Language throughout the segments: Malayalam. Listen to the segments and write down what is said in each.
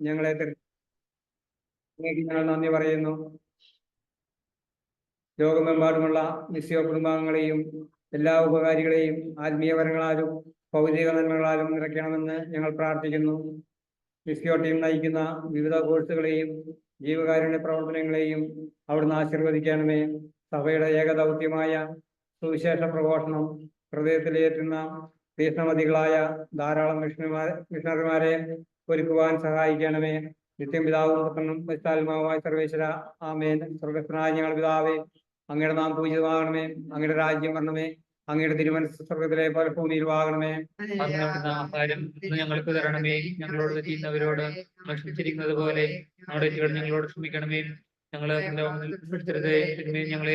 ഞങ്ങളെ ഞങ്ങൾ നന്ദി പറയുന്നു. ലോകമെമ്പാടുമുള്ള മിസ്സിയോ കുടുംബാംഗങ്ങളെയും എല്ലാ ഉപകാരികളെയും ആത്മീയപരങ്ങളാലും ഭൗതിക നന്മകളാലും നിറയ്ക്കണമെന്ന് ഞങ്ങൾ പ്രാർത്ഥിക്കുന്നു. മിസ്സിയോ ടീം നയിക്കുന്ന വിവിധ കോഴ്സുകളെയും ജീവകാരുണ്യ പ്രവർത്തനങ്ങളെയും അവിടുന്ന് ആശീർവദിക്കണമേ. സഭയുടെ ഏകദൗത്യമായ സുവിശേഷ പ്രഘോഷണം ഹൃദയത്തിലേറ്റുന്ന തീഷ്ണമതികളായ ധാരാളം മിഷണറിമാരെ ഒരുക്കുവാൻ സഹായിക്കണമേ. നിത്യം പിതാവും പുത്രനും പരിശുദ്ധാത്മാവുമായ സർവേശ്വര ആമേൻ. സ്വർഗസ്ഥനായ ഞങ്ങളുടെ പിതാവേ, അങ്ങയുടെ നാം പൂജിതമാകണമേ. അങ്ങയുടെ രാജ്യം വരണമേ. അങ്ങയുടെ തിരുമനസ് സ്വർഗത്തിലെ പോലെ ഭൂമിയിലുമാകണമേ. ആഹാരം ഞങ്ങൾക്ക് തരണമേ. ഞങ്ങളോട് ചെയ്യുന്നവരോട് ക്ഷമിച്ചിരിക്കുന്നത് പോലെ ഞങ്ങളുടെ തെറ്റുകൾ ഞങ്ങളോട് ക്ഷമിക്കണമേ. ഞങ്ങളെ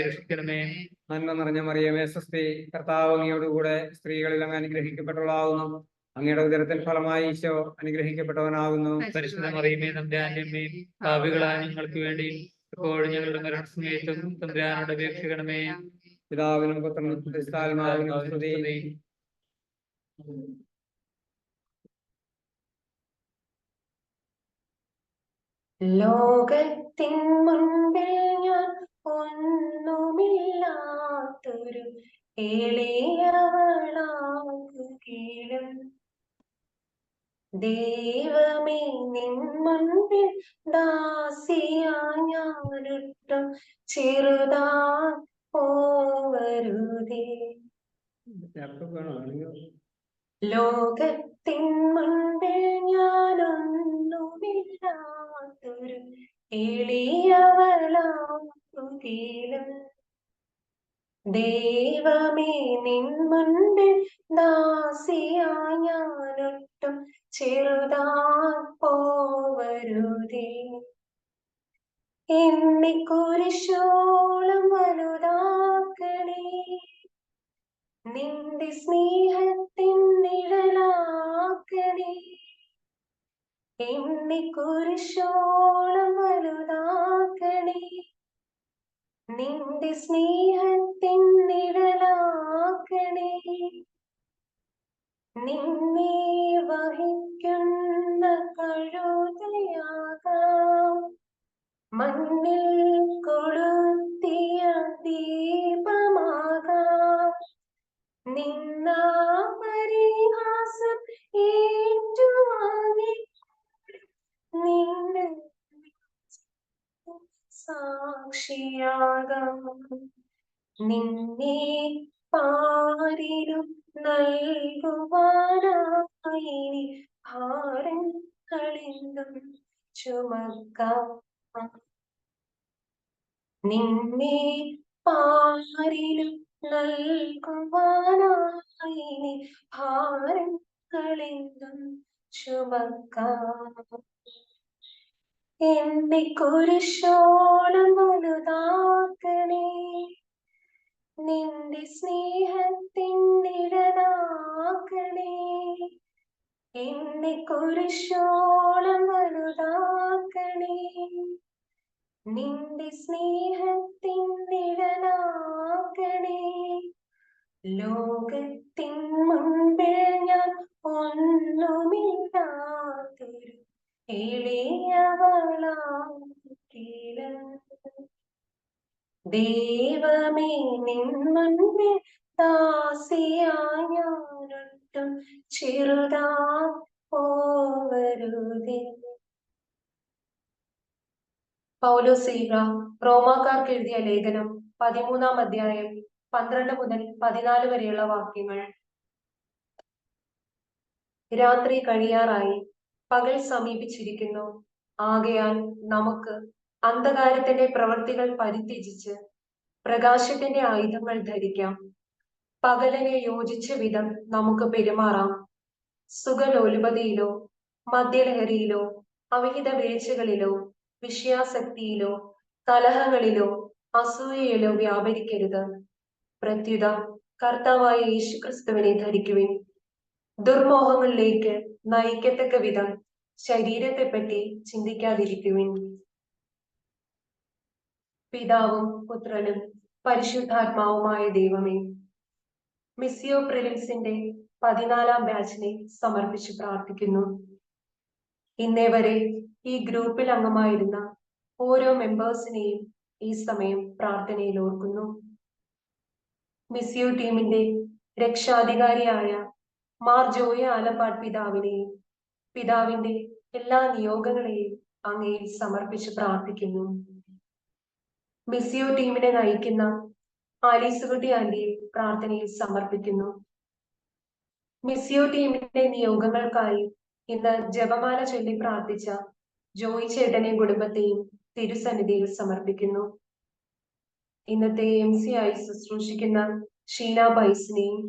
രക്ഷിക്കണമേ. നന്മ നിറഞ്ഞ മറിയമേ സ്വസ്തി, കർത്താവ് അങ്ങയോടുകൂടെ സ്ത്രീകളിൽ അങ്ങ് അനുഗ്രഹിക്കപ്പെട്ടവളാകുന്നു. അങ്ങയുടെ ഉദരത്തിൻ ഫലമായി ഈശോ അനുഗ്രഹിക്കപ്പെട്ടവനാകുന്നു. പരിശുദ്ധ മറിയമേ തമ്പുരാന്റെ അമ്മേ, പാപികളായ ഞങ്ങൾക്ക് വേണ്ടി എപ്പോഴും ഞങ്ങളുടെ മരണസമയത്തും തമ്പുരാനോട് അപേക്ഷിക്കണമേ. പിതാവിനും പുത്രനും പരിശുദ്ധാത്മാവിനും സ്തുതി. ലോകത്തിൻ മുൻപിൽ ഞാൻ ഒന്നുമില്ലാത്തൊരു എളിയവളാകുകയും ദൈവമേ നിൻ മുൻപിൽ ദാസിയായി ഞാനൊട്ടും ചെറുതാ പോവരുതേ. ലോകത്തിൻ മുൻപിൽ ഞാനൊന്നുമില്ലാത്തൊരു എളിയവളാകുകയും ദൈവമേ നിൻ മുൻപിൽ ദാസിയായി ഞാനൊട്ടും ചെറുതാ പോവരുതേ. എന്നെ കുരിശോളം വലുതാക്കണേ, നിന്റെ സ്നേഹത്തിൻ നിഴലാക്കണേ. എന്നെ കുരിശോളം വലുതാക്കണേ, നിന്റെ സ്നേഹത്തിൻ നിഴലാക്കണേ. നിന്നെ വഹിക്കുന്ന കഴുതയാകാം, മണ്ണിൽ കൊളുത്തിയ ദീപമാകാം. നിന്ന പരിഹാസം ഏറ്റുവാങ്ങി നിന്നെ സാക്ഷിയാകാം. നിന്നെ പാരിലും നൽകുവാനായി ഭാരങ്ങളെന്തും ചുമക്കാം. നിന്നെ പാരിലും നൽകുവാനായി ഭാരങ്ങളെന്തും ചുമക്കാം. എന്നെ കുരിശോളം വലുതാക്കണേ, നിന്റെ സ്നേഹത്തിൻ നിഴലാക്കണേ. എന്നെ കുരിശോളം വലുതാക്കണേ, നിന്റെ സ്നേഹത്തിൻ നിഴലാക്കണേ. ലോകത്തിൻ മുൻപിൽ ഞാൻ ഒന്നുമില്ലാത്തൊരു എളിയവളാകുകയും ദൈവമേ നിൻ മുൻപിൽ ദാസിയായി ഞാനൊട്ടും ചെറുതാ പോവരുതേ. പൗലോസ്ലീഹ റോമാക്കാർക്ക് എഴുതിയ ലേഖനം 13-ാം അധ്യായം 12 മുതൽ 14 വരെയുള്ള വാക്യങ്ങൾ. രാത്രി കഴിയാറായി, പകൽ സമീപിച്ചിരിക്കുന്നു. ആകയാൽ നമുക്ക് അന്ധകാരത്തിന്റെ പ്രവൃത്തികൾ പരിത്യജിച്ച് പ്രകാശത്തിന്റെ ആയുധങ്ങൾ ധരിക്കാം. പകലിനെ യോജിച്ച വിധം നമുക്ക് പെരുമാറാം. സുഖലോലുപതയിലോ മദ്യലഹരിയിലോ അവിഹിത വീഴ്ചകളിലോ വിഷയാസക്തിയിലോ കലഹങ്ങളിലോ അസൂയയിലോ വ്യാപരിക്കരുത്. പ്രത്യുത കർത്താവായ യേശുക്രിസ്തുവിനെ ധരിക്കുവിൻ. ദുർമോഹങ്ങളിലേക്ക് നയിക്കത്തക്ക വിധം ശരീരത്തെപ്പറ്റി ചിന്തിക്കാതിരിക്കുവിൻ. പിതാവും പുത്രനും പരിശുദ്ധാത്മാവുമായ ദൈവമേ, മിസ്സിയോ പ്രിലിംസിന്റെ 14-ാം ബാച്ചിനെ സമർപ്പിച്ച് പ്രാർത്ഥിക്കുന്നു. ഇന്നേ വരെ ഈ ഗ്രൂപ്പിൽ അംഗമായിരുന്ന ഓരോ മെമ്പേഴ്സിനെയും ഈ സമയം പ്രാർത്ഥനയിൽ ഓർക്കുന്നു. മിസ്യു ടീമിന്റെ രക്ഷാധികാരിയായ മാർ ജോയി ആലപ്പാട് പിതാവിനെയും പിതാവിന്റെ എല്ലാ നിയോഗങ്ങളെയും അങ്ങയിൽ സമർപ്പിച്ച് പ്രാർത്ഥിക്കുന്നു. മിസ്യു ടീമിനെ നയിക്കുന്ന ആലീസുകുട്ടി ആന്റിയെ പ്രാർത്ഥനയിൽ സമർപ്പിക്കുന്നു. മിസ്യു ടീമിന്റെ നിയോഗങ്ങൾക്കായി ഇന്ന് ജപമാല ചൊല്ലി പ്രാർത്ഥിച്ച ജോയി ചേട്ടനെയും കുടുംബത്തെയും തിരുസന്നിധിയിൽ സമർപ്പിക്കുന്നു. ഇന്നത്തെ MC ആയി ശുശ്രൂഷിക്കുന്ന ഷീന ബൈസിനെയും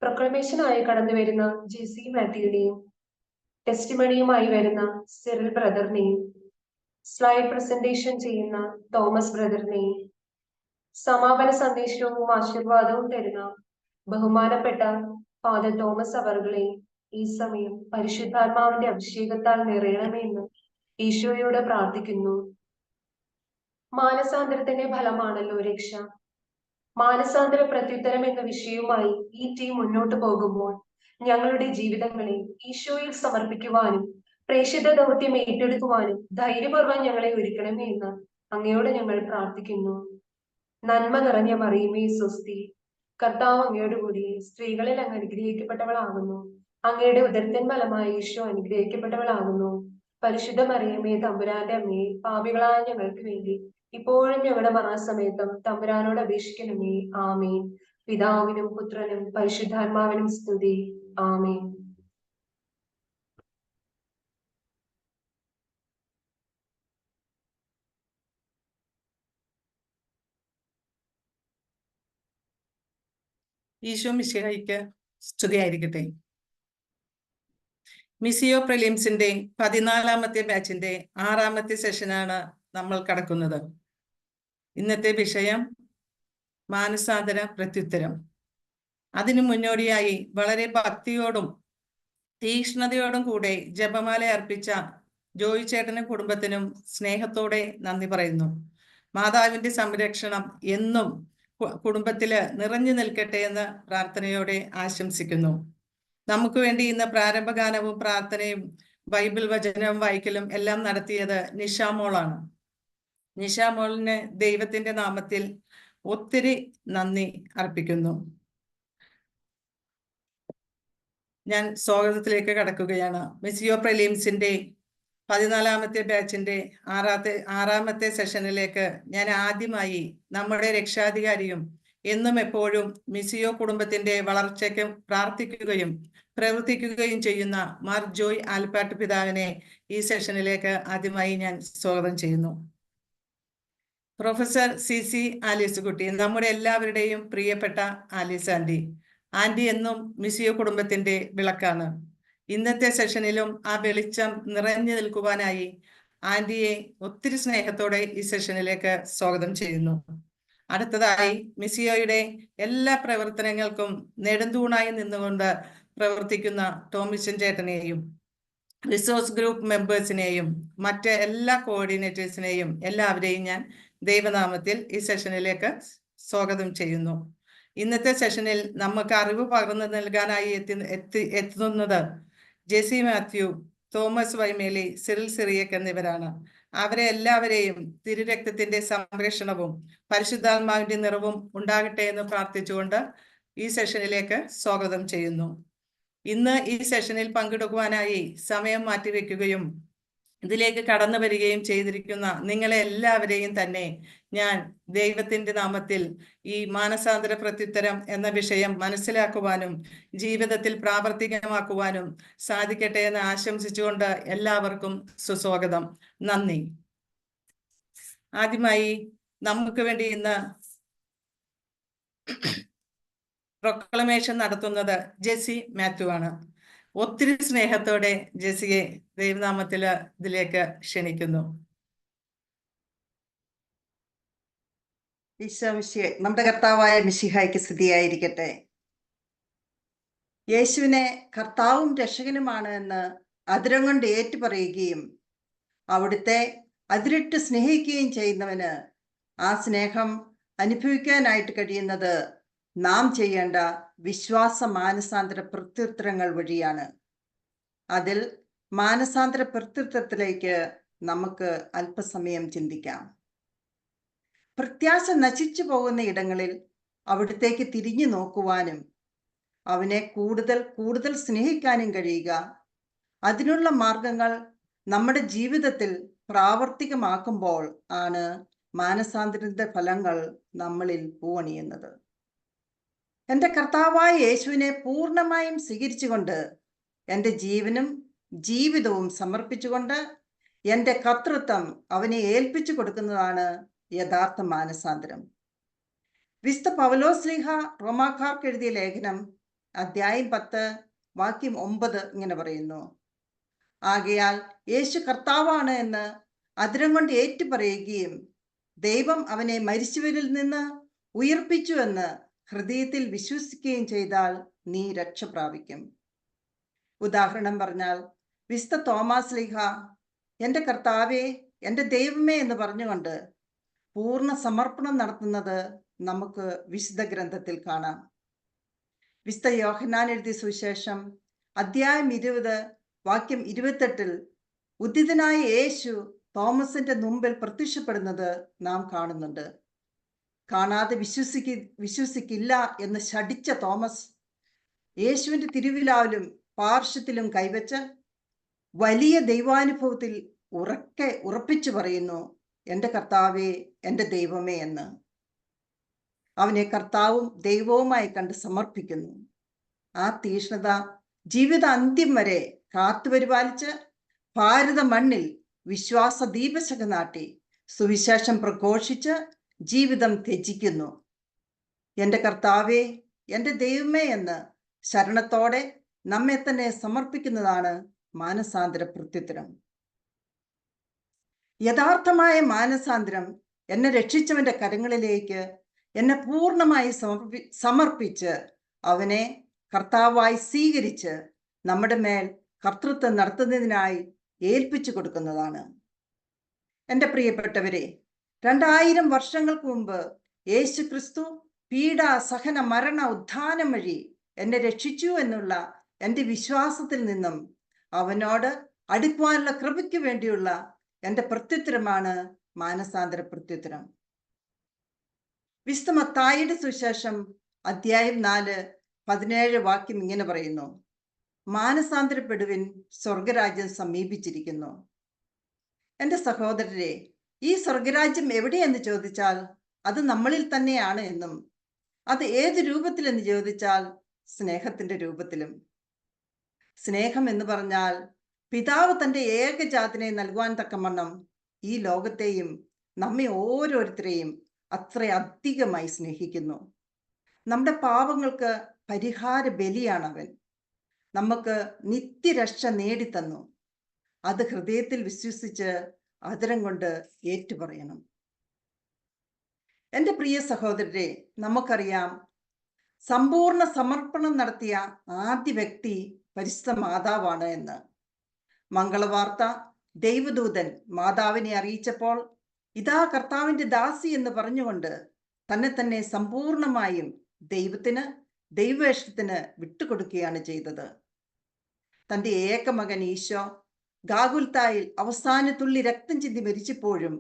പ്രൊക്ലമേഷനായി കടന്നു വരുന്ന ജെസി മാത്യുവിനെയും ടെസ്റ്റിമണിയുമായി വരുന്ന സിറിൽ ബ്രദറിനെയും സ്ലൈഡ് പ്രസന്റേഷൻ ചെയ്യുന്ന തോമസ് ബ്രദറിനെയും സമാപന സന്ദേശവും ആശീർവാദവും തരുന്ന ബഹുമാനപ്പെട്ട ഫാദർ തോമസ് അവർകളെയും ഈ സമയം പരിശുദ്ധാത്മാവിന്റെ അഭിഷേകത്താൽ നിറയണമെന്ന് ഈശോയോട് പ്രാർത്ഥിക്കുന്നു. മാനസാന്തരത്തിന്റെ ഫലമാണല്ലോ രക്ഷ. മാനസാന്തര പ്രത്യുത്തരം എന്ന വിഷയവുമായി ഈ ടീം മുന്നോട്ട് പോകുമ്പോൾ ഞങ്ങളുടെ ജീവിതങ്ങളെ ഈശോയിൽ സമർപ്പിക്കുവാനും പ്രേക്ഷിത ദൗത്യം ഏറ്റെടുക്കുവാനും ധൈര്യപൂർവ്വം ഞങ്ങളെ ഒരുക്കണമേ എന്ന് അങ്ങയോട് ഞങ്ങൾ പ്രാർത്ഥിക്കുന്നു. നന്മ നിറഞ്ഞ മറിയമേ സ്വസ്തി, കർത്താവ് അങ്ങയോടുകൂടി സ്ത്രീകളിൽ അങ്ങ് അനുഗ്രഹിക്കപ്പെട്ടവളാകുന്നു. അങ്ങയുടെ ഉദരത്തിൻ ഫലമായി ഈശോ അനുഗ്രഹിക്കപ്പെട്ടവളാകുന്നു. പരിശുദ്ധ മറിയമേ തമ്പുരാന്റെ അമ്മയെ, പാപികളായ ഞങ്ങൾക്ക് വേണ്ടി ഇപ്പോഴും ഞങ്ങളുടെ മരണസമയത്തും തമ്പുരാനോട് അപേക്ഷിക്കണമേ. ആമേൻ. പിതാവിനും പുത്രനും പരിശുദ്ധാത്മാവിനും സ്തുതി. ആമേൻ. ഈശോ മിശിഹായ്ക്ക് സ്തുതിയായിരിക്കട്ടെ. മിസിയോ പ്രിലിംസിന്റെ 14ാമത്തെ ബാച്ചിന്റെ 6ാമത്തെ സെഷനാണ് നമ്മൾ കടക്കുന്നത്. ഇന്നത്തെ വിഷയം മാനസാന്തര പ്രത്യുത്തരം. അതിനു മുന്നോടിയായി വളരെ ഭക്തിയോടും തീക്ഷ്ണതയോടും കൂടെ ജപമാല അർപ്പിച്ച ജോയി ചേട്ടനും കുടുംബത്തിനും സ്നേഹത്തോടെ നന്ദി പറയുന്നു. മാതാവിന്റെ സംരക്ഷണം എന്നും കുടുംബത്തില് നിറഞ്ഞു നിൽക്കട്ടെ എന്ന് പ്രാർത്ഥനയോടെ ആശംസിക്കുന്നു. നമുക്ക് വേണ്ടി ഇന്ന് പ്രാരംഭഗാനവും പ്രാർത്ഥനയും ബൈബിൾ വചനവും വായിക്കലും എല്ലാം നടത്തിയത് നിഷാമോളാണ്. നിഷാമോളിന് ദൈവത്തിന്റെ നാമത്തിൽ ഒത്തിരി നന്ദി അർപ്പിക്കുന്നു. ഞാൻ സ്വാഗതത്തിലേക്ക് കടക്കുകയാണ്. മിസിയോ പ്രിലിംസിന്റെ 14ാമത്തെ ബാച്ചിന്റെ 6ാമത്തെ സെഷനിലേക്ക് ഞാൻ ആദ്യമായി നമ്മുടെ രക്ഷാധികാരിയും എന്നും എപ്പോഴും മിസിയോ കുടുംബത്തിന്റെ വളർച്ചയ്ക്ക് പ്രാർത്ഥിക്കുകയും പ്രവർത്തിക്കുകയും ചെയ്യുന്ന മാർ ജോയ് ആലപ്പാട്ട് പിതാവിനെ ഈ സെഷനിലേക്ക് ആദ്യമായി ഞാൻ സ്വാഗതം ചെയ്യുന്നു. പ്രൊഫസർ CC ആലീസുകുട്ടി, നമ്മുടെ എല്ലാവരുടെയും പ്രിയപ്പെട്ട ആലീസ് ആന്റി എന്നും മിസിയോ കുടുംബത്തിന്റെ വിളക്കാണ്. ഇന്നത്തെ സെഷനിലും ആ വെളിച്ചം നിറഞ്ഞു നിൽക്കുവാനായി ആന്റിയെ ഒത്തിരി സ്നേഹത്തോടെ ഈ സെഷനിലേക്ക് സ്വാഗതം ചെയ്യുന്നു. അടുത്തതായി മിസിയോയുടെ എല്ലാ പ്രവർത്തനങ്ങൾക്കും നെടുന്തൂണായി നിന്നുകൊണ്ട് പ്രവർത്തിക്കുന്ന ടോമിച്ചൻ ചേട്ടനെയും റിസോഴ്സ് ഗ്രൂപ്പ് മെമ്പേഴ്സിനെയും മറ്റ് എല്ലാ കോർഡിനേറ്റേഴ്സിനെയും എല്ലാവരെയും ഞാൻ ദൈവനാമത്തിൽ ഈ സെഷനിലേക്ക് സ്വാഗതം ചെയ്യുന്നു. ഇന്നത്തെ സെഷനിൽ നമുക്ക് അറിവ് പകർന്നു നൽകാനായി എത്തുന്നത് ജെസി മാത്യു, തോമസ് വൈമേലി, സിറിൽ സിറിയക് എന്നിവരാണ്. അവരെ എല്ലാവരെയും തിരുരക്തത്തിന്റെ സംരക്ഷണവും പരിശുദ്ധാത്മാവിന്റെ നിറവും ഉണ്ടാകട്ടെ എന്ന് പ്രാർത്ഥിച്ചുകൊണ്ട് ഈ സെഷനിലേക്ക് സ്വാഗതം ചെയ്യുന്നു. ഇന്ന് ഈ സെഷനിൽ പങ്കെടുക്കുവാനായി സമയം മാറ്റിവെക്കുകയും ഇതിലേക്ക് കടന്നു വരികയും ചെയ്തിരിക്കുന്ന നിങ്ങളെ എല്ലാവരെയും തന്നെ ഞാൻ ദൈവത്തിന്റെ നാമത്തിൽ ഈ മാനസാന്തര പ്രത്യുത്തരം എന്ന വിഷയം മനസ്സിലാക്കുവാനും ജീവിതത്തിൽ പ്രാവർത്തികമാക്കുവാനും സാധിക്കട്ടെ എന്ന് ആശംസിച്ചുകൊണ്ട് എല്ലാവർക്കും സുസ്വാഗതം. നന്ദി. ആദ്യമായി നമുക്ക് വേണ്ടി ഇന്ന് പ്രൊക്ലമേഷൻ നടത്തുന്നത് ജെസി മാത്യു ആണ്. ഒത്തിരി സ്നേഹത്തോടെ ജെസിയെ ദൈവനാമത്തില് ഇതിലേക്ക് ക്ഷണിക്കുന്നു. നമ്മുടെ കർത്താവായ മിശിഹായ്ക്ക് സ്തുതിയായിരിക്കട്ടെ. യേശുവിനെ കർത്താവും രക്ഷകനുമാണ് എന്ന് അതിരം കൊണ്ട് ഏറ്റുപറയുകയും അവിടുത്തെ അതിരിട്ട് സ്നേഹിക്കുകയും ചെയ്യുന്നവന് ആ സ്നേഹം അനുഭവിക്കാനായിട്ട് കഴിയുന്നത് നാം ചെയ്യേണ്ട വിശ്വാസ മാനസാന്തര പ്രത്യുത്തരങ്ങൾ വഴിയാണ്. അതിൽ മാനസാന്തര പ്രത്യുത്വത്തിലേക്ക് നമുക്ക് അല്പസമയം ചിന്തിക്കാം. പ്രത്യാശ നശിച്ചു പോകുന്ന ഇടങ്ങളിൽ അവിടത്തേക്ക് തിരിഞ്ഞു നോക്കുവാനും അവനെ കൂടുതൽ കൂടുതൽ സ്നേഹിക്കാനും കഴിയുക, അതിനുള്ള മാർഗങ്ങൾ നമ്മുടെ ജീവിതത്തിൽ പ്രാവർത്തികമാക്കുമ്പോൾ ആണ് മാനസാന്തരത്തിന്റെ ഫലങ്ങൾ നമ്മളിൽ പൂവണിയുന്നത്. എൻ്റെ കർത്താവായ യേശുവിനെ പൂർണ്ണമായും സ്വീകരിച്ചുകൊണ്ട് എൻ്റെ ജീവനും ജീവിതവും സമർപ്പിച്ചുകൊണ്ട് എൻ്റെ കർത്തൃത്വം അവനെ ഏൽപ്പിച്ചു കൊടുക്കുന്നതാണ് യഥാർത്ഥ മാനസാന്തരം. വിശുദ്ധ പൗലോസ്ലീഹ റോമാക്കാർക്ക് എഴുതിയ ലേഖനം അധ്യായം 10 വാക്യം 9 ഇങ്ങനെ പറയുന്നു: ആകയാൽ യേശു കർത്താവാണ് എന്ന് അതിരം കൊണ്ട് ഏറ്റുപറയുകയും ദൈവം അവനെ മരിച്ചവരിൽ നിന്ന് ഉയർപ്പിച്ചു എന്ന് ഹൃദയത്തിൽ വിശ്വസിക്കുകയും ചെയ്താൽ നീ രക്ഷ പ്രാപിക്കും. ഉദാഹരണം പറഞ്ഞാൽ വിശുദ്ധ തോമാസ് ലീഹ എൻ്റെ കർത്താവേ, എൻ്റെ ദൈവമേ എന്ന് പറഞ്ഞുകൊണ്ട് പൂർണ്ണ സമർപ്പണം നടത്തുന്നത് നമുക്ക് വിശുദ്ധ ഗ്രന്ഥത്തിൽ കാണാം. വിശുദ്ധ യോഹന്നാൻ എഴുതിയ സുവിശേഷം അധ്യായം 20 വാക്യം 28 ഉദ്ധിതനായ യേശു തോമസിന്റെ മുമ്പിൽ പ്രത്യക്ഷപ്പെടുന്നത് നാം കാണുന്നുണ്ട്. കാണാതെ വിശ്വസിക്കില്ല എന്ന് ശഠിച്ച തോമസ് യേശുവിന്റെ തിരുവിലാവിലും പാർശ്വത്തിലും കൈവച്ച് വലിയ ദൈവാനുഭവത്തിൽ ഉറപ്പിച്ചു പറയുന്നു, എൻ്റെ കർത്താവേ, എൻ്റെ ദൈവമേ എന്ന്. അവനെ കർത്താവും ദൈവവുമായി കണ്ട് സമർപ്പിക്കുന്നു. ആ തീഷ്ണത ജീവിത അന്ത്യം വരെ കാത്തുപരിപാലിച്ച് ഭാരത മണ്ണിൽ വിശ്വാസ ദീപശക നാട്ടി സുവിശേഷം പ്രഘോഷിച്ച് ജീവിതം ത്യജിക്കുന്നു. എൻ്റെ കർത്താവേ, എൻ്റെ ദൈവമേ എന്ന് ശരണത്തോടെ നമ്മെ തന്നെ സമർപ്പിക്കുന്നതാണ് മാനസാന്തര പ്രത്യുത്തരം. യഥാർത്ഥമായ മാനസാന്തരം എന്നെ രക്ഷിച്ചവന്റെ കരങ്ങളിലേക്ക് എന്നെ പൂർണ്ണമായി സമർപ്പിച്ച് അവനെ കർത്താവായി സ്വീകരിച്ച് നമ്മുടെ മേൽ കർത്തൃത്വം നടത്തുന്നതിനായി ഏൽപ്പിച്ചു കൊടുക്കുന്നതാണ്. എൻ്റെ പ്രിയപ്പെട്ടവരെ, 2000 വർഷങ്ങൾക്ക് മുമ്പ് യേശു ക്രിസ്തു പീഡ, സഹന, മരണ, ഉത്ഥാനം വഴി എന്നെ രക്ഷിച്ചു എന്നുള്ള എൻ്റെ വിശ്വാസത്തിൽ നിന്നും അവനോട് അടുക്കുവാനുള്ള കൃപയ്ക്ക് വേണ്ടിയുള്ള എൻ്റെ പ്രത്യുത്തരമാണ് മാനസാന്തര പ്രത്യുത്തരം. വിശുദ്ധ മത്തായിയുടെ സുവിശേഷം അധ്യായം 4 17 വാക്യം ഇങ്ങനെ പറയുന്നു: മാനസാന്തരപ്പെടുവിൻ, സ്വർഗരാജ്യം സമീപിച്ചിരിക്കുന്നു. എൻ്റെ സഹോദരരെ, ഈ സ്വർഗരാജ്യം എവിടെയെന്ന് ചോദിച്ചാൽ അത് നമ്മളിൽ തന്നെയാണ് എന്നും, അത് ഏത് രൂപത്തിലെന്ന് ചോദിച്ചാൽ സ്നേഹത്തിന്റെ രൂപത്തിലും. സ്നേഹം എന്ന് പറഞ്ഞാൽ പിതാവ് തൻ്റെ ഏകജാതനെ നൽകുവാൻ തക്കവണ്ണം ഈ ലോകത്തെയും നമ്മെ ഓരോരുത്തരെയും അത്ര അധികമായി സ്നേഹിക്കുന്നു. നമ്മുടെ പാപങ്ങൾക്ക് പരിഹാര ബലിയാണവൻ. നമുക്ക് നിത്യരക്ഷ നേടിത്തന്നു. അത് ഹൃദയത്തിൽ വിശ്വസിച്ച് ആദരം കൊണ്ട് ഏറ്റുപറയണം. എൻ്റെ പ്രിയ സഹോദരരെ, നമുക്കറിയാം, സമ്പൂർണ്ണ സമർപ്പണം നടത്തിയ ആദ്യ വ്യക്തി പരിശുദ്ധ മാതാവാണ് എന്ന്. മംഗളവാർത്ത ദൈവദൂതൻ മാതാവിനെ അറിയിച്ചപ്പോൾ ഇതാ കർത്താവിന്റെ ദാസി എന്ന് പറഞ്ഞുകൊണ്ട് തന്നെ സമ്പൂർണമായും ദൈവത്തിന്, ദൈവേഷ്ടത്തിന് വിട്ടുകൊടുക്കുകയാണ് ചെയ്തത്. തൻ്റെ ഏകമകൻ ഈശോ ഗാഗുൽത്തായിൽ അവസാന തുള്ളി രക്തം ചിന്തി മരിച്ചപ്പോഴും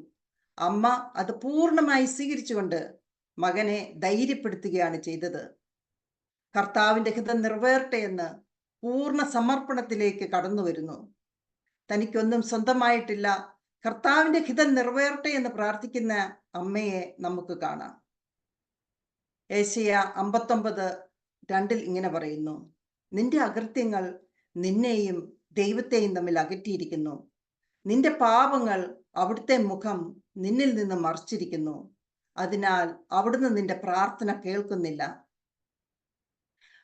അമ്മ അത് പൂർണ്ണമായി സ്വീകരിച്ചുകൊണ്ട് മകനെ ധൈര്യപ്പെടുത്തുകയാണ് ചെയ്തത്. കർത്താവിന്റെ ഹിതം നിറവേറട്ടെ എന്ന് പൂർണ്ണ സമർപ്പണത്തിലേക്ക് കടന്നു വരുന്നു. തനിക്കൊന്നും സ്വന്തമായിട്ടില്ല, കർത്താവിന്റെ ഹിതം നിറവേറട്ടെ എന്ന് പ്രാർത്ഥിക്കുന്ന അമ്മയെ നമുക്ക് കാണാം. ഏശയ്യാ 59:2 ഇങ്ങനെ പറയുന്നു: നിന്റെ അകൃത്യങ്ങൾ നിന്നെയും ദൈവത്തെയും തമ്മിൽ അകറ്റിയിരിക്കുന്നു. നിന്റെ പാപങ്ങൾ അവിടുത്തെ മുഖം നിന്നിൽ നിന്ന് മറച്ചിരിക്കുന്നു. അതിനാൽ അവിടുന്ന് നിന്റെ പ്രാർത്ഥന കേൾക്കുന്നില്ല.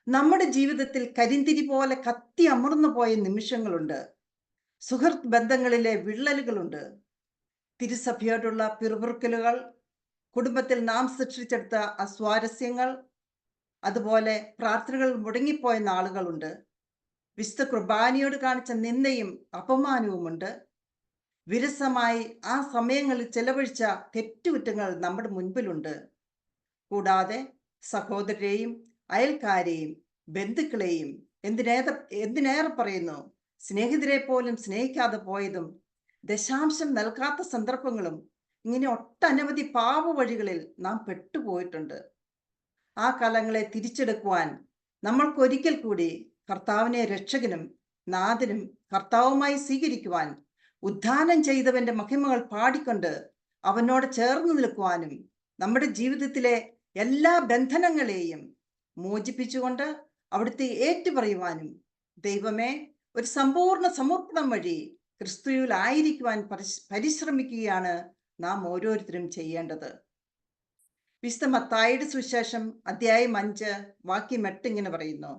നമ്മുടെ ജീവിതത്തിൽ കരിന്തിരി പോലെ കത്തി അമർന്നു പോയ നിമിഷങ്ങളുണ്ട്. സുഹൃത്ത് ബന്ധങ്ങളിലെ വിള്ളലുകളുണ്ട്. തിരുസഭയോടുള്ള പിറുപിറുക്കലുകൾ, കുടുംബത്തിൽ നാം സൃഷ്ടിച്ചെടുത്ത അസ്വാരസ്യങ്ങൾ, അതുപോലെ പ്രാർത്ഥനകൾ മുടങ്ങിപ്പോയ നാളുകളുണ്ട്. വിശുദ്ധ കുർബാനയോട് കാണിച്ച നിന്ദയും അപമാനവുമുണ്ട്. വിരസമായി ആ സമയങ്ങളിൽ ചെലവഴിച്ച തെറ്റുകുറ്റങ്ങൾ നമ്മുടെ മുൻപിലുണ്ട്. കൂടാതെ സഹോദരരെയും അയൽക്കാരെയും ബന്ധുക്കളെയും എന്തിനേറെ പറയുന്നു, സ്നേഹിതരെ പോലും സ്നേഹിക്കാതെ പോയതും ദശാംശം നൽകാത്ത സന്ദർഭങ്ങളും ഇങ്ങനെ ഒട്ടനവധി പാപവഴികളിൽ നാം പെട്ടുപോയിട്ടുണ്ട്. ആ കാലങ്ങളെ തിരിച്ചെടുക്കുവാൻ നമ്മൾക്കൊരിക്കൽ കൂടി കർത്താവിനെ രക്ഷകനും നാഥനും കർത്താവുമായി സ്വീകരിക്കുവാൻ, ഉദ്ധാനം ചെയ്തവന്റെ മഹിമകൾ പാടിക്കൊണ്ട് അവനോട് ചേർന്ന് നിൽക്കുവാനും, നമ്മുടെ ജീവിതത്തിലെ എല്ലാ ബന്ധനങ്ങളെയും മോചിപ്പിച്ചുകൊണ്ട് അവിടുത്തെ ഏറ്റുപറയുവാനും, ദൈവമേ, ഒരു സമ്പൂർണ്ണ സമർപ്പണം വഴി ക്രിസ്തുവിൽ ആയിരിക്കുവാൻ പരിശ്രമിക്കുകയാണ് നാം ഓരോരുത്തരും ചെയ്യേണ്ടത്. വിശുദ്ധ മത്തായിയുടെ സുവിശേഷം അധ്യായം 5 വാക്യം 8 ഇങ്ങനെ പറയുന്നു: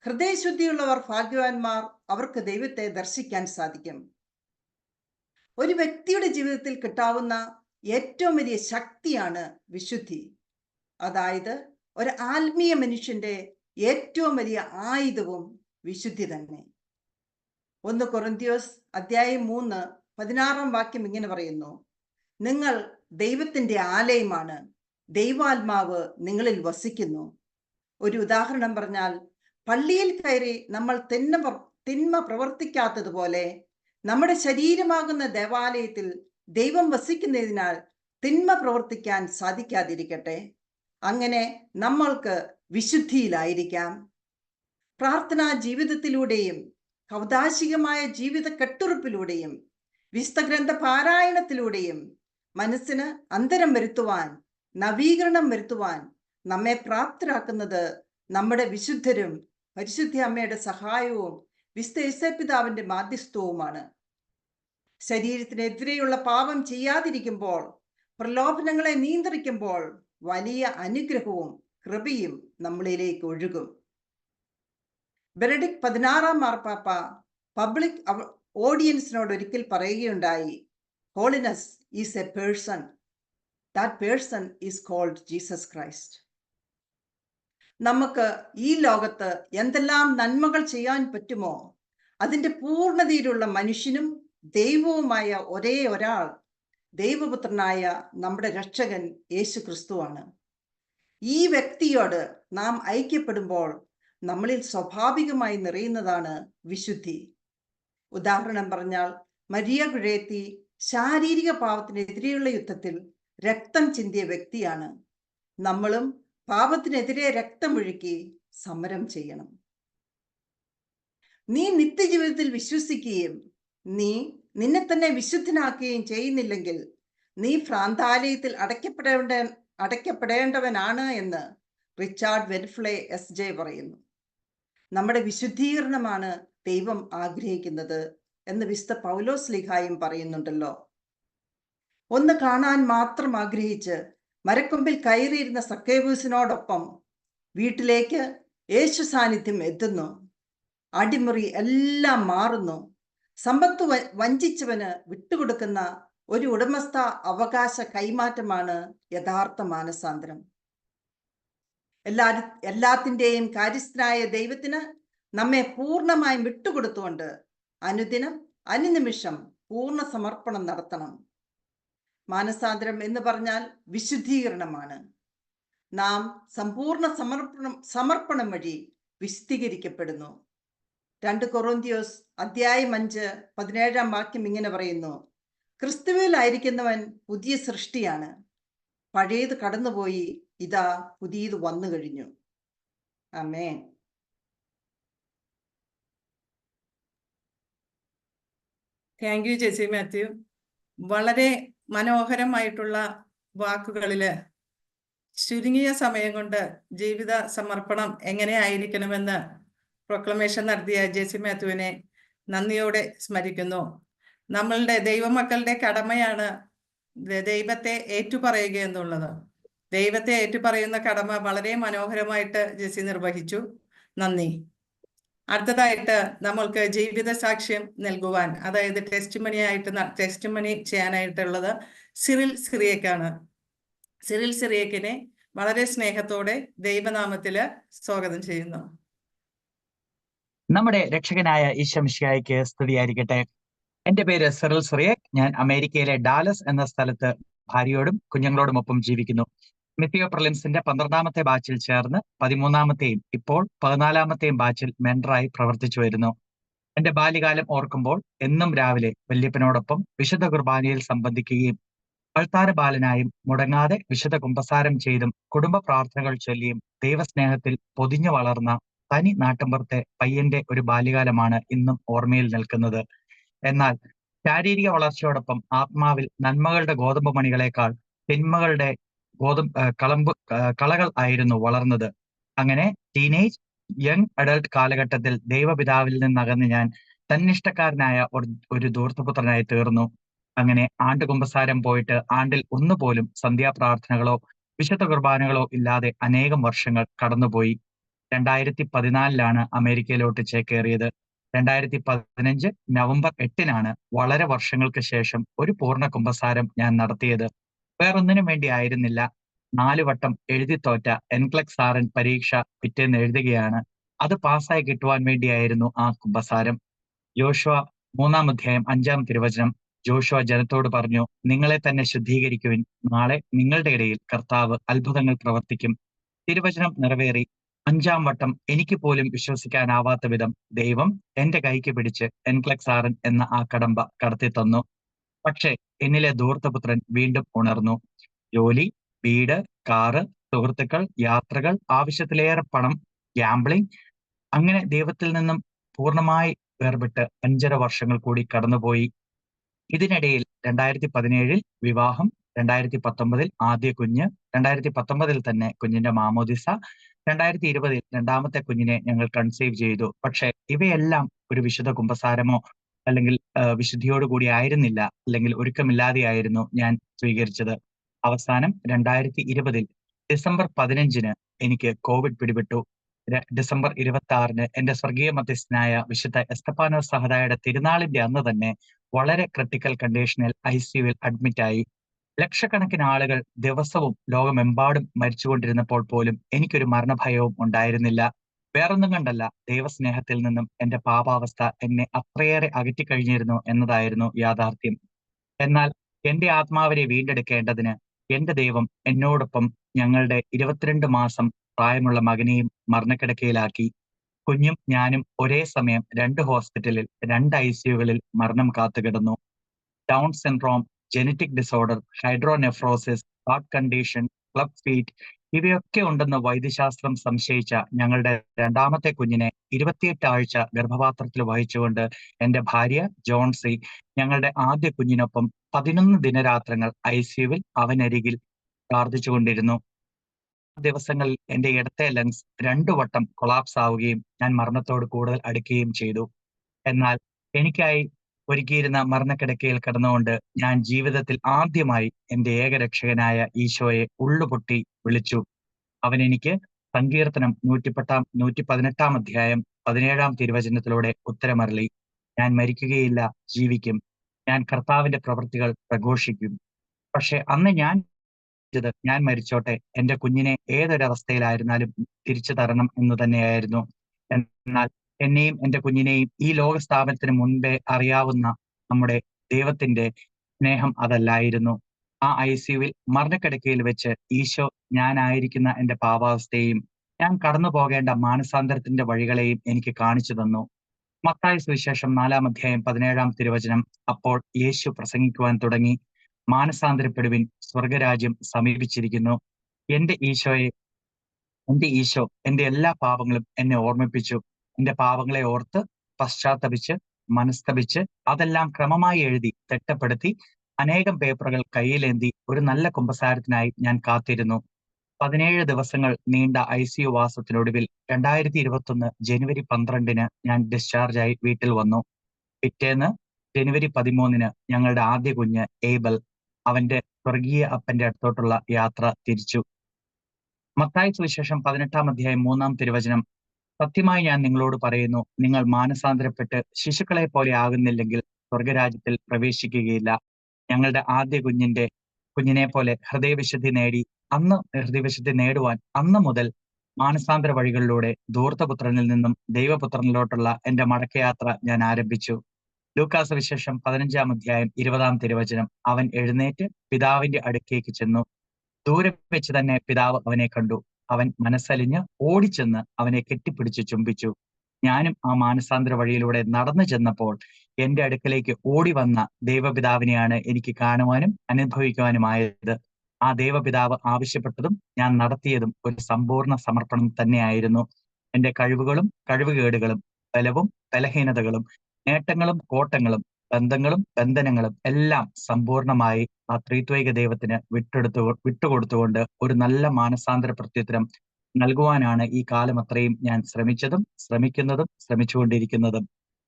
ഹൃദയശുദ്ധിയുള്ളവർ ഭാഗ്യവാന്മാർ, അവർക്ക് ദൈവത്തെ ദർശിക്കാൻ സാധിക്കും. ഒരു വ്യക്തിയുടെ ജീവിതത്തിൽ കിട്ടാവുന്ന ഏറ്റവും വലിയ ശക്തിയാണ് വിശുദ്ധി. അതായത് ഒരു ആത്മീയ മനുഷ്യന്റെ ഏറ്റവും വലിയ ആയുധവും വിശുദ്ധി തന്നെ. 1 കൊറിന്ത്യസ് അധ്യായം 3 16 വാക്യം ഇങ്ങനെ പറയുന്നു: നിങ്ങൾ ദൈവത്തിന്റെ ആലയമാണ്, ദൈവാത്മാവ് നിങ്ങളിൽ വസിക്കുന്നു. ഒരു ഉദാഹരണം പറഞ്ഞാൽ, പള്ളിയിൽ കയറി നമ്മൾ തിന്മ പ്രവർത്തിക്കാത്തതുപോലെ നമ്മുടെ ശരീരമാകുന്ന ദേവാലയത്തിൽ ദൈവം വസിക്കുന്നതിനാൽ തിന്മ പ്രവർത്തിക്കാൻ സാധിക്കാതിരിക്കട്ടെ. അങ്ങനെ നമ്മൾക്ക് വിശുദ്ധിയിലായിരിക്കാം. പ്രാർത്ഥനാ ജീവിതത്തിലൂടെയും കൗതാശികമായ ജീവിത കെട്ടുറപ്പിലൂടെയും വിശുദ്ധ ഗ്രന്ഥ പാരായണത്തിലൂടെയും മനസ്സിന് അന്തരം വരുത്തുവാൻ, നവീകരണം വരുത്തുവാൻ നമ്മെ പ്രാപ്തരാക്കുന്നത് നമ്മുടെ വിശുദ്ധരും പരിശുദ്ധ അമ്മയുടെ സഹായവും വിശുദ്ധ യേശുപിതാവിന്റെ മാധ്യസ്ഥവുമാണ്. ശരീരത്തിനെതിരെയുള്ള പാപം ചെയ്യാതിരിക്കുമ്പോൾ, പ്രലോഭനങ്ങളെ നിയന്ത്രിക്കുമ്പോൾ വലിയ അനുഗ്രഹവും കൃപയും നമ്മളിലേക്ക് ഒഴുകും. ബെനഡിക്ട് 16 മാർപ്പാപ്പ പബ്ലിക് ഓഡിയൻസിനോട് ഒരിക്കൽ പറയുകയുണ്ടായി: holiness is a person, that person is called Jesus Christ. നമുക്ക് ഈ ലോകത്ത് എന്തെല്ലാം നന്മകൾ ചെയ്യാൻ പറ്റുമോ അതിൻ്റെ പൂർണ്ണതയിലുള്ള മനുഷ്യനും ദൈവവുമായ ഒരേ ഒരാൾ ദൈവപുത്രനായ നമ്മുടെ രക്ഷകൻ യേശു ക്രിസ്തുവാണ്. ഈ വ്യക്തിയോട് നാം ഐക്യപ്പെടുമ്പോൾ നമ്മളിൽ സ്വാഭാവികമായി നിറയുന്നതാണ് വിശുദ്ധി. ഉദാഹരണം പറഞ്ഞാൽ, മരിയ ഗുഴേത്തി ശാരീരിക പാപത്തിനെതിരെയുള്ള യുദ്ധത്തിൽ രക്തം ചിന്തിയ വ്യക്തിയാണ്. നമ്മളും പാപത്തിനെതിരെ രക്തമൊഴുക്കി സമരം ചെയ്യണം. നീ നിത്യജീവിതത്തിൽ വിശ്വസിക്കുകയും നീ നിന്നെ തന്നെ വിശുദ്ധനാക്കുകയും ചെയ്യുന്നില്ലെങ്കിൽ നീ ഭ്രാന്താലയത്തിൽ അടയ്ക്കപ്പെടേണ്ടവനാണ് എന്ന് റിച്ചാർഡ് വെൻഫ്ലെ SJ പറയുന്നു. നമ്മുടെ വിശുദ്ധീകരണമാണ് ദൈവം ആഗ്രഹിക്കുന്നത് എന്ന് വിശുദ്ധ പൗലോസ് ശ്ലീഹായും പറയുന്നുണ്ടല്ലോ. ഒന്ന് കാണാൻ മാത്രം ആഗ്രഹിച്ച് മരക്കൊമ്പിൽ കയറിയിരുന്ന സക്കേവൂസിനോടൊപ്പം വീട്ടിലേക്ക് യേശു സാന്നിധ്യം എത്തുന്നു. അടിമുറി എല്ലാം മാറുന്നു. സമ്പത്ത് വഞ്ചിച്ചവന് വിട്ടുകൊടുക്കുന്ന ഒരു ഉടമസ്ഥ അവകാശ കൈമാറ്റമാണ് യഥാർത്ഥ മാനസാന്തരം. എല്ലാത്തിൻ്റെയും കാര്യസ്ഥനായ ദൈവത്തിന് നമ്മെ പൂർണ്ണമായും വിട്ടുകൊടുത്തുകൊണ്ട് അനുദിനം അനുനിമിഷം പൂർണ്ണ സമർപ്പണം നടത്തണം. മാനസാന്തരം എന്ന് പറഞ്ഞാൽ വിശുദ്ധീകരണമാണ്. നാം സമ്പൂർണ്ണ സമർപ്പണം വഴി വിശുദ്ധീകരിക്കപ്പെടുന്നു. 2 കൊറിന്ത്യസ് അധ്യായം 5 17 വാക്യം ഇങ്ങനെ പറയുന്നു: ക്രിസ്തുവിലായിരിക്കുന്നവൻ പുതിയ സൃഷ്ടിയാണ്, പഴയത് കടന്നുപോയി, ഇതാ പുതിയത് വന്നു കഴിഞ്ഞു. ആമേൻ. Thank you Jessy Mathew. വളരെ മനോഹരമായിട്ടുള്ള വാക്കുകളില് ചുരുങ്ങിയ സമയം കൊണ്ട് ജീവിത സമർപ്പണം എങ്ങനെയായിരിക്കണമെന്ന് പ്രൊക്ലമേഷൻ നടത്തിയ ജെസി മാത്യുവിനെ നന്ദിയോടെ സ്മരിക്കുന്നു. നമ്മളുടെ ദൈവമക്കളുടെ കടമയാണ് ദൈവത്തെ ഏറ്റുപറയുക എന്നുള്ളത്. ദൈവത്തെ ഏറ്റുപറയുന്ന കടമ വളരെ മനോഹരമായിട്ട് ജെസി നിർവഹിച്ചു. നന്ദി. അടുത്തതായിട്ട് നമ്മൾക്ക് ജീവിത സാക്ഷ്യം നൽകുവാൻ, അതായത് ടെസ്റ്റിമണി ചെയ്യാനായിട്ടുള്ളത് സിറിൽ സിറിയക്കാണ്. സിറിൽ സിറിയക്കിനെ വളരെ സ്നേഹത്തോടെ ദൈവനാമത്തില് സ്വാഗതം ചെയ്യുന്നു. നമ്മുടെ രക്ഷകനായ ഈശോ മിശിഹായ്ക്ക് സ്തുതിയായിരിക്കട്ടെ. എന്റെ പേര് സിറിൽ സിറിയക്. ഞാൻ അമേരിക്കയിലെ ഡാലസ് എന്ന സ്ഥലത്ത് ഭാര്യയോടും കുഞ്ഞുങ്ങളോടുമൊപ്പം ജീവിക്കുന്നു. മിത്തിയോ പ്രിലിംസിന്റെ 12ാമത്തെ ബാച്ചിൽ ചേർന്ന് 13ാമത്തെയും ഇപ്പോൾ 14ാമത്തെയും ബാച്ചിൽ മെന്ററായി പ്രവർത്തിച്ചു വരുന്നു. എന്റെ ബാല്യകാലം ഓർക്കുമ്പോൾ എന്നും രാവിലെ വല്യപ്പനോടൊപ്പം വിശുദ്ധ കുർബാനയിൽ സംബന്ധിക്കുകയും അൾത്താര ബാലനായും മുടങ്ങാതെ വിശുദ്ധ കുമ്പസാരം ചെയ്തും കുടുംബ പ്രാർത്ഥനകൾ ചൊല്ലിയും ദൈവസ്നേഹത്തിൽ പൊതിഞ്ഞു വളർന്ന തനി നാട്ടിൻപുറത്തെ പയ്യന്റെ ഒരു ബാല്യകാലമാണ് ഇന്നും ഓർമ്മയിൽ നിൽക്കുന്നത്. എന്നാൽ ശാരീരിക വളർച്ചയോടൊപ്പം ആത്മാവിൽ നന്മകളുടെ ഗോതമ്പ് മണികളെക്കാൾ തിന്മകളുടെ കളകൾ ആയിരുന്നു വളർന്നത്. അങ്ങനെ ടീനേജ് യങ് അഡൾട്ട് കാലഘട്ടത്തിൽ ദൈവപിതാവിൽ നിന്നകന്ന് ഞാൻ തന്നിഷ്ടക്കാരനായ ഒരു ധൂർത്തപുത്രനായി തീർന്നു. അങ്ങനെ ആണ്ടുകുമ്പസാരം പോയിട്ട് ആണ്ടിൽ ഒന്നുപോലും സന്ധ്യാപ്രാർത്ഥനകളോ വിശുദ്ധ കുർബാനകളോ ഇല്ലാതെ അനേകം വർഷങ്ങൾ കടന്നുപോയി. 2014 അമേരിക്കയിലോട്ട് ചേക്കേറിയത്. 2015 നവംബർ 8 വളരെ വർഷങ്ങൾക്ക് ശേഷം ഒരു പൂർണ്ണ കുമ്പസാരം ഞാൻ നടത്തിയത്. വേറൊന്നിനും വേണ്ടി ആയിരുന്നില്ല. 4 വട്ടം എഴുതി തോറ്റ NCLEX RN പരീക്ഷ പിറ്റേന്ന് എഴുതുകയാണ്. അത് പാസ്സായി കിട്ടുവാൻ വേണ്ടിയായിരുന്നു ആ കുമ്പസാരം. യോശുവ 3-5 തിരുവചനം. ജോഷുവ ജനത്തോട് പറഞ്ഞു, നിങ്ങളെ തന്നെ ശുദ്ധീകരിക്കുവിൻ, നാളെ നിങ്ങളുടെ ഇടയിൽ കർത്താവ് അത്ഭുതങ്ങൾ പ്രവർത്തിക്കും. തിരുവചനം നിറവേറി. 5-ാം വട്ടം എനിക്ക് പോലും വിശ്വസിക്കാനാവാത്ത വിധം ദൈവം എന്റെ കൈക്ക് പിടിച്ച് NCLEX RN എന്ന ആ കടമ്പ കടത്തി തന്നു. പക്ഷേ എന്നിലെ ധൂർത്തപുത്രൻ വീണ്ടും ഉണർന്നു. ജോലി, വീട്, കാറ്, സുഹൃത്തുക്കൾ, യാത്രകൾ, ആവശ്യത്തിലേറെ പണം, ഗ്യാംബ്ലിംഗ്, അങ്ങനെ ദൈവത്തിൽ നിന്നും പൂർണ്ണമായി വേർപെട്ട് 5.5 വർഷങ്ങൾ കൂടി കടന്നുപോയി. ഇതിനിടയിൽ 2017 വിവാഹം, 2019 ആദ്യ കുഞ്ഞ്, 2019 തന്നെ കുഞ്ഞിന്റെ മാമോദിസ, 2020 രണ്ടാമത്തെ കുഞ്ഞിനെ ഞങ്ങൾ കൺസീവ് ചെയ്തു. പക്ഷെ ഇവയെല്ലാം ഒരു വിശുദ്ധ കുമ്പസാരമോ അല്ലെങ്കിൽ വിശുദ്ധിയോടുകൂടി ആയിരുന്നില്ല, അല്ലെങ്കിൽ ഒരുക്കമില്ലാതെയായിരുന്നു ഞാൻ സ്വീകരിച്ചത്. അവസാനം 2020 ഡിസംബർ 15 എനിക്ക് കോവിഡ് പിടിപെട്ടു. ഡിസംബർ 26 എന്റെ സ്വർഗീയ മധ്യസ്ഥനായ വിശുദ്ധ എസ്തപ്പാനോസ് സഹദായുടെ തിരുനാളിന്റെ അന്ന് തന്നെ വളരെ ക്രിട്ടിക്കൽ കണ്ടീഷനിൽ ICUവിൽ അഡ്മിറ്റായി. ലക്ഷക്കണക്കിന് ആളുകൾ ദിവസവും ലോകമെമ്പാടും മരിച്ചുകൊണ്ടിരുന്നപ്പോൾ പോലും എനിക്കൊരു മരണഭയവും ഉണ്ടായിരുന്നില്ല. വേറൊന്നും കണ്ടല്ല, ദൈവസ്നേഹത്തിൽ നിന്നും എന്റെ പാപാവസ്ഥ എന്നെ അത്രയേറെ അകറ്റിക്കഴിഞ്ഞിരുന്നു എന്നതായിരുന്നു യാഥാർത്ഥ്യം. എന്നാൽ എന്റെ ആത്മാവിനെ വീണ്ടെടുക്കേണ്ടതിന് എന്റെ ദൈവം എന്നോടൊപ്പം ഞങ്ങളുടെ 22 മാസം പ്രായമുള്ള മകനെയും മരണക്കിടക്കയിലാക്കി. കുഞ്ഞും ഞാനും ഒരേ സമയം 2 ഹോസ്പിറ്റലിൽ, 2 ICUകളിൽ മരണം കാത്തുകിടന്നു. Down syndrome, genetic disorder, hydronephrosis, heart condition, club feet ഇവയൊക്കെ ഉണ്ടെന്ന് വൈദ്യശാസ്ത്രം സംശയിച്ച ഞങ്ങളുടെ 2ാമത്തെ കുഞ്ഞിനെ 28 ആഴ്ച ഗർഭപാത്രത്തിൽ വഹിച്ചുകൊണ്ട് എന്റെ ഭാര്യ ജോൺസി ഞങ്ങളുടെ ആദ്യ കുഞ്ഞിനൊപ്പം 11 ദിനരാത്രങ്ങൾ ICUവിൽ അവനരികിൽ പ്രാർത്ഥിച്ചുകൊണ്ടിരുന്നു. ദിവസങ്ങളിൽ എന്റെ ഇടത്തെ ലങ്സ് 2 വട്ടം കൊളാപ്സ് ആവുകയും ഞാൻ മരണത്തോട് കൂടുതൽ അടുക്കുകയും ചെയ്തു. എന്നാൽ എനിക്കായി ഒരുക്കിയിരുന്ന മരണക്കിടക്കയിൽ കിടന്നുകൊണ്ട് ഞാൻ ജീവിതത്തിൽ ആദ്യമായി എന്റെ ഏകരക്ഷകനായ ഈശോയെ ഉള്ളുപൊട്ടി വിളിച്ചു. അവൻ എനിക്ക് സങ്കീർത്തനം 118 അധ്യായം 17 തിരുവചനത്തിലൂടെ ഉത്തരമരുളി. ഞാൻ മരിക്കുകയില്ല, ജീവിക്കും. ഞാൻ കർത്താവിന്റെ പ്രവൃത്തികൾ പ്രഘോഷിക്കും. പക്ഷെ അന്ന് ഞാൻ മരിച്ചോട്ടെ, എന്റെ കുഞ്ഞിനെ ഏതൊരവസ്ഥയിലായിരുന്നാലും തിരിച്ചു തരണം എന്ന് തന്നെയായിരുന്നു. എന്നാൽ എന്നെയും എന്റെ കുഞ്ഞിനെയും ഈ ലോകസ്ഥാപനത്തിന് മുൻപേ അറിയാവുന്ന നമ്മുടെ ദൈവത്തിന്റെ സ്നേഹം അതല്ലായിരുന്നു. ആ ICUവിൽ മരണക്കിടക്കയിൽ വെച്ച് ഈശോ ഞാനായിരിക്കുന്ന എന്റെ പാപാവസ്ഥയെയും ഞാൻ കടന്നു പോകേണ്ട മാനസാന്തരത്തിന്റെ വഴികളെയും എനിക്ക് കാണിച്ചു തന്നു. മത്തായി സുവിശേഷം 4-ാം അധ്യായം 17 തിരുവചനം. അപ്പോൾ യേശു പ്രസംഗിക്കുവാൻ തുടങ്ങി, മാനസാന്തരപ്പെടുവിൻ, സ്വർഗരാജ്യം സമീപിച്ചിരിക്കുന്നു. എന്റെ ഈശോ എന്റെ എല്ലാ പാപങ്ങളും എന്നെ ഓർമ്മിപ്പിച്ചു. എന്റെ പാപങ്ങളെ ഓർത്ത് പശ്ചാത്തപിച്ച് മനസ്തപിച്ച് അതെല്ലാം ക്രമമായി എഴുതി തിട്ടപ്പെടുത്തി അനേകം പേപ്പറുകൾ കയ്യിലേന്തി ഒരു നല്ല കുമ്പസാരത്തിനായി ഞാൻ കാത്തിരുന്നു. 17 ദിവസങ്ങൾ നീണ്ട ICU വാസത്തിനൊടുവിൽ 2021 ജനുവരി 12 ഞാൻ ഡിസ്ചാർജായി വീട്ടിൽ വന്നു. പിറ്റേന്ന് ജനുവരി 13 ഞങ്ങളുടെ ആദ്യ കുഞ്ഞ് ഏബൽ അവന്റെ സ്വർഗീയ അപ്പന്റെ അടുത്തോട്ടുള്ള യാത്ര തിരിച്ചു. മത്തായി സുവിശേഷം 18-ാം അധ്യായം 3-ാം തിരുവചനം. സത്യമായി ഞാൻ നിങ്ങളോട് പറയുന്നു, നിങ്ങൾ മാനസാന്തരപ്പെട്ട് ശിശുക്കളെ പോലെ ആകുന്നില്ലെങ്കിൽ സ്വർഗരാജ്യത്തിൽ പ്രവേശിക്കുകയില്ല. ഞങ്ങളുടെ ആദ്യ കുഞ്ഞിനെ പോലെ ഹൃദയവിശുദ്ധി നേടുവാൻ അന്ന് മുതൽ മാനസാന്തര വഴികളിലൂടെ ധൂർത്തപുത്രനിൽ നിന്നും ദൈവപുത്രനിലോട്ടുള്ള എന്റെ മടക്കയാത്ര ഞാൻ ആരംഭിച്ചു. ലൂക്കാസ് വിശേഷം 15-ാം അധ്യായം 20-ാം തിരുവചനം. അവൻ എഴുന്നേറ്റ് പിതാവിന്റെ അടുക്കേക്ക് ചെന്നു. ദൂരെ വെച്ച് തന്നെ പിതാവ് അവനെ കണ്ടു. അവൻ മനസ്സലിഞ്ഞ് ഓടിച്ചെന്ന് അവനെ കെട്ടിപ്പിടിച്ച് ചുംബിച്ചു. ഞാനും ആ മാനസാന്തര വഴിയിലൂടെ നടന്നു ചെന്നപ്പോൾ എന്റെ അടുക്കലേക്ക് ഓടി വന്ന ദൈവപിതാവിനെയാണ് എനിക്ക് കാണുവാനും അനുഭവിക്കുവാനുമായത്. ആ ദൈവപിതാവ് ആവശ്യപ്പെട്ടതും ഞാൻ നടത്തിയതും ഒരു സമ്പൂർണ്ണ സമർപ്പണം തന്നെയായിരുന്നു. എന്റെ കഴിവുകളും കഴിവുകേടുകളും ബലവും ബലഹീനതകളും നേട്ടങ്ങളും കോട്ടങ്ങളും ബന്ധങ്ങളും ബന്ധനങ്ങളും എല്ലാം സമ്പൂർണമായി ആ ത്രിത്വൈക ദൈവത്തിന് വിട്ടുകൊടുത്തുകൊണ്ട് ഒരു നല്ല മാനസാന്തര പ്രത്യുത്തരം നൽകുവാനാണ് ഈ കാലം അത്രയും ഞാൻ ശ്രമിക്കുന്നതും ശ്രമിച്ചുകൊണ്ടിരിക്കുന്നതും.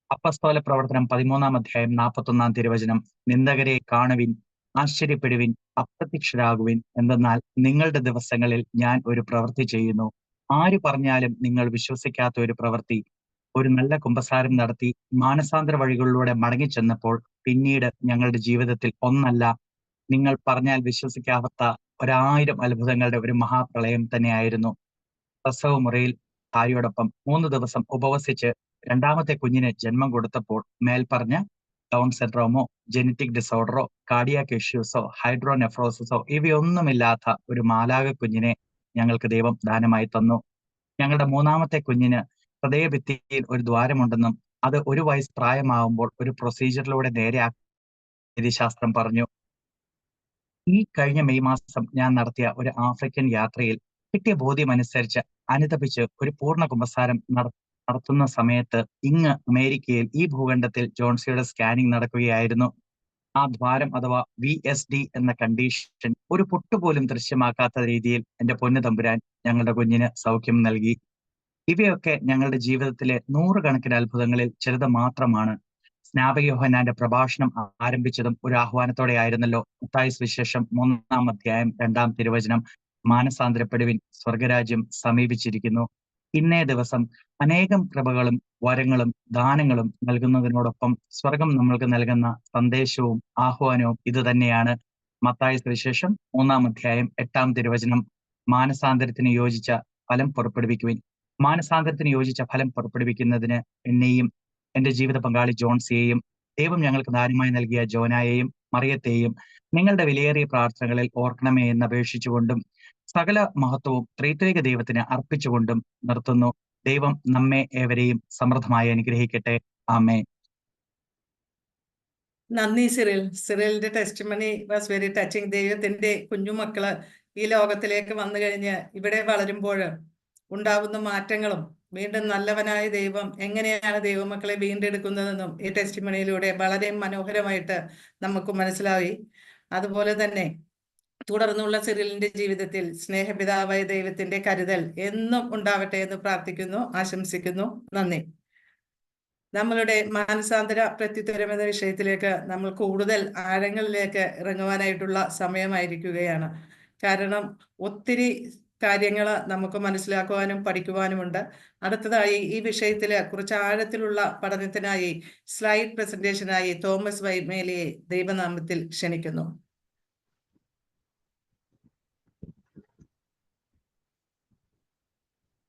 അപ്പസ്തോല പ്രവർത്തനം 13-ാം അധ്യായം 41-ാം തിരുവചനം, നിന്ദകരെ കാണുവിൻ, ആശ്ചര്യപ്പെടുവിൻ, അപ്രത്യക്ഷരാകുവിൻ, എന്തെന്നാൽ നിങ്ങളുടെ ദിവസങ്ങളിൽ ഞാൻ ഒരു പ്രവൃത്തി ചെയ്യുന്നു. ആര് പറഞ്ഞാലും നിങ്ങൾ വിശ്വസിക്കാത്ത ഒരു പ്രവൃത്തി. ഒരു നല്ല കുമ്പസാരം നടത്തി മാനസാന്തര വഴികളിലൂടെ മടങ്ങിച്ചെന്നപ്പോൾ പിന്നീട് ഞങ്ങളുടെ ജീവിതത്തിൽ ഒന്നല്ല, നിങ്ങൾ പറഞ്ഞാൽ വിശ്വസിക്കാത്ത 1000 അത്ഭുതങ്ങളുടെ ഒരു മഹാപ്രളയം തന്നെയായിരുന്നു. പ്രസവ മുറിയിൽ ഭാര്യയോടൊപ്പം 3 ദിവസം ഉപവസിച്ച് രണ്ടാമത്തെ കുഞ്ഞിന് ജന്മം കൊടുത്തപ്പോൾ മേൽപ്പറഞ്ഞ ഡൗൺ സിൻഡ്രോമോ ജെനറ്റിക് ഡിസോർഡറോ കാർഡിയാക് ഇഷ്യൂസോ ഹൈഡ്രോനെഫ്രോസിസോ ഇവയൊന്നുമില്ലാത്ത ഒരു മാലാക കുഞ്ഞിനെ ഞങ്ങൾക്ക് ദൈവം ദാനമായി തന്നു. ഞങ്ങളുടെ 3-ാമത്തെ കുഞ്ഞിന് ഹൃദയഭിത്തിയിൽ ഒരു ദ്വാരമുണ്ടെന്നും അത് 1 വയസ്സ് പ്രായമാവുമ്പോൾ ഒരു പ്രൊസീജിയറിലൂടെ നേരെയാക്കി ശാസ്ത്രം പറഞ്ഞു. ഈ കഴിഞ്ഞ മെയ് മാസം ഞാൻ നടത്തിയ ഒരു ആഫ്രിക്കൻ യാത്രയിൽ കിട്ടിയ ബോധ്യമനുസരിച്ച് അനുതപിച്ച് ഒരു പൂർണ്ണ കുമ്പസാരം നടത്തുന്ന സമയത്ത് ഇങ്ങ് അമേരിക്കയിൽ ഈ ഭൂഖണ്ഡത്തിൽ ജോൺസിയുടെ സ്കാനിംഗ് നടക്കുകയായിരുന്നു. ആ ദ്വാരം അഥവാ VSD എന്ന കണ്ടീഷൻ ഒരു പൊട്ടുപോലും ദൃശ്യമാക്കാത്ത രീതിയിൽ എന്റെ പൊന്നു തമ്പുരാൻ ഞങ്ങളുടെ കുഞ്ഞിന് സൗഖ്യം നൽകി. ഇവയൊക്കെ ഞങ്ങളുടെ ജീവിതത്തിലെ 100 കണക്കിന് അത്ഭുതങ്ങളിൽ ചിലത് മാത്രമാണ്. സ്നാപക യോഹന്നാന്റെ പ്രഭാഷണം ആരംഭിച്ചതും ഒരു ആഹ്വാനത്തോടെ ആയിരുന്നല്ലോ. മത്തായി സുവിശേഷം 3-ാം അധ്യായം 2-ാം തിരുവചനം, മാനസാന്തരപ്പെടുവിൻ, സ്വർഗരാജ്യം സമീപിച്ചിരിക്കുന്നു. ഇന്നേ ദിവസം അനേകം കൃപകളും വരങ്ങളും ദാനങ്ങളും നൽകുന്നതിനോടൊപ്പം സ്വർഗം നമ്മൾക്ക് നൽകുന്ന സന്ദേശവും ആഹ്വാനവും ഇത് തന്നെയാണ്. മത്തായി സുവിശേഷം 3-ാം അധ്യായം 8-ാം തിരുവചനം, മാനസാന്തരത്തിന് യോജിച്ച ഫലം പുറപ്പെടുവിക്കുവിൻ. മാനസാന്തരത്തിന് യോജിച്ച ഫലം പുറപ്പെടുവിക്കുന്നതിന് എന്നെയും എന്റെ ജീവിത പങ്കാളി ജോൺസിയെയും ദൈവം ഞങ്ങൾക്ക് ദാനമായി നൽകിയ ജോനായെയും മറിയത്തെയും നിങ്ങളുടെ വിലയേറിയ പ്രാർത്ഥനകളിൽ ഓർക്കണമേ എന്ന് അപേക്ഷിച്ചുകൊണ്ടും സകല മഹത്വവും ത്രിത്വൈക ദൈവത്തിന് അർപ്പിച്ചുകൊണ്ടും നിർത്തുന്നു. ദൈവം നമ്മെ ഏവരെയും സമൃദ്ധമായി അനുഗ്രഹിക്കട്ടെ. ആമേൻ. നന്ദി സിറിൽ. സിറിലിന്റെ ടെസ്റ്റിമണി വാസ് വെരി ടച്ചിങ്. ദൈവത്തിന്റെ കുഞ്ഞുമക്കള് ഈ ലോകത്തിലേക്ക് വന്നു കഴിഞ്ഞ് ഇവിടെ വളരുമ്പോൾ ഉണ്ടാവുന്ന മാറ്റങ്ങളും വീണ്ടും നല്ലവനായ ദൈവം എങ്ങനെയാണ് ദൈവമക്കളെ വീണ്ടെടുക്കുന്നതെന്നും ഈ ടെസ്റ്റിമണിയിലൂടെ വളരെ മനോഹരമായിട്ട് നമുക്ക് മനസ്സിലായി. അതുപോലെ തന്നെ തുടർന്നുള്ള സിറിലിന്റെ ജീവിതത്തിൽ സ്നേഹപിതാവായ ദൈവത്തിന്റെ കരുതൽ എന്നും ഉണ്ടാവട്ടെ എന്ന് പ്രാർത്ഥിക്കുന്നു, ആശംസിക്കുന്നു. നന്ദി. നമ്മളുടെ മാനസാന്തര പ്രത്യുത്തരം എന്ന വിഷയത്തിലേക്ക് നമ്മൾ കൂടുതൽ ആഴങ്ങളിലേക്ക് ഇറങ്ങുവാനായിട്ടുള്ള സമയമായിരിക്കുകയാണ്. കാരണം ഒത്തിരി കാര്യങ്ങൾ നമുക്ക് മനസ്സിലാക്കുവാനും പഠിക്കുവാനുമുണ്ട്. അടുത്തതായി ഈ വിഷയത്തിൽ കുറച്ച് ആഴത്തിലുള്ള പഠനത്തിനായി സ്ലൈഡ് പ്രസന്റേഷനായി തോമസ് വൈമേലിയെ ദൈവനാമത്തിൽ ക്ഷണിക്കുന്നു.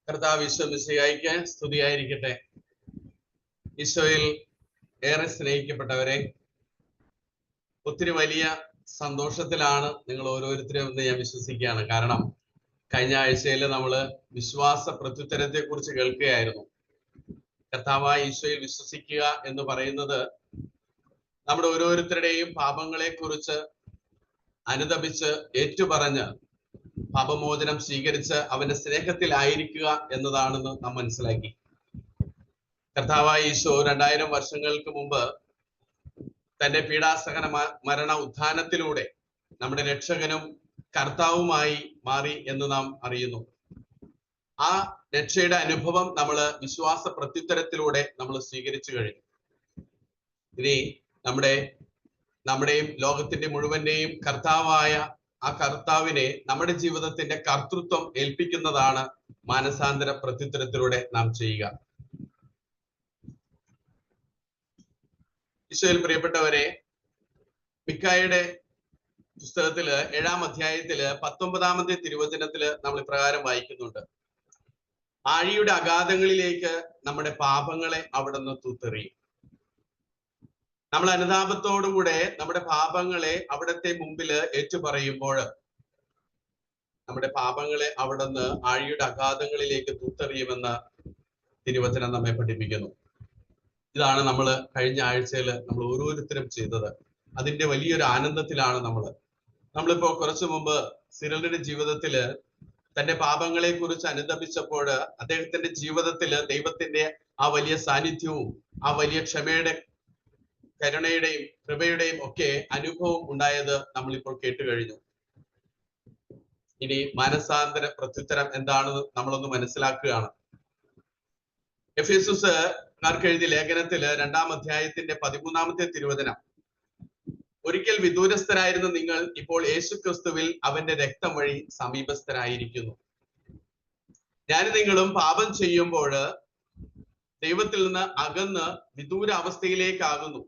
കർത്താവ് ഈശോ മിശിഹായ്ക്ക് സ്തുതിയായിരിക്കട്ടെ. ഈശോയിൽ ഏറെ സ്നേഹിക്കപ്പെട്ടവരെ, ഒത്തിരി വലിയ സന്തോഷത്തിലാണ് നിങ്ങൾ ഓരോരുത്തരും എന്ന് ഞാൻ വിശ്വസിക്കുകയാണ്. കാരണം കഴിഞ്ഞ ആഴ്ചയിൽ നമ്മൾ വിശ്വാസ പ്രത്യുത്തരത്തെ കുറിച്ച് കേൾക്കുകയായിരുന്നു. കർത്താവായ ഈശോയിൽ വിശ്വസിക്കുക എന്ന് പറയുന്നത് നമ്മുടെ ഓരോരുത്തരുടെയും പാപങ്ങളെ കുറിച്ച് അനുതപിച്ച് ഏറ്റുപറഞ്ഞ് പാപമോചനം സ്വീകരിച്ച് അവന്റെ സ്നേഹത്തിലായിരിക്കുക എന്നതാണെന്ന് നാം മനസ്സിലാക്കി. കർത്താവായ ഈശോ 2000 വർഷങ്ങൾക്ക് മുമ്പ് തന്റെ പീഡാസഹന മരണ ഉത്ഥാനത്തിലൂടെ നമ്മുടെ രക്ഷകനും കർത്താവുമായി മാറി എന്ന് നാം അറിയുന്നു. ആ രക്ഷയുടെ അനുഭവം നമ്മൾ വിശ്വാസ പ്രത്യുത്തരത്തിലൂടെ നമ്മൾ സ്വീകരിച്ചു കഴിഞ്ഞു. ഇനി നമ്മുടെയും ലോകത്തിന്റെ മുഴുവന്റെയും കർത്താവായ ആ കർത്താവിനെ നമ്മുടെ ജീവിതത്തിന്റെ കർത്തൃത്വം ഏൽപ്പിക്കുന്നതാണ് മാനസാന്തര പ്രത്യുത്തരത്തിലൂടെ നാം ചെയ്യുക. ഈശോയിൽ പ്രിയപ്പെട്ടവരെ, മിക്കായുടെ പുസ്തകത്തില് 7-ാം അധ്യായത്തില് 19-ാമത്തെ തിരുവചനത്തില് നമ്മൾ ഇപ്രകാരം വായിക്കുന്നുണ്ട്: ആഴിയുടെ അഗാധങ്ങളിലേക്ക് നമ്മുടെ പാപങ്ങളെ അവിടുന്ന് തൂത്തെറിയും. നമ്മൾ അനുതാപത്തോടുകൂടെ നമ്മുടെ പാപങ്ങളെ അവിടത്തെ മുമ്പില് ഏറ്റുപറയുമ്പോൾ നമ്മുടെ പാപങ്ങളെ അവിടുന്ന് ആഴിയുടെ അഗാധങ്ങളിലേക്ക് തൂത്തെറിയുമെന്ന് തിരുവചനം നമ്മെ പഠിപ്പിക്കുന്നു. ഇതാണ് നമ്മൾ കഴിഞ്ഞ ആഴ്ചയിൽ നമ്മൾ ഓരോരുത്തരും ചെയ്തത്. അതിന്റെ വലിയൊരു ആനന്ദത്തിലാണ് നമ്മളിപ്പോ കുറച്ചു മുമ്പ് സിറിലിന്റെ ജീവിതത്തില് തന്റെ പാപങ്ങളെ കുറിച്ച് അനുതപിച്ചപ്പോൾ അദ്ദേഹത്തിന്റെ ജീവിതത്തില് ദൈവത്തിന്റെ ആ വലിയ സാന്നിധ്യവും ആ വലിയ ക്ഷമയുടെ, കരുണയുടെയും കൃപയുടെയും ഒക്കെ അനുഭവം ഉണ്ടായത് നമ്മളിപ്പോൾ കേട്ടു കഴിഞ്ഞു. ഇനി മാനസാന്തര പ്രത്യുത്തരം എന്താണെന്ന് നമ്മളൊന്ന് മനസ്സിലാക്കുകയാണ്. എഫേസുസുകാർക്ക് എഴുതിയ ലേഖനത്തില് 2-ാം അധ്യായത്തിന്റെ 13-ാമത്തെ തിരുവചനം, ഒരിക്കൽ വിദൂരസ്ഥരായിരുന്ന നിങ്ങൾ ഇപ്പോൾ യേശുക്രിസ്തുവിൽ അവന്റെ രക്തം വഴി സമീപസ്ഥരായിരിക്കുന്നു. ഞാൻ നിങ്ങളും പാപം ചെയ്യുമ്പോൾ ദൈവത്തിൽ നിന്ന് അകന്ന് വിദൂര അവസ്ഥയിലേക്കാകുന്നു.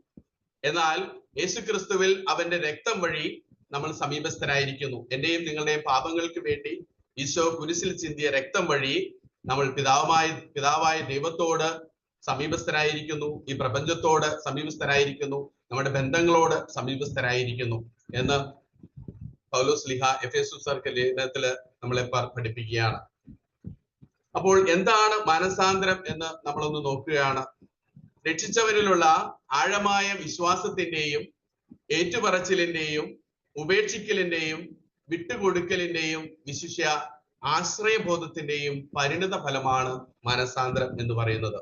എന്നാൽ യേശുക്രിസ്തുവിൽ അവന്റെ രക്തം വഴി നമ്മൾ സമീപസ്ഥരായിരിക്കുന്നു. എന്റെയും നിങ്ങളുടെയും പാപങ്ങൾക്ക് വേണ്ടി ഈശോ കുരിശിൽ ചിന്തിയ രക്തം വഴി നമ്മൾ പിതാവായ ദൈവത്തോട് സമീപസ്ഥരായിരിക്കുന്നു, ഈ പ്രപഞ്ചത്തോട് സമീപസ്ഥരായിരിക്കുന്നു, നമ്മുടെ ബന്ധങ്ങളോട് സമീപസ്ഥരായിരിക്കുന്നു എന്ന് പൗലോസ് എഫേസുസർക്ക് ലേഖനത്തില് നമ്മളെ പഠിപ്പിക്കുകയാണ്. അപ്പോൾ എന്താണ് മാനസാന്തരം എന്ന് നമ്മളൊന്ന് നോക്കുകയാണ്. രക്ഷിച്ചവരിലുള്ള ആഴമായ വിശ്വാസത്തിന്റെയും ഏറ്റുപറച്ചിലിന്റെയും ഉപേക്ഷിക്കലിന്റെയും വിട്ടുകൊടുക്കലിന്റെയും വിശിഷ്യ ആശ്രയബോധത്തിന്റെയും പരിണിത ഫലമാണ് മാനസാന്തരം എന്ന് പറയുന്നത്.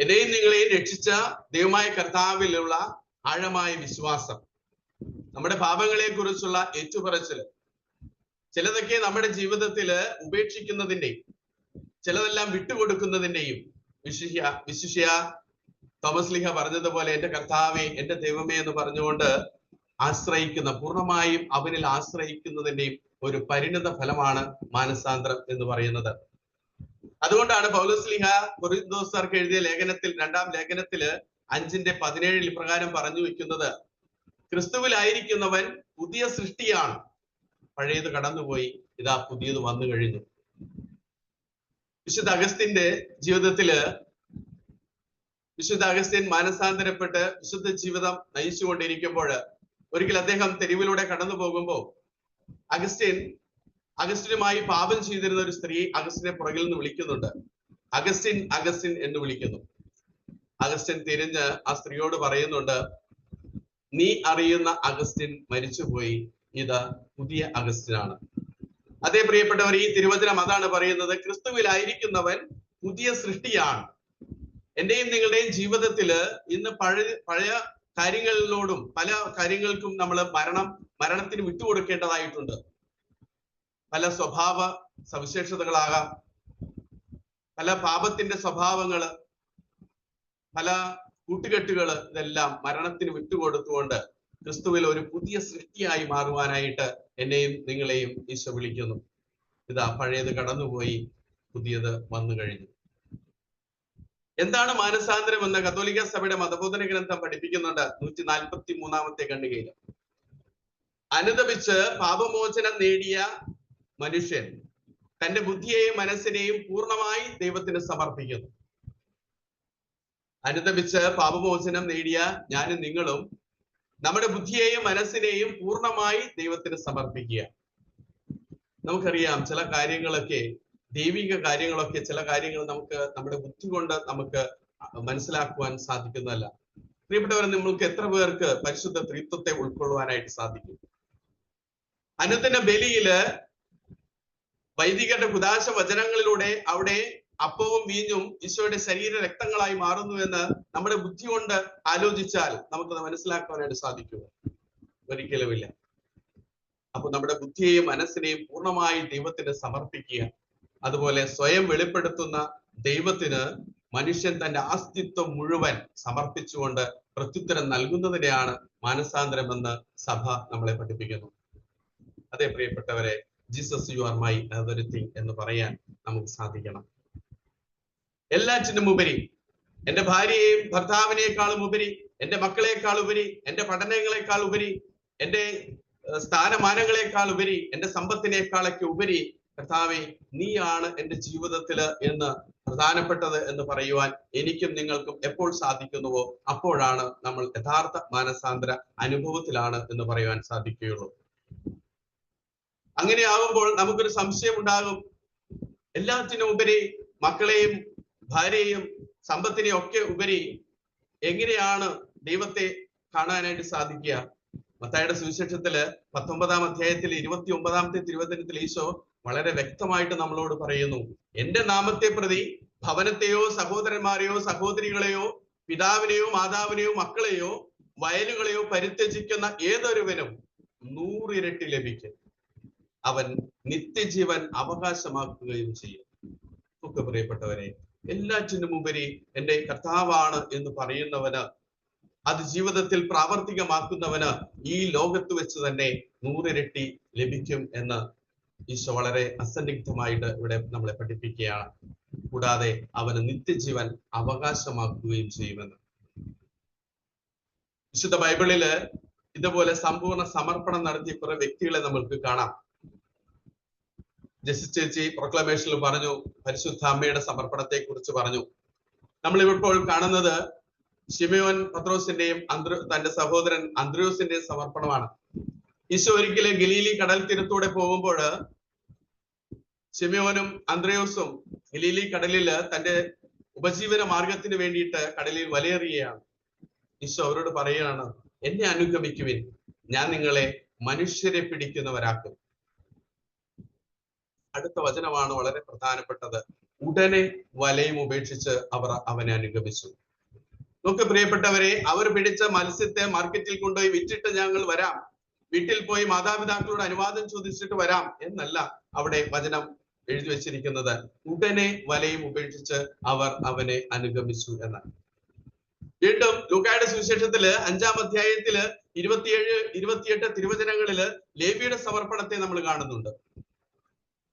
എന്നെയും നിങ്ങളെയും രക്ഷിച്ച ദൈവമായ കർത്താവിലുള്ള ആഴമായ വിശ്വാസം, നമ്മുടെ പാപങ്ങളെ കുറിച്ചുള്ള ഏറ്റുപറച്ചില്, ചിലതൊക്കെ നമ്മുടെ ജീവിതത്തില് ഉപേക്ഷിക്കുന്നതിന്റെയും ചിലതെല്ലാം വിട്ടുകൊടുക്കുന്നതിന്റെയും വിശിഷ്യ തോമസ് ലീഹ പറഞ്ഞതുപോലെ എന്റെ കർത്താവേ, എന്റെ ദൈവമേ എന്ന് പറഞ്ഞുകൊണ്ട് ആശ്രയിക്കുന്ന, പൂർണ്ണമായും അവനിൽ ആശ്രയിക്കുന്നതിന്റെയും ഒരു പരിണിത ഫലമാണ് മാനസാന്തരം എന്ന് പറയുന്നത്. അതുകൊണ്ടാണ് പൗലോസ് ലീഹ കൊരിന്തോസ്യർക്ക് എഴുതിയ ലേഖനത്തിൽ 2-ാം ലേഖനത്തില് 5:17 ഇപ്രകാരം പറഞ്ഞു വെക്കുന്നത്, ക്രിസ്തുവിലായിരിക്കുന്നവൻ പുതിയ സൃഷ്ടിയാണ്, പഴയത് കടന്നുപോയി, ഇതാ പുതിയത് വന്നു കഴിഞ്ഞു. വിശുദ്ധ അഗസ്റ്റിന്റെ ജീവിതത്തില് വിശുദ്ധ അഗസ്റ്റിൻ മാനസാന്തരപ്പെട്ട് വിശുദ്ധ ജീവിതം നയിച്ചുകൊണ്ടിരിക്കുമ്പോൾ ഒരിക്കൽ അദ്ദേഹം തെരുവിലൂടെ കടന്നു പോകുമ്പോൾ അഗസ്റ്റിനുമായി പാപം ചെയ്തിരുന്ന ഒരു സ്ത്രീ അഗസ്റ്റിനെ പുറകിൽ നിന്ന് വിളിക്കുന്നുണ്ട്. അഗസ്റ്റിൻ അഗസ്റ്റിൻ എന്ന് വിളിക്കുന്നു. അഗസ്റ്റിൻ തിരിഞ്ഞ് ആ സ്ത്രീയോട് പറയുന്നുണ്ട്, നീ അറിയുന്ന അഗസ്റ്റിൻ മരിച്ചുപോയി, ഇത് പുതിയ അഗസ്റ്റിനാണ്. അതേ പ്രിയപ്പെട്ടവർ, ഈ തിരുവചനം അതാണ് പറയുന്നത്, ക്രിസ്തുവിലായിരിക്കുന്നവൻ പുതിയ സൃഷ്ടിയാണ്. എന്റെയും നിങ്ങളുടെയും ജീവിതത്തില് ഇന്ന് പഴയ കാര്യങ്ങളിലോടും പല കാര്യങ്ങൾക്കും നമ്മൾ മരണത്തിന് വിട്ടുകൊടുക്കേണ്ടതായിട്ടുണ്ട്. പല സ്വഭാവ സവിശേഷതകളാകാം, പല പാപത്തിന്റെ സ്വഭാവങ്ങള്, പല കൂട്ടുകെട്ടുകള്, ഇതെല്ലാം മരണത്തിന് വിട്ടുകൊടുത്തുകൊണ്ട് ക്രിസ്തുവിൽ ഒരു പുതിയ സൃഷ്ടിയായി മാറുവാനായിട്ട് എന്നെയും നിങ്ങളെയും ഈശോ വിളിക്കുന്നു. ഇതാ പഴയത് കടന്നുപോയി, പുതിയത് വന്നു കഴിഞ്ഞു. എന്താണ് മാനസാന്തരം എന്ന് കത്തോലിക്ക സഭയുടെ മതബോധന ഗ്രന്ഥം പഠിപ്പിക്കുന്നുണ്ട്. 143-ാമത്തെ ഖണ്ഡികയിൽ, അനുതപിച്ച് പാപമോചനം നേടിയ മനുഷ്യൻ തന്റെ ബുദ്ധിയെയും മനസ്സിനെയും പൂർണ്ണമായി ദൈവത്തിന് സമർപ്പിക്കുന്നു. അനുതപിച്ച് പാപമോചനം നേടിയ ഞാനും നിങ്ങളും നമ്മുടെ ബുദ്ധിയെയും മനസ്സിനെയും പൂർണ്ണമായി ദൈവത്തിന് സമർപ്പിക്കുക. നമുക്കറിയാം, ചില കാര്യങ്ങളൊക്കെ, ദൈവിക കാര്യങ്ങളൊക്കെ, ചില കാര്യങ്ങൾ നമുക്ക് നമ്മുടെ ബുദ്ധി കൊണ്ട് നമുക്ക് മനസ്സിലാക്കുവാൻ സാധിക്കുന്നതല്ല. പ്രിയപ്പെട്ടവരെ, നമ്മൾക്ക് എത്ര പേർക്ക് പരിശുദ്ധ ത്രിത്വത്തെ ഉൾക്കൊള്ളുവാനായിട്ട് സാധിക്കും? അനുദിന ബലിയില് വൈദികരുടെ കുദാശ വചനങ്ങളിലൂടെ അവിടെ അപ്പവും വീഞ്ഞും ഈശോയുടെ ശരീര രക്തങ്ങളായി മാറുന്നു എന്ന് നമ്മുടെ ബുദ്ധി കൊണ്ട് ആലോചിച്ചാൽ നമുക്കത് മനസ്സിലാക്കുവാനായിട്ട് സാധിക്കുമോ? ഒരിക്കലുമില്ല. അപ്പൊ നമ്മുടെ ബുദ്ധിയെയും മനസ്സിനെയും പൂർണ്ണമായി ദൈവത്തിന് സമർപ്പിക്കുക. അതുപോലെ സ്വയം വെളിപ്പെടുത്തുന്ന ദൈവത്തിന് മനുഷ്യൻ തന്റെ അസ്തിത്വം മുഴുവൻ സമർപ്പിച്ചുകൊണ്ട് പ്രത്യുത്തരം നൽകുന്നതിനെയാണ് മാനസാന്തരം എന്ന് സഭ നമ്മളെ പഠിപ്പിക്കുന്നു. അതെ പ്രിയപ്പെട്ടവരെ, Jesus you are my everything എന്ന് പറയാൻ നമുക്ക് സാധിക്കണം. എല്ലാറ്റിനും ഉപരി, എന്റെ ഭാര്യയെയും ഭർത്താവിനേക്കാളും ഉപരി, എന്റെ മക്കളെക്കാൾ ഉപരി, എന്റെ പഠനങ്ങളെക്കാൾ ഉപരി, എന്റെ സ്ഥാനമാനങ്ങളെക്കാൾ ഉപരി, എന്റെ സമ്പത്തിനേക്കാളൊക്കെ ഉപരി, കർത്താവേ നീയാണ് എന്റെ ജീവിതത്തില് എന്ന് പ്രധാനപ്പെട്ടത് എന്ന് പറയുവാൻ എനിക്കും നിങ്ങൾക്കും എപ്പോൾ സാധിക്കുന്നുവോ അപ്പോഴാണ് നമ്മൾ യഥാർത്ഥ മാനസാന്തര അനുഭവത്തിലാണ് എന്ന് പറയുവാൻ സാധിക്കുകയുള്ളൂ. അങ്ങനെ ആകുമ്പോൾ നമുക്കൊരു സംശയം ഉണ്ടാകും, എല്ലാത്തിനും ഉപരി മക്കളെയും ഭാര്യയെയും സമ്പത്തിനെയും ഒക്കെ ഉപരി എങ്ങനെയാണ് ദൈവത്തെ കാണാനായിട്ട് സാധിക്കുക? മത്തായിയുടെ സുവിശേഷത്തില് 19-ാം അധ്യായത്തിൽ 29-ാമത്തെ തിരുവചനത്തിൽ ഈശോ വളരെ വ്യക്തമായിട്ട് നമ്മളോട് പറയുന്നു, എന്റെ നാമത്തെ പ്രതി ഭവനത്തെയോ സഹോദരന്മാരെയോ സഹോദരികളെയോ പിതാവിനെയോ മാതാവിനെയോ മക്കളെയോ വയലുകളെയോ പരിത്യജിക്കുന്ന ഏതൊരുവനും 100 ഇരട്ടി ലഭിക്കും, അവൻ നിത്യജീവൻ അവകാശമാക്കുകയും ചെയ്യും. ഒക്കെ പ്രിയപ്പെട്ടവരെ, എല്ലാറ്റിനും ഉപരി എന്റെ കർത്താവാണ് എന്ന് പറയുന്നവന്, അത് ജീവിതത്തിൽ പ്രാവർത്തികമാക്കുന്നവന് ഈ ലോകത്ത് വെച്ച് തന്നെ 100 ഇരട്ടി ലഭിക്കും എന്ന് ഈശോ വളരെ അസന്നിഗ്ധമായിട്ട് ഇവിടെ നമ്മളെ പഠിപ്പിക്കുകയാണ്. കൂടാതെ അവന് നിത്യജീവൻ അവകാശമാക്കുകയും ചെയ്യുമെന്ന്. വിശുദ്ധ ബൈബിളില് ഇതുപോലെ സമ്പൂർണ്ണ സമർപ്പണം നടത്തിയ കുറെ വ്യക്തികളെ നമ്മൾക്ക് കാണാം. ജെസ്സി ചേച്ചി പ്രൊക്ലമേഷനിൽ പറഞ്ഞു, പരിശുദ്ധ അമ്മയുടെ സമർപ്പണത്തെ കുറിച്ച് പറഞ്ഞു. നമ്മളിപ്പോൾ കാണുന്നത് ശിമയോൻ പത്രോസിന്റെയും തന്റെ സഹോദരൻ അന്ത്രയോസിന്റെയും സമർപ്പണമാണ്. ഈശോ ഒരിക്കലും ഗലീലി കടൽ തീരത്തൂടെ പോകുമ്പോൾ ശിമയോനും അന്ത്രയോസും ഗലീലി കടലില് തന്റെ ഉപജീവന മാർഗത്തിന് വേണ്ടിയിട്ട് കടലിൽ വലയേറുകയാണ്. ഈശോ അവരോട് പറയുകയാണ്, എന്നെ അനുഗമിക്കുവിൻ, ഞാൻ നിങ്ങളെ മനുഷ്യരെ പിടിക്കുന്നവരാക്കും. അടുത്ത വചനമാണ് വളരെ പ്രധാനപ്പെട്ടത്. ഉടനെ വലയും ഉപേക്ഷിച്ച് അവർ അവനെ അനുഗമിച്ചു. നോക്ക് പ്രിയപ്പെട്ടവരെ, അവർ പിടിച്ച മത്സ്യത്തെ മാർക്കറ്റിൽ കൊണ്ടുപോയി വിറ്റിട്ട് ഞങ്ങൾ വരാം, വീട്ടിൽ പോയി മാതാപിതാക്കളോട് അനുവാദം ചോദിച്ചിട്ട് വരാം എന്നല്ല അവിടെ വചനം എഴുതി വെച്ചിരിക്കുന്നത്. ഉടനെ വലയും ഉപേക്ഷിച്ച് അവർ അവനെ അനുഗമിച്ചു എന്നാണ്. വീണ്ടും ലൂക്കായുടെ സുവിശേഷത്തില് 5-ാം അധ്യായത്തില് 27, 28 തിരുവചനങ്ങളില് ലേവിയുടെ സമർപ്പണത്തെ നമ്മൾ കാണുന്നുണ്ട്.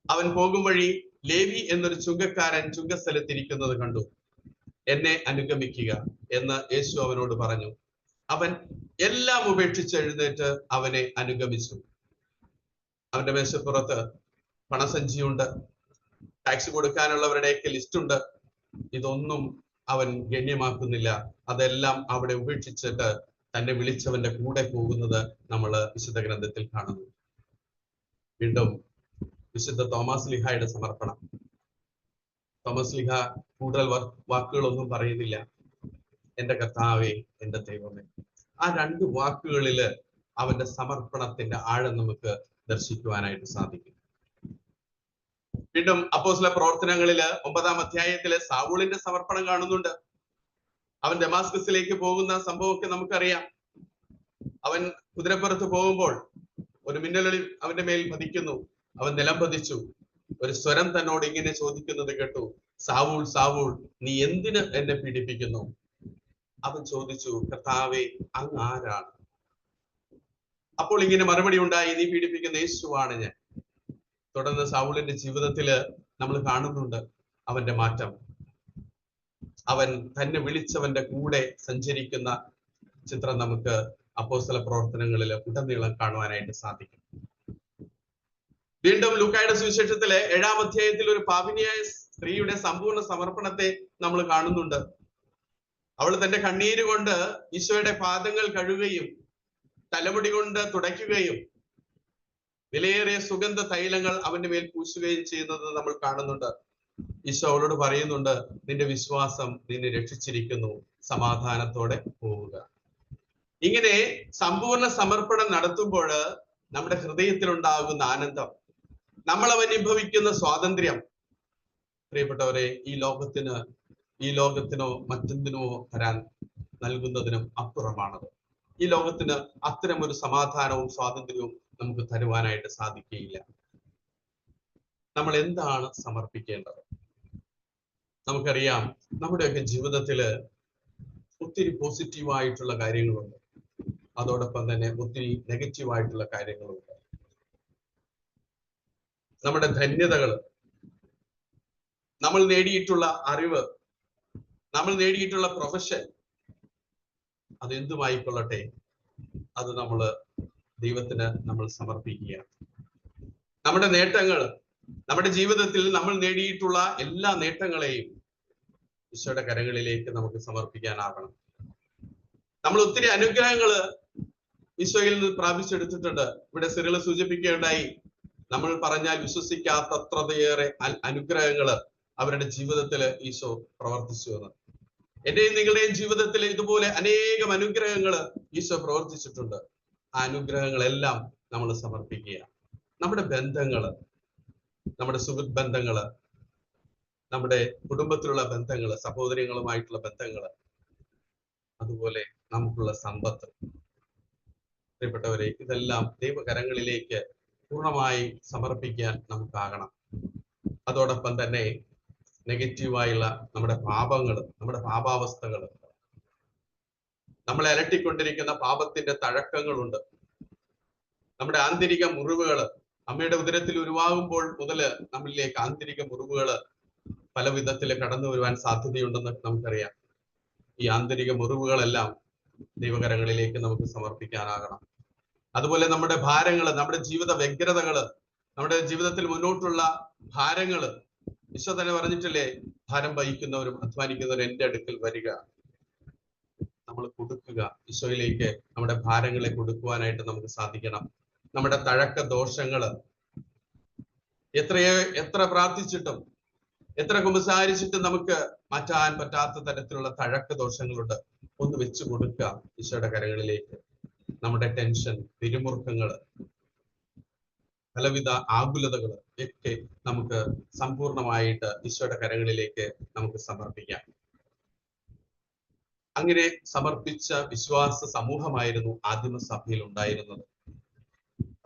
അവൻ പോകും വഴി ലേവി എന്നൊരു ചുങ്കക്കാരൻ ചുങ്കസ്ഥലത്തിരിക്കുന്നത് കണ്ടു. എന്നെ അനുഗമിക്കുക എന്ന് യേശു അവനോട് പറഞ്ഞു. അവൻ എല്ലാം ഉപേക്ഷിച്ച് എഴുന്നേറ്റ് അവനെ അനുഗമിച്ചു. അവന്റെ മേശപ്പുറത്ത് പണസഞ്ചിയുണ്ട്, ടാക്സ് കൊടുക്കാനുള്ളവരുടെയൊക്കെ ലിസ്റ്റുണ്ട്. ഇതൊന്നും അവൻ ഗണ്യമാക്കുന്നില്ല. അതെല്ലാം അവിടെ ഉപേക്ഷിച്ചിട്ട് തന്നെ വിളിച്ചവന്റെ കൂടെ പോകുന്നത് നമ്മൾ വിശുദ്ധ ഗ്രന്ഥത്തിൽ കാണുന്നു. വീണ്ടും വിശുദ്ധ തോമസ് ലീഹായുടെ സമർപ്പണം. തോമസ് ലീഹ കൂടുതൽ വാക്കുകളൊന്നും പറയുന്നില്ല. എന്റെ കർത്താവേ, എന്റെ ദൈവമേ. ആ 2 വാക്കുകളില് അവന്റെ സമർപ്പണത്തിന്റെ ആഴം നമുക്ക് ദർശിക്കുവാനായിട്ട് സാധിക്കും. വീണ്ടും അപ്പോസ്തല പ്രവർത്തനങ്ങളില് 9-ാം അധ്യായത്തില് സാവൂളിന്റെ സമർപ്പണം കാണുന്നുണ്ട്. അവൻ ദമാസ്കസിലേക്ക് പോകുന്ന സംഭവമൊക്കെ നമുക്കറിയാം. അവൻ കുതിരപ്പുറത്ത് പോകുമ്പോൾ ഒരു മിന്നലൊളി അവന്റെ മേൽ പതിക്കുന്നു. അവൻ നിലം പതിച്ചു. ഒരു സ്വരം തന്നോട് ഇങ്ങനെ ചോദിക്കുന്നത് കേട്ടു, സാവൂൾ സാവൂൾ, നീ എന്തിന് എന്നെ പീഡിപ്പിക്കുന്നു? അവൻ ചോദിച്ചു, കർത്താവേ, അങ്ങ് ആരാണ്? അപ്പോൾ ഇങ്ങനെ മറുപടി ഉണ്ടായി, നീ പീഡിപ്പിക്കുന്ന യേശുവാണ് ഞാൻ. തുടർന്ന് സാവൂളിന്റെ ജീവിതത്തില് നമ്മൾ കാണുന്നുണ്ട് അവന്റെ മാറ്റം. അവൻ തന്നെ വിളിച്ചവന്റെ കൂടെ സഞ്ചരിക്കുന്ന ചിത്രം നമുക്ക് അപ്പോസ്തല പ്രവർത്തനങ്ങളിൽ ഉടനീളം കാണുവാനായിട്ട് സാധിക്കും. വീണ്ടും ലൂക്കായുടെ സുവിശേഷത്തിലെ 7-ാം അധ്യായത്തിൽ ഒരു പാപിനിയായ സ്ത്രീയുടെ സമ്പൂർണ്ണ സമർപ്പണത്തെ നമ്മൾ കാണുന്നുണ്ട്. അവൾ തന്റെ കണ്ണീര് കൊണ്ട് ഈശോയുടെ പാദങ്ങൾ കഴുകുകയും തലമുടി കൊണ്ട് തുടയ്ക്കുകയും വിലയേറിയ സുഗന്ധ തൈലങ്ങൾ അവന്റെ മേൽ പൂശുകയും ചെയ്യുന്നത് നമ്മൾ കാണുന്നുണ്ട്. ഈശോ അവളോട് പറയുന്നുണ്ട്, നിന്റെ വിശ്വാസം നിന്നെ രക്ഷിച്ചിരിക്കുന്നു, സമാധാനത്തോടെ പോവുക. ഇങ്ങനെ സമ്പൂർണ്ണ സമർപ്പണം നടത്തുമ്പോൾ നമ്മുടെ ഹൃദയത്തിലുണ്ടാകുന്ന ആനന്ദം, നമ്മൾ അനുഭവിക്കുന്ന സ്വാതന്ത്ര്യം, പ്രിയപ്പെട്ടവരെ, ഈ ലോകത്തിനോ മറ്റെന്തിനോ തരാൻ നൽകുന്നതിനും അപ്പുറമാണത്. ഈ ലോകത്തിന് അത്തരം ഒരു സമാധാനവും സ്വാതന്ത്ര്യവും നമുക്ക് തരുവാനായിട്ട് സാധിക്കുകയില്ല. നമ്മൾ എന്താണ് സമർപ്പിക്കേണ്ടത്? നമുക്കറിയാം, നമ്മുടെയൊക്കെ ജീവിതത്തില് ഒത്തിരി പോസിറ്റീവായിട്ടുള്ള കാര്യങ്ങളുണ്ട്, അതോടൊപ്പം തന്നെ ഒത്തിരി നെഗറ്റീവായിട്ടുള്ള കാര്യങ്ങളുണ്ട്. നമ്മുടെ ധന്യതകൾ, നമ്മൾ നേടിയിട്ടുള്ള അറിവ്, നമ്മൾ നേടിയിട്ടുള്ള പ്രൊഫഷൻ, അതെന്തുമായിക്കൊള്ളട്ടെ, അത് ദൈവത്തിന് നമ്മൾ സമർപ്പിക്കുകയാണ്. നമ്മുടെ നേട്ടങ്ങൾ, നമ്മുടെ ജീവിതത്തിൽ നമ്മൾ നേടിയിട്ടുള്ള എല്ലാ നേട്ടങ്ങളെയും ഈശോയുടെ കരങ്ങളിലേക്ക് നമുക്ക് സമർപ്പിക്കാനാകണം. നമ്മൾ ഒത്തിരി അനുഗ്രഹങ്ങള് ഈശോയിൽ നിന്ന് പ്രാപിച്ചെടുത്തിട്ടുണ്ട്. ഇവിടെ സിറിൽ സൂചിപ്പിക്കുകയുണ്ടായി, നമ്മൾ പറഞ്ഞാൽ വിശ്വസിക്കാത്തത്രയേറെ അനുഗ്രഹങ്ങള് അവരുടെ ജീവിതത്തിൽ ഈശോ പ്രവർത്തിച്ചു എന്ന്. എന്റെയും നിങ്ങളുടെയും ജീവിതത്തിൽ ഇതുപോലെ അനേകം അനുഗ്രഹങ്ങൾ ഈശോ പ്രവർത്തിച്ചിട്ടുണ്ട്. ആ അനുഗ്രഹങ്ങളെല്ലാം നമ്മൾ സമർപ്പിക്കുക. നമ്മുടെ ബന്ധങ്ങള്, നമ്മുടെ സുഹൃത്ത് ബന്ധങ്ങള്, നമ്മുടെ കുടുംബത്തിലുള്ള ബന്ധങ്ങള്, സഹോദരങ്ങളുമായിട്ടുള്ള ബന്ധങ്ങള്, അതുപോലെ നമുക്കുള്ള സമ്പത്ത്, പ്രിയപ്പെട്ടവരെ, ഇതെല്ലാം ദൈവകരങ്ങളിലേക്ക് പൂർണ്ണമായി സമർപ്പിക്കാൻ നമുക്കാകണം. അതോടൊപ്പം തന്നെ നെഗറ്റീവായുള്ള നമ്മുടെ പാപങ്ങൾ, നമ്മുടെ പാപാവസ്ഥകൾ, നമ്മളെ അലട്ടിക്കൊണ്ടിരിക്കുന്ന പാപത്തിന്റെ തഴക്കങ്ങളുണ്ട്, നമ്മുടെ ആന്തരിക മുറിവുകൾ, അമ്മയുടെ ഉദരത്തിൽ ഉരുവാകുമ്പോൾ മുതല് നമ്മളിലേക്ക് ആന്തരിക മുറിവുകൾ പല വിധത്തിൽ കടന്നു വരുവാൻ സാധ്യതയുണ്ടെന്ന് നമുക്കറിയാം. ഈ ആന്തരിക മുറിവുകളെല്ലാം ദൈവകരങ്ങളിലേക്ക് നമുക്ക് സമർപ്പിക്കാനാകണം. അതുപോലെ നമ്മുടെ ഭാരങ്ങള്, നമ്മുടെ ജീവിത വ്യഗ്രതകള്, നമ്മുടെ ജീവിതത്തിൽ മുന്നോട്ടുള്ള ഭാരങ്ങള്, ഈശോ തന്നെ പറഞ്ഞിട്ടില്ലേ, ഭാരം വഹിക്കുന്നവരും അധ്വാനിക്കുന്നവരും എന്റെ അടുക്കൽ വരിക. നമ്മൾ കൊടുക്കുക, ഈശോയിലേക്ക് നമ്മുടെ ഭാരങ്ങളെ കൊടുക്കുവാനായിട്ട് നമുക്ക് സാധിക്കണം. നമ്മുടെ തഴക്ക ദോഷങ്ങള്, എത്ര പ്രാർത്ഥിച്ചിട്ടും എത്ര കുമ്പസാരിച്ചിട്ടും നമുക്ക് മാറ്റാൻ പറ്റാത്ത തരത്തിലുള്ള തഴക്ക ദോഷങ്ങളുണ്ട്. ഒന്ന് വെച്ചു കൊടുക്കുക ഈശോയുടെ കരങ്ങളിലേക്ക്. നമ്മുടെ ടെൻഷൻ, പിരിമുറുക്കങ്ങള്, പലവിധ ആകുലതകള് ഒക്കെ നമുക്ക് സമ്പൂർണമായിട്ട് ഈശോയുടെ കരങ്ങളിലേക്ക് നമുക്ക് സമർപ്പിക്കാം. അങ്ങനെ സമർപ്പിച്ച വിശ്വാസ സമൂഹമായിരുന്നു ആദിമസഭയിൽ ഉണ്ടായിരുന്നത്.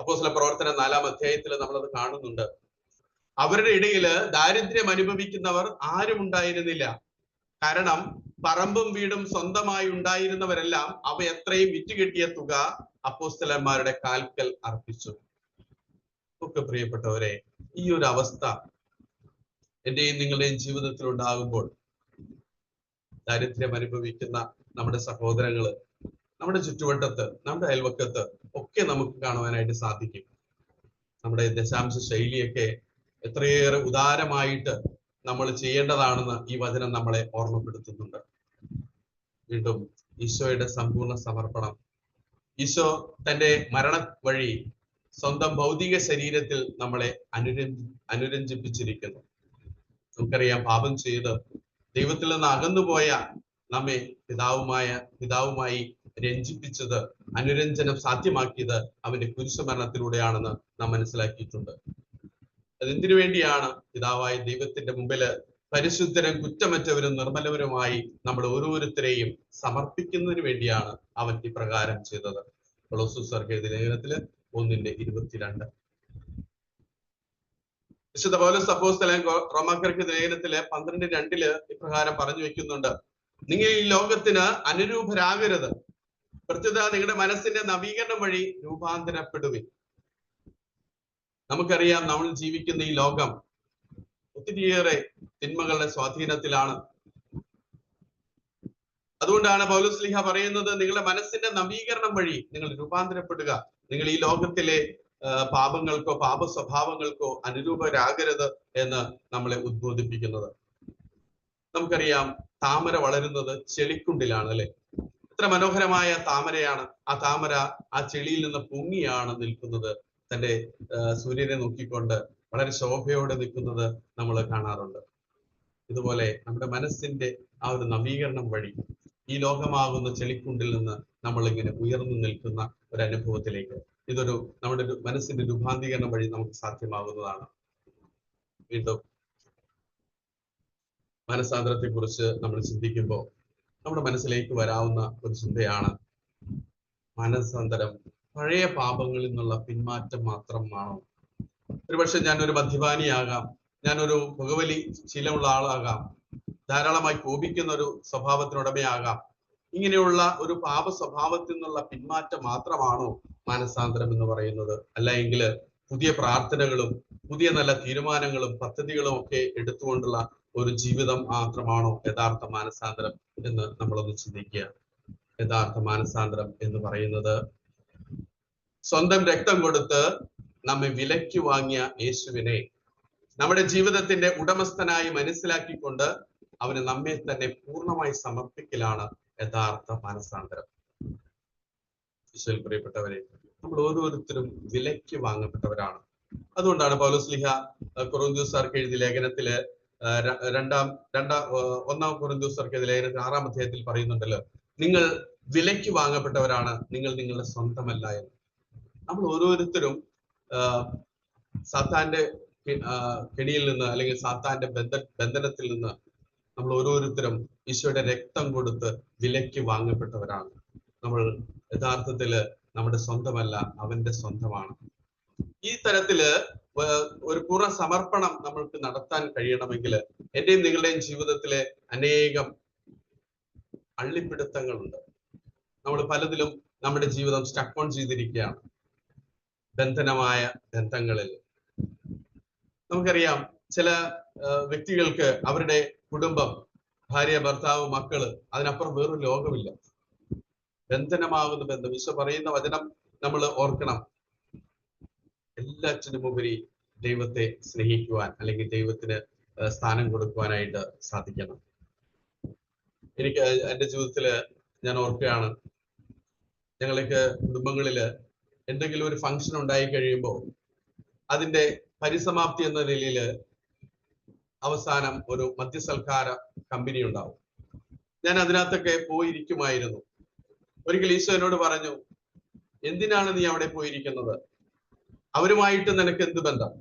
അപ്പോസ്തല പ്രവർത്തനം 4-ാം അധ്യായത്തിൽ നമ്മളത് കാണുന്നുണ്ട്. അവരുടെ ഇടയില് ദാരിദ്ര്യം അനുഭവിക്കുന്നവർ ആരും ഉണ്ടായിരുന്നില്ല. കാരണം പറമ്പും വീടും സ്വന്തമായി ഉണ്ടായിരുന്നവരെല്ലാം അവ എത്രയും വിറ്റുകിട്ടിയ തുക അപ്പോസ്തലന്മാരുടെ കാൽക്കൽ അർപ്പിച്ചു. ഒക്കെ പ്രിയപ്പെട്ടവരെ, ഈ ഒരു അവസ്ഥ എന്റെയും നിങ്ങളുടെയും ജീവിതത്തിൽ ഉണ്ടാകുമ്പോൾ ദാരിദ്ര്യം അനുഭവിക്കുന്ന നമ്മുടെ സഹോദരങ്ങള്, നമ്മുടെ ചുറ്റുവട്ടത്ത്, നമ്മുടെ അയൽവക്കത്ത് ഒക്കെ നമുക്ക് കാണുവാനായിട്ട് സാധിക്കും. നമ്മുടെ ദശാംശ ശൈലിയൊക്കെ എത്രയേറെ ഉദാരമായിട്ട് നമ്മൾ ചെയ്യേണ്ടതാണെന്ന് ഈ വചനം നമ്മളെ ഓർമ്മപ്പെടുത്തുന്നുണ്ട്. വീണ്ടും ഈശോയുടെ സമ്പൂർണ്ണ സമർപ്പണം. ഈശോ തന്റെ മരണ വഴി സ്വന്തം ഭൗതിക ശരീരത്തിൽ നമ്മളെ അനുരഞ്ജിപ്പിച്ചിരിക്കുന്നു. നമുക്കറിയാം, പാപം ചെയ്ത് ദൈവത്തിൽ നിന്ന് അകന്നുപോയ നമ്മെ പിതാവുമായി രഞ്ജിപ്പിച്ചത്, അനുരഞ്ജനം സാധ്യമാക്കിയത് അവന്റെ കുരിശുമരണത്തിലൂടെയാണെന്ന് നാം മനസ്സിലാക്കിയിട്ടുണ്ട്. അതെന്തിനു വേണ്ടിയാണ്? പിതാവായ ദൈവത്തിന്റെ മുമ്പില് പരിശുദ്ധരും കുറ്റമറ്റവരും നിർമ്മലവരുമായി നമ്മൾ ഓരോരുത്തരെയും സമർപ്പിക്കുന്നതിന് വേണ്ടിയാണ് അവൻ ഇപ്രകാരം ചെയ്തത്. കൊളോസ്യർക്ക് എഴുതിയ ലേഖനത്തില് 1:22. വിശുദ്ധ പൗലോസ് അപ്പോസ്തലൻ റോമാക്കാർക്ക് ലേഖനത്തില് 12:2 ഇപ്രകാരം പറഞ്ഞു വെക്കുന്നുണ്ട്: നിങ്ങൾ ഈ ലോകത്തിന് അനുരൂപരാകരുത്, പ്രത്യുത നിങ്ങളുടെ മനസ്സിന്റെ നവീകരണം വഴി രൂപാന്തരപ്പെടുവിൻ. നമുക്കറിയാം, നമ്മൾ ജീവിക്കുന്ന ഈ ലോകം ഒത്തിരിയേറെ തിന്മകളുടെ സ്വാധീനത്തിലാണ്. അതുകൊണ്ടാണ് പൗലോസ് ശ്ലീഹ പറയുന്നത്, നിങ്ങളുടെ മനസ്സിന്റെ നവീകരണം വഴി നിങ്ങൾ രൂപാന്തരപ്പെടുക. നിങ്ങൾ ഈ ലോകത്തിലെ പാപങ്ങൾക്കോ പാപ സ്വഭാവങ്ങൾക്കോ അനുരൂപരാകരുത് എന്ന് നമ്മളെ ഉദ്ബോധിപ്പിക്കുന്നത്. നമുക്കറിയാം, താമര വളരുന്നത് ചെളിക്കുണ്ടിലാണ്, അല്ലെ? എത്ര മനോഹരമായ താമരയാണ്. ആ താമര ആ ചെളിയിൽ നിന്ന് പൊങ്ങിയാണ് നിൽക്കുന്നത്. തന്റെ സൂര്യനെ നോക്കിക്കൊണ്ട് വളരെ ശോഭയോടെ നിൽക്കുന്നത് നമ്മൾ കാണാറുണ്ട്. ഇതുപോലെ നമ്മുടെ മനസ്സിന്റെ ആ ഒരു നവീകരണം വഴി ഈ ലോകമാകുന്ന ചെളിക്കുണ്ടിൽ നിന്ന് നമ്മൾ ഇങ്ങനെ ഉയർന്നു നിൽക്കുന്ന ഒരു അനുഭവത്തിലേക്ക്, ഇതൊരു നമ്മുടെ മനസ്സിന്റെ രൂപാന്തരീകരണം വഴി നമുക്ക് സാധ്യമാകുന്നതാണ്. വീണ്ടും മനസാന്തരത്തെ കുറിച്ച് നമ്മൾ ചിന്തിക്കുമ്പോൾ നമ്മുടെ മനസ്സിലേക്ക് വരാവുന്ന ഒരു ചിന്തയാണ്, മനസാന്തരം പഴയ പാപങ്ങളിൽ നിന്നുള്ള പിന്മാറ്റം മാത്രമാണോ? ഒരുപക്ഷെ ഞാനൊരു മദ്യപാനിയാകാം, ഞാനൊരു പുകവലി ശീലമുള്ള ആളാകാം, ധാരാളമായി കോപിക്കുന്ന ഒരു സ്വഭാവത്തിനുടമയാകാം. ഇങ്ങനെയുള്ള ഒരു പാപ സ്വഭാവത്തിൽ നിന്നുള്ള പിന്മാറ്റം മാത്രമാണോ മാനസാന്തരം എന്ന് പറയുന്നത്? അല്ല എങ്കിൽ പുതിയ പ്രാർത്ഥനകളും പുതിയ നല്ല തീരുമാനങ്ങളും പദ്ധതികളും ഒക്കെ എടുത്തുകൊണ്ടുള്ള ഒരു ജീവിതം മാത്രമാണോ യഥാർത്ഥ മാനസാന്തരം എന്ന് നമ്മളൊന്ന് ചിന്തിക്കുക. യഥാർത്ഥ മാനസാന്തരം എന്ന് പറയുന്നത് സ്വന്തം രക്തം കൊടുത്ത് നമ്മെ വിലയ്ക്ക് വാങ്ങിയ യേശുവിനെ നമ്മുടെ ജീവിതത്തിന്റെ ഉടമസ്ഥനായി മനസ്സിലാക്കിക്കൊണ്ട് അവന് നമ്മെ തന്നെ പൂർണ്ണമായി സമർപ്പിക്കലാണ് യഥാർത്ഥ മാനസാന്തരം. ഈശോയിൽ പ്രിയപ്പെട്ടവരെ, നമ്മൾ ഓരോരുത്തരും വിലയ്ക്ക് വാങ്ങപ്പെട്ടവരാണ്. അതുകൊണ്ടാണ് പൗലോസ് ശ്ലീഹ കൊറിന്ത്യൻകാർക്ക് എഴുതിയ ലേഖനത്തില് ഒന്നാം കൊരിന്ത്യർക്കെതിരെ ലേഖനത്തിൽ 6-ാം അധ്യായത്തിൽ പറയുന്നുണ്ടല്ലോ, നിങ്ങൾ വിലയ്ക്ക് വാങ്ങപ്പെട്ടവരാണ്, നിങ്ങൾ നിങ്ങളുടെ സ്വന്തമല്ല എന്ന്. നമ്മൾ ഓരോരുത്തരും സാത്താന്റെ കെണിയിൽ നിന്ന് അല്ലെങ്കിൽ സാത്താന്റെ ബന്ധനത്തിൽ നിന്ന് നമ്മൾ ഓരോരുത്തരും ഈശോയുടെ രക്തം കൊടുത്ത് വിലയ്ക്ക് വാങ്ങപ്പെട്ടവരാണ്. നമ്മൾ യഥാർത്ഥത്തില് നമ്മുടെ സ്വന്തമല്ല, അവന്റെ സ്വന്തമാണ്. ഈ തരത്തില് ഒരു പൂർണ്ണ സമർപ്പണം നമ്മൾക്ക് നടത്താൻ കഴിയണമെങ്കിൽ എന്റെയും നിങ്ങളുടെയും ജീവിതത്തിലെ അനേകം അള്ളിപ്പിടുത്തങ്ങളുണ്ട്. നമ്മൾ പലതിലും നമ്മുടെ ജീവിതം സ്റ്റക്ക് ഓൺ ചെയ്തിരിക്കുകയാണ്. ബന്ധനമായ ബന്ധങ്ങളിൽ നമുക്കറിയാം, ചില വ്യക്തികൾക്ക് അവരുടെ കുടുംബം, ഭാര്യ, ഭർത്താവ്, മക്കള്, അതിനപ്പുറം വേറൊരു ലോകമില്ല. ബന്ധനമാകുന്ന ബന്ധം. ഈശോ പറയുന്ന വചനം നമ്മൾ ഓർക്കണം, എല്ലാറ്റിനും ഉപരി ദൈവത്തെ സ്നേഹിക്കുവാൻ അല്ലെങ്കിൽ ദൈവത്തിന് സ്ഥാനം കൊടുക്കുവാനായിട്ട് സാധിക്കണം. എനിക്ക് എൻ്റെ ജീവിതത്തില് ഞാൻ ഓർക്കുകയാണ്, ഞങ്ങൾക്ക് കുടുംബങ്ങളില് എന്തെങ്കിലും ഒരു ഫംഗ്ഷൻ ഉണ്ടായി കഴിയുമ്പോൾ അതിന്റെ പരിസമാപ്തി എന്ന നിലയിൽ അവസാനം ഒരു മദ്യസൽക്കാര കമ്പനി ഉണ്ടാവും. ഞാൻ അതിനകത്തൊക്കെ പോയിരിക്കുമായിരുന്നു. ഒരിക്കൽ ഈശോ എന്നോട് പറഞ്ഞു, എന്തിനാണ് നീ അവിടെ പോയിരിക്കുന്നത്? അവരുമായിട്ട് നിനക്ക് എന്ത് ബന്ധം?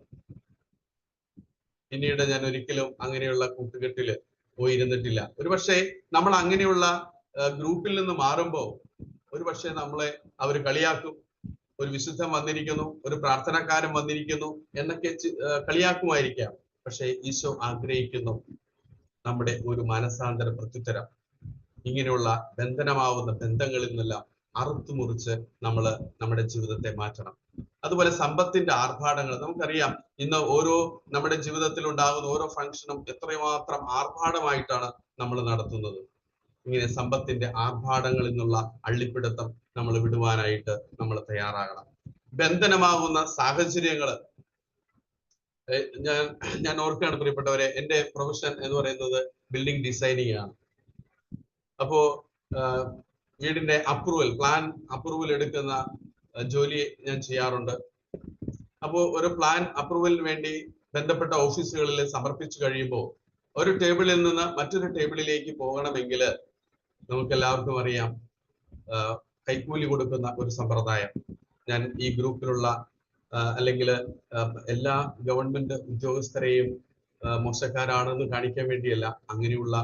പിന്നീട് ഞാൻ ഒരിക്കലും അങ്ങനെയുള്ള കൂട്ടുകെട്ടില് പോയിരുന്നിട്ടില്ല. ഒരുപക്ഷെ നമ്മൾ അങ്ങനെയുള്ള ഗ്രൂപ്പിൽ നിന്ന് മാറുമ്പോൾ ഒരുപക്ഷെ നമ്മളെ അവർ കളിയാക്കും. ഒരു വിശുദ്ധൻ വന്നിരിക്കുന്നു, ഒരു പ്രാർത്ഥനക്കാരൻ വന്നിരിക്കുന്നു എന്നൊക്കെ കളിയാക്കുമായിരിക്കാം. പക്ഷെ ഈശോ ആഗ്രഹിക്കുന്നു നമ്മുടെ ഒരു മാനസാന്തര പ്രത്യുത്തരം. ഇങ്ങനെയുള്ള ബന്ധനമാവുന്ന ബന്ധങ്ങളിൽ നിന്നെല്ലാം അറുത്തുമുറിച്ച് നമ്മുടെ ജീവിതത്തെ മാറ്റണം. അതുപോലെ സമ്പത്തിന്റെ ആർഭാടങ്ങൾ നമുക്കറിയാം. ഇന്ന് നമ്മുടെ ജീവിതത്തിൽ ഉണ്ടാകുന്ന ഓരോ ഫംഗ്ഷനും എത്രമാത്രം ആർഭാടമായിട്ടാണ് നമ്മൾ നടത്തുന്നത്. ഇങ്ങനെ സമ്പത്തിന്റെ ആർഭാടങ്ങളിൽ നിന്നുള്ള അള്ളിപ്പിടുത്തം നമ്മൾ വിടുവാനായിട്ട് നമ്മൾ തയ്യാറാകണം. ബന്ധനമാകുന്ന സാഹചര്യങ്ങൾ ഞാൻ ഓർക്കുകയാണ് പ്രിയപ്പെട്ടവരെ, എൻ്റെ പ്രൊഫഷൻ എന്ന് പറയുന്നത് ബിൽഡിംഗ് ഡിസൈനിങ് ആണ്. അപ്പോ വീടിന്റെ പ്ലാൻ അപ്രൂവൽ എടുക്കുന്ന ജോലി ഞാൻ ചെയ്യാറുണ്ട്. അപ്പോൾ ഒരു പ്ലാൻ അപ്രൂവലിന് വേണ്ടി ബന്ധപ്പെട്ട ഓഫീസുകളിൽ സമർപ്പിച്ചു കഴിയുമ്പോൾ ഒരു ടേബിളിൽ നിന്ന് മറ്റൊരു ടേബിളിലേക്ക് പോകണമെങ്കിൽ നമുക്ക് എല്ലാവർക്കും അറിയാം, കൈക്കൂലി കൊടുക്കുന്ന ഒരു സമ്പ്രദായം. ഞാൻ ഈ ഗ്രൂപ്പിലുള്ള അല്ലെങ്കിൽ എല്ലാ ഗവൺമെന്റ് ഉദ്യോഗസ്ഥരെയും മോശക്കാരാണെന്ന് കാണിക്കാൻ വേണ്ടിയല്ല, അങ്ങനെയുള്ള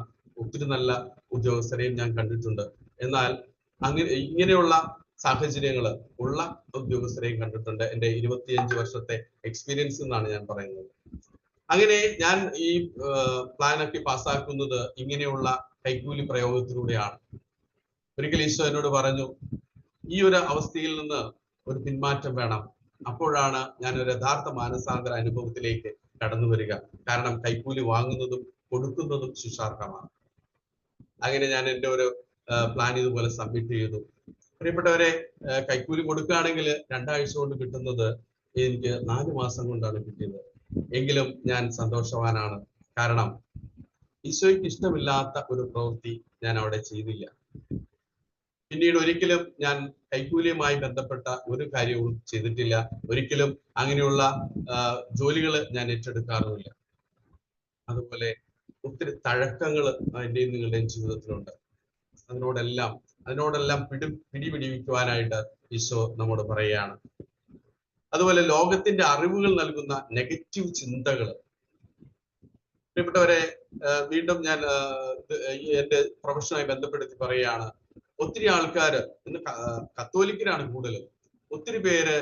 ഒത്തിരി നല്ല ഉദ്യോഗസ്ഥരെയും ഞാൻ കണ്ടിട്ടുണ്ട്. എന്നാൽ ഇങ്ങനെയുള്ള സാഹചര്യങ്ങൾ ഉള്ള ഉദ്യോഗസ്ഥരെയും കണ്ടിട്ടുണ്ട്. എൻ്റെ 25 വർഷത്തെ എക്സ്പീരിയൻസ് എന്നാണ് ഞാൻ പറയുന്നത്. അങ്ങനെ ഞാൻ ഈ പ്ലാനൊക്കെ പാസ്സാക്കുന്നത് ഇങ്ങനെയുള്ള കൈക്കൂലി പ്രയോഗത്തിലൂടെയാണ്. ഒരിക്കൽ ഈശോ എന്നോട് പറഞ്ഞു, ഈ ഒരു അവസ്ഥയിൽ നിന്ന് ഒരു പിന്മാറ്റം വേണം. അപ്പോഴാണ് ഞാൻ ഒരു യഥാർത്ഥ മാനസാന്തര അനുഭവത്തിലേക്ക് കടന്നു വരിക. കാരണം കൈക്കൂലി വാങ്ങുന്നതും കൊടുക്കുന്നതും ശിക്ഷാർഹമാണ്. അങ്ങനെ ഞാൻ എൻ്റെ ഒരു പ്ലാൻ ഇതുപോലെ സബ്മിറ്റ് ചെയ്തു. പ്രിയപ്പെട്ടവരെ, കൈക്കൂലി കൊടുക്കുകയാണെങ്കിൽ 2 ആഴ്ച കൊണ്ട് കിട്ടുന്നത് എനിക്ക് 4 മാസം കൊണ്ടാണ് കിട്ടിയത്. എങ്കിലും ഞാൻ സന്തോഷവാനാണ്. കാരണം ഈശോയ്ക്ക് ഇഷ്ടമില്ലാത്ത ഒരു പ്രവൃത്തി ഞാൻ അവിടെ ചെയ്തില്ല. പിന്നീട് ഒരിക്കലും ഞാൻ കൈക്കൂലിയുമായി ബന്ധപ്പെട്ട ഒരു കാര്യവും ചെയ്തിട്ടില്ല. ഒരിക്കലും അങ്ങനെയുള്ള ജോലികൾ ഞാൻ ഏറ്റെടുക്കാറുമില്ല. അതുപോലെ ഒത്തിരി തഴക്കങ്ങൾ എൻ്റെയും നിങ്ങളുടെയും ജീവിതത്തിലുണ്ട്. അതിനോടെല്ലാം പിടിപിടിക്കുവാനായിട്ട് ഈശോ നമ്മോട് പറയുകയാണ്. അതുപോലെ ലോകത്തിന്റെ അറിവുകൾ നൽകുന്ന നെഗറ്റീവ് ചിന്തകൾ. പ്രിയപ്പെട്ടവരെ, വീണ്ടും ഞാൻ എന്റെ പ്രൊഫഷനുമായി ബന്ധപ്പെടുത്തി പറയുകയാണ്. ഒത്തിരി ആൾക്കാർ ഇന്ന് കത്തോലിക്കരാണ് കൂടുതലും. ഒത്തിരി പേര്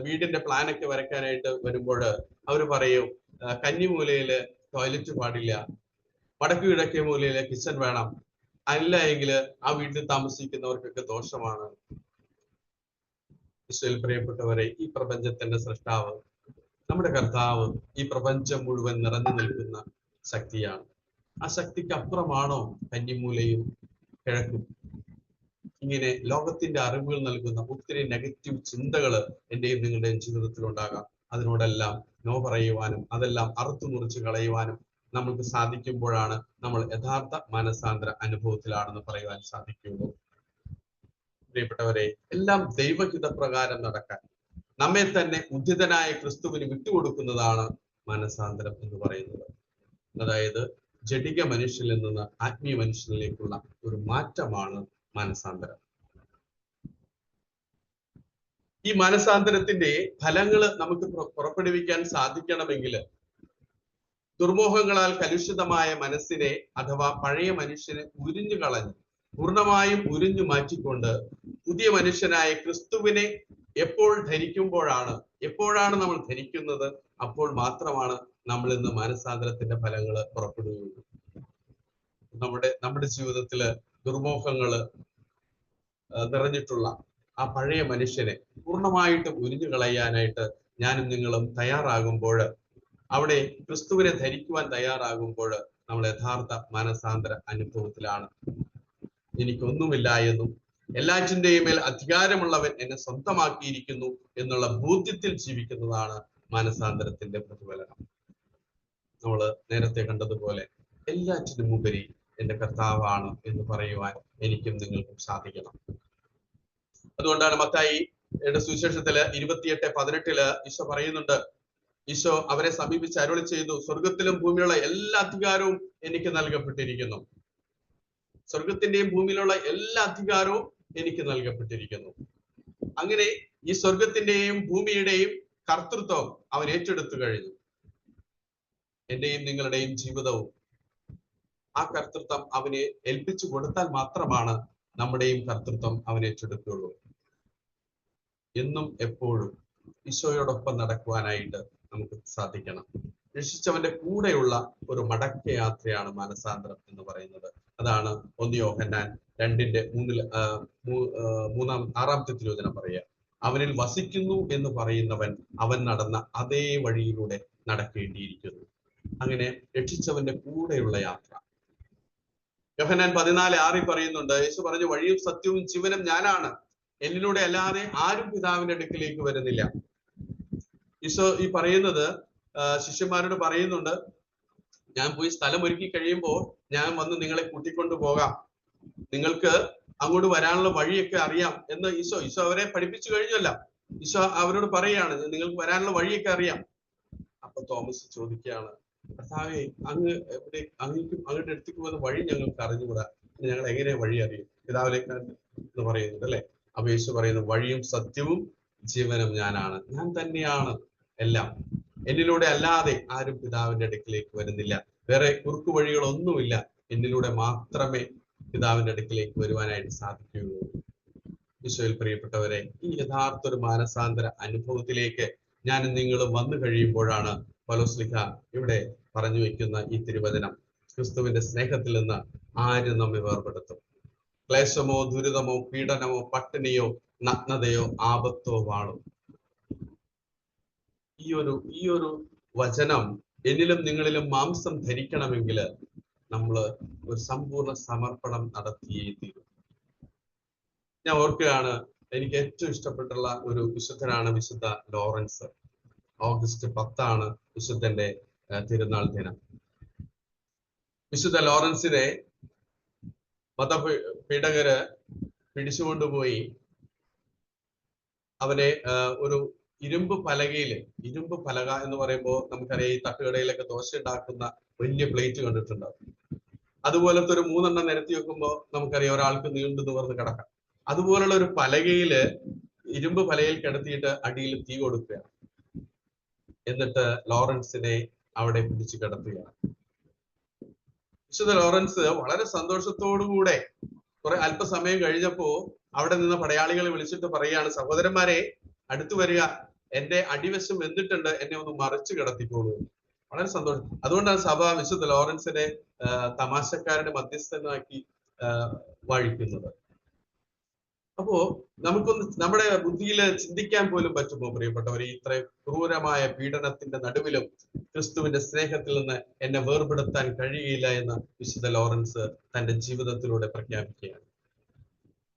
വീടിന്റെ പ്ലാനൊക്കെ വരയ്ക്കാനായിട്ട് വരുമ്പോൾ അവർ പറയും, കന്നിമൂലയില് ടോയ്ലറ്റ് പാടില്ല, വടക്കു കിഴക്കേ മൂലയിലെ കിച്ചൺ വേണം, അല്ല എങ്കിൽ ആ വീട്ടിൽ താമസിക്കുന്നവർക്കൊക്കെ ദോഷമാണ്. ഈശോയിൽ പ്രിയപ്പെട്ടവരെ, ഈ പ്രപഞ്ചത്തിന്റെ സൃഷ്ടാവ് നമ്മുടെ കർത്താവ് ഈ പ്രപഞ്ചം മുഴുവൻ നിറഞ്ഞു നിൽക്കുന്ന ശക്തിയാണ്. ആ ശക്തിക്ക് അപ്പുറമാണോ കന്നിമൂലയും കിഴക്കും? ഇങ്ങനെ ലോകത്തിന്റെ അറിവുകൾ നൽകുന്ന ഒത്തിരി നെഗറ്റീവ് ചിന്തകൾ എന്റെയും നിങ്ങളുടെയും ജീവിതത്തിൽ ഉണ്ടാകാം. അതിനോടെല്ലാം നോ പറയുവാനും അതെല്ലാം അറുത്തുമുറിച്ച് കളയുവാനും നമുക്ക് സാധിക്കുമ്പോഴാണ് നമ്മൾ യഥാർത്ഥ മാനസാന്തര അനുഭവത്തിലാണെന്ന് പറയുവാൻ സാധിക്കുകയുള്ളൂ. പ്രിയപ്പെട്ടവരെ, എല്ലാം ദൈവഹിതപ്രകാരം നടക്കാൻ നമ്മെ തന്നെ ഉദ്ധിതനായ ക്രിസ്തുവിന് വിട്ടുകൊടുക്കുന്നതാണ് മാനസാന്തരം എന്ന് പറയുന്നത്. അതായത് ജഡിക മനുഷ്യനിൽ നിന്ന് ആത്മീയ മനുഷ്യനിലേക്കുള്ള ഒരു മാറ്റമാണ് മാനസാന്തരം. ഈ മാനസാന്തരത്തിന്റെ ഫലങ്ങൾ നമുക്ക് പുറപ്പെടുവിക്കാൻ സാധിക്കണമെങ്കിൽ ദുർമോഹങ്ങളാൽ കലുഷിതമായ മനസ്സിനെ അഥവാ പഴയ മനുഷ്യനെ ഉരിഞ്ഞു കളഞ്ഞ് പൂർണ്ണമായും ഉരിഞ്ഞു മാറ്റിക്കൊണ്ട് പുതിയ മനുഷ്യനായ ക്രിസ്തുവിനെ എപ്പോഴാണ് നമ്മൾ ധരിക്കുന്നത്, അപ്പോൾ മാത്രമാണ് നമ്മൾ ഇന്ന് മാനസാന്തരത്തിന്റെ ഫലങ്ങൾ പുറപ്പെടുകയുള്ളൂ. നമ്മുടെ ജീവിതത്തില് ദുർമോഹങ്ങള് നിറഞ്ഞിട്ടുള്ള ആ പഴയ മനുഷ്യനെ പൂർണ്ണമായിട്ടും ഉരിഞ്ഞു കളയാനായിട്ട് ഞാനും നിങ്ങളും തയ്യാറാകുമ്പോൾ, അവിടെ ക്രിസ്തുവിനെ ധരിക്കുവാൻ തയ്യാറാകുമ്പോൾ നമ്മൾ യഥാർത്ഥ മാനസാന്തര അനുഭവത്തിലാണ്. എനിക്കൊന്നുമില്ല എന്നും എല്ലാറ്റിന്റെയും മേൽ അധികാരമുള്ളവൻ എന്നെ സ്വന്തമാക്കിയിരിക്കുന്നു എന്നുള്ള ബോധ്യത്തിൽ ജീവിക്കുന്നതാണ് മാനസാന്തരത്തിന്റെ പ്രതിഫലനം. നമ്മൾ നേരത്തെ കണ്ടതുപോലെ എല്ലാറ്റിനും ഉപരി എന്റെ കർത്താവാണ് എന്ന് പറയുവാൻ എനിക്കും നിങ്ങൾക്കും സാധിക്കണം. അതുകൊണ്ടാണ് മത്തായി സുവിശേഷത്തില് 28:18 ഈശോ പറയുന്നുണ്ട്, ഈശോ അവരെ സമീപിച്ച് അരുളി ചെയ്തു, സ്വർഗത്തിലും ഭൂമിയിലുള്ള എല്ലാ അധികാരവും എനിക്ക് നൽകപ്പെട്ടിരിക്കുന്നു. സ്വർഗത്തിന്റെയും ഭൂമിയിലുള്ള എല്ലാ അധികാരവും എനിക്ക് നൽകപ്പെട്ടിരിക്കുന്നു. അങ്ങനെ ഈ സ്വർഗത്തിന്റെയും ഭൂമിയുടെയും കർത്തൃത്വം അവൻ ഏറ്റെടുത്തു കഴിഞ്ഞു. എന്റെയും നിങ്ങളുടെയും ജീവിതവും ആ കർത്തൃത്വം അവനെ ഏൽപ്പിച്ചു കൊടുത്താൽ മാത്രമാണ് നമ്മുടെയും കർത്തൃത്വം അവൻ ഏറ്റെടുക്കുകയുള്ളൂ. എന്നും എപ്പോഴും ഈശോയോടൊപ്പം നടക്കുവാനായിട്ട് നമുക്ക് സാധിക്കണം. രക്ഷിച്ചവന്റെ കൂടെയുള്ള ഒരു മടക്കയാത്രയാണ് മാനസാന്തരം എന്ന് പറയുന്നത്. അതാണ് 1 യോഹന്നാൻ 2:6 തിരുവചനം പറയുക, അവനിൽ വസിക്കുന്നു എന്ന് പറയുന്നവൻ അവൻ നടന്ന അതേ വഴിയിലൂടെ നടക്കേണ്ടിയിരിക്കുന്നു. അങ്ങനെ രക്ഷിച്ചവന്റെ കൂടെയുള്ള യാത്ര. യോഹന്നാൻ 14:6 പറയുന്നുണ്ട്, യേശു പറഞ്ഞു, വഴിയും സത്യവും ജീവനും ഞാനാണ്, എന്നിലൂടെ അല്ലാതെ ആരും പിതാവിന്റെ അടുക്കിലേക്ക് വരുന്നില്ല. ഈശോ ഈ പറയുന്നത് ശിഷ്യന്മാരോട് പറയുന്നുണ്ട്, ഞാൻ പോയി സ്ഥലം ഒരുക്കി കഴിയുമ്പോൾ ഞാൻ വന്ന് നിങ്ങളെ കൂട്ടിക്കൊണ്ടു പോകാം, നിങ്ങൾക്ക് അങ്ങോട്ട് വരാനുള്ള വഴിയൊക്കെ അറിയാം എന്ന് ഈശോ അവരെ പഠിപ്പിച്ചു കഴിഞ്ഞല്ല. ഈശോ അവരോട് പറയാണ്, നിങ്ങൾക്ക് വരാനുള്ള വഴിയൊക്കെ അറിയാം. അപ്പൊ തോമസ് ചോദിക്കുകയാണ്, കർത്താവേ, അങ്ങോട്ട് അടുത്തേക്ക് പോകുന്ന വഴി ഞങ്ങൾക്ക് അറിഞ്ഞുകൂടാ, ഞങ്ങൾ എങ്ങനെ വഴി അറിയും, പിതാവിലേക്ക് എന്ന് പറയുന്നുണ്ട് അല്ലെ. അപ്പൊ യേശു പറയുന്നു, വഴിയും സത്യവും ജീവനും ഞാനാണ്, ഞാൻ തന്നെയാണ് എല്ലാം, എന്നിലൂടെ അല്ലാതെ ആരും പിതാവിന്റെ അടുക്കിലേക്ക് വരുന്നില്ല, വേറെ കുറുക്കു വഴികളൊന്നുമില്ല, എന്നിലൂടെ മാത്രമേ പിതാവിന്റെ അടുക്കിലേക്ക് വരുവാനായിട്ട് സാധിക്കുകയുള്ളൂ. ഈശോയിൽ പ്രിയപ്പെട്ടവരെ, ഈ യഥാർത്ഥ ഒരു മാനസാന്തര അനുഭവത്തിലേക്ക് ഞാനും നിങ്ങളും വന്നു കഴിയുമ്പോഴാണ് പൗലോസ്ലീഹ ഇവിടെ പറഞ്ഞു വെക്കുന്ന ഈ തിരുവചനം, ക്രിസ്തുവിന്റെ സ്നേഹത്തിൽ നിന്ന് ആരും നമ്മെ വേർപെടുത്തും? ക്ലേശമോ ദുരിതമോ പീഡനമോ പട്ടിണിയോ നഗ്നതയോ ആപത്തോ വാളോ. ഈ ഒരു വചനം എന്നിലും നിങ്ങളിലും മാംസം ധരിക്കണമെങ്കിൽ നമ്മൾ ഒരു സമ്പൂർണ്ണ സമർപ്പണം നടത്തിയേ തീരും. ഞാൻ ഓർക്കുകയാണ്, എനിക്ക് ഏറ്റവും ഇഷ്ടപ്പെട്ടുള്ള ഒരു വിശുദ്ധനാണ് വിശുദ്ധ ലോറൻസ്. ഓഗസ്റ്റ് 10 വിശുദ്ധന്റെ തിരുനാൾ ദിനം. വിശുദ്ധ ലോറൻസിനെ മതപീഡകര് പിടിച്ചുകൊണ്ടുപോയി അവനെ ഒരു ഇരുമ്പ് പലക എന്ന് പറയുമ്പോൾ നമുക്കറിയാം, ഈ തട്ടുകടയിലൊക്കെ ദോശ ഉണ്ടാക്കുന്ന വലിയ പ്ലേറ്റ് കണ്ടിട്ടുണ്ടാവും. അതുപോലത്തെ ഒരു 3 നിരത്തി വെക്കുമ്പോൾ നമുക്കറിയാം ഒരാൾക്ക് നീണ്ടു നിവർന്ന് കിടക്കാം. അതുപോലുള്ള ഒരു ഇരുമ്പ് പലകയിൽ കിടത്തിയിട്ട് അടിയിൽ തീ കൊടുക്കുകയാണ്. എന്നിട്ട് ലോറൻസിനെ അവിടെ പിടിച്ചു കിടത്തുകയാണ്. വിശുദ്ധ ലോറൻസ് വളരെ സന്തോഷത്തോടുകൂടെ അല്പസമയം കഴിഞ്ഞപ്പോ അവിടെ നിന്ന് പടയാളികളെ വിളിച്ചിട്ട് പറയുകയാണ്, സഹോദരന്മാരെ അടുത്തു വരിക, എന്റെ അടിവശം വെന്തിട്ടുണ്ട്, എന്നെ ഒന്ന് മറിച്ചു കിടത്തിക്കോളൂ. വളരെ സന്തോഷം. അതുകൊണ്ടാണ് സഭ വിശുദ്ധ ലോറൻസിനെ തമാശക്കാരുടെ മധ്യസ്ഥനാക്കി വാഴിക്കുന്നത്. അപ്പോ നമുക്കൊന്ന് നമ്മുടെ ബുദ്ധിയിൽ ചിന്തിക്കാൻ പോലും പറ്റുമോ പ്രിയപ്പെട്ടവരെ, ഇത്ര ക്രൂരമായ പീഡനത്തിന്റെ നടുവിലും ക്രിസ്തുവിന്റെ സ്നേഹത്തിൽ നിന്ന് എന്നെ വേർപെടുത്താൻ കഴിയില്ല എന്ന് വിശുദ്ധ ലോറൻസ് തന്റെ ജീവിതത്തിലൂടെ പ്രഖ്യാപിക്കുകയാണ്.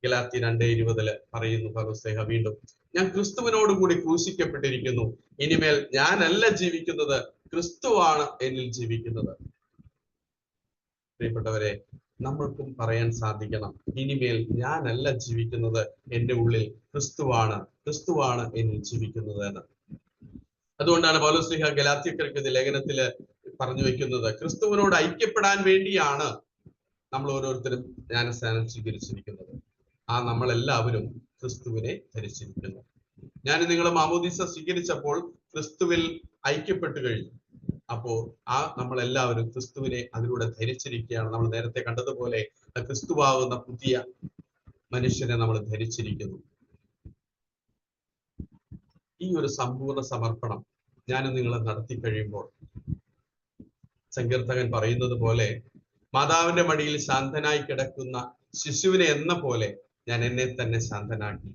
ഗലാത്യർ 2:20 പറയുന്നു പൗലോസ്ലീഹ വീണ്ടും, ഞാൻ ക്രിസ്തുവിനോടുകൂടി ക്രൂശിക്കപ്പെട്ടിരിക്കുന്നു, ഇനിമേൽ ഞാനല്ല ജീവിക്കുന്നത്, ക്രിസ്തുവാണ് എന്നിൽ ജീവിക്കുന്നത്. പ്രിയപ്പെട്ടവരെ, നമ്മൾക്കും പറയാൻ സാധിക്കണം, ഇനിമേൽ ഞാനല്ല ജീവിക്കുന്നത്, എൻ്റെ ഉള്ളിൽ ക്രിസ്തുവാണ് എന്നിൽ ജീവിക്കുന്നത് എന്ന്. അതുകൊണ്ടാണ് പൗലോസ്ലീഹ ഗലാത്യർക്ക് ലേഖനത്തില് പറഞ്ഞു വെക്കുന്നത് ക്രിസ്തുവിനോട് ഐക്യപ്പെടാൻ വേണ്ടിയാണ് നമ്മൾ ഓരോരുത്തരും ജ്ഞാനസ്നാനം സ്വീകരിച്ചിരിക്കുന്നത്. നമ്മളെല്ലാവരും ക്രിസ്തുവിനെ ധരിച്ചിരിക്കുന്നു. ഞാൻ നിങ്ങൾ മാമോദീസ സ്വീകരിച്ചപ്പോൾ ക്രിസ്തുവിൽ ഐക്യപ്പെട്ടു കഴിഞ്ഞു. അപ്പോ നമ്മളെല്ലാവരും ക്രിസ്തുവിനെ അതിലൂടെ ധരിച്ചിരിക്കുകയാണ്. നമ്മൾ നേരത്തെ കണ്ടതുപോലെ ക്രിസ്തുവാകുന്ന പുതിയ മനുഷ്യനെ നമ്മൾ ധരിച്ചിരിക്കുന്നു. ഈ ഒരു സമ്പൂർണ്ണ സമർപ്പണം ഞാൻ നിങ്ങൾ നടത്തി കഴിയുമ്പോൾ സങ്കീർത്തകൻ പറയുന്നത് പോലെ മാതാവിന്റെ മടിയിൽ ശാന്തനായി കിടക്കുന്ന ശിശുവിനെ എന്ന പോലെ ഞാൻ എന്നെ തന്നെ ശാന്തനാക്കി.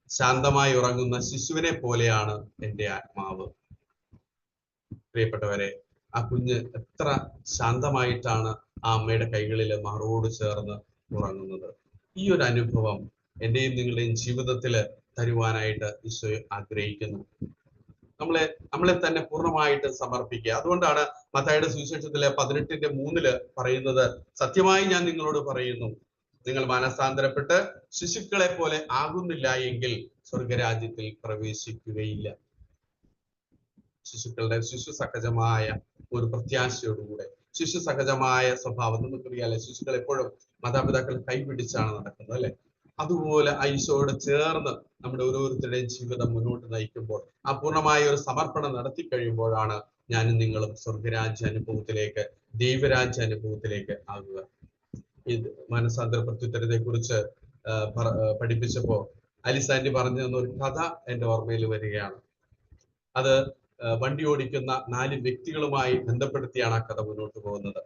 ശാന്തമായി ഉറങ്ങുന്ന ശിശുവിനെ പോലെയാണ് എൻ്റെ ആത്മാവ്. പ്രിയപ്പെട്ടവരെ, ആ കുഞ്ഞ് എത്ര ശാന്തമായിട്ടാണ് ആ അമ്മയുടെ കൈകളിൽ മാറോട് ചേർന്ന് ഉറങ്ങുന്നത്. ഈ ഒരു അനുഭവം എന്റെയും നിങ്ങളുടെയും ജീവിതത്തിൽ തരുവാനായിട്ട് ഈശോ ആഗ്രഹിക്കുന്നു. നമ്മളെ തന്നെ പൂർണ്ണമായിട്ട് സമർപ്പിക്കുക. അതുകൊണ്ടാണ് മത്തായിയുടെ സുവിശേഷത്തിലെ 18:3 പറയുന്നത്, സത്യമായി ഞാൻ നിങ്ങളോട് പറയുന്നു, നിങ്ങൾ മാനസാന്തരപ്പെട്ട് ശിശുക്കളെ പോലെ ആകുന്നില്ല എങ്കിൽ സ്വർഗരാജ്യത്തിൽ പ്രവേശിക്കുകയില്ല. ശിശു സഹജമായ ഒരു പ്രത്യാശയോടുകൂടെ, ശിശു സഹജമായ സ്വഭാവം നമുക്കറിയാലേ, ശിശുക്കൾ എപ്പോഴും മാതാപിതാക്കൾ കൈപിടിച്ചാണ് നടക്കുന്നത്, അല്ലെ? അതുപോലെ ഈശോയോട് ചേർന്ന് നമ്മുടെ ഓരോരുത്തരുടെയും ജീവിതം മുന്നോട്ട് നയിക്കുമ്പോൾ, പൂർണ്ണമായ ഒരു സമർപ്പണം നടത്തി കഴിയുമ്പോഴാണ് ഞാനും നിങ്ങളും സ്വർഗരാജ്യ അനുഭവത്തിലേക്ക്, ദൈവരാജ്യ അനുഭവത്തിലേക്ക് ആകുക. ഇത് മാനസാന്തര പ്രത്യുത്തരത്തെ കുറിച്ച് പഠിപ്പിച്ചപ്പോ അലിസാൻഡി പറഞ്ഞു തന്ന ഒരു കഥ എന്റെ ഓർമ്മയിൽ വരികയാണ്. അത് വണ്ടി ഓടിക്കുന്ന 4 വ്യക്തികളുമായി ബന്ധപ്പെടുത്തിയാണ് ആ കഥ മുന്നോട്ട് പോകുന്നത്.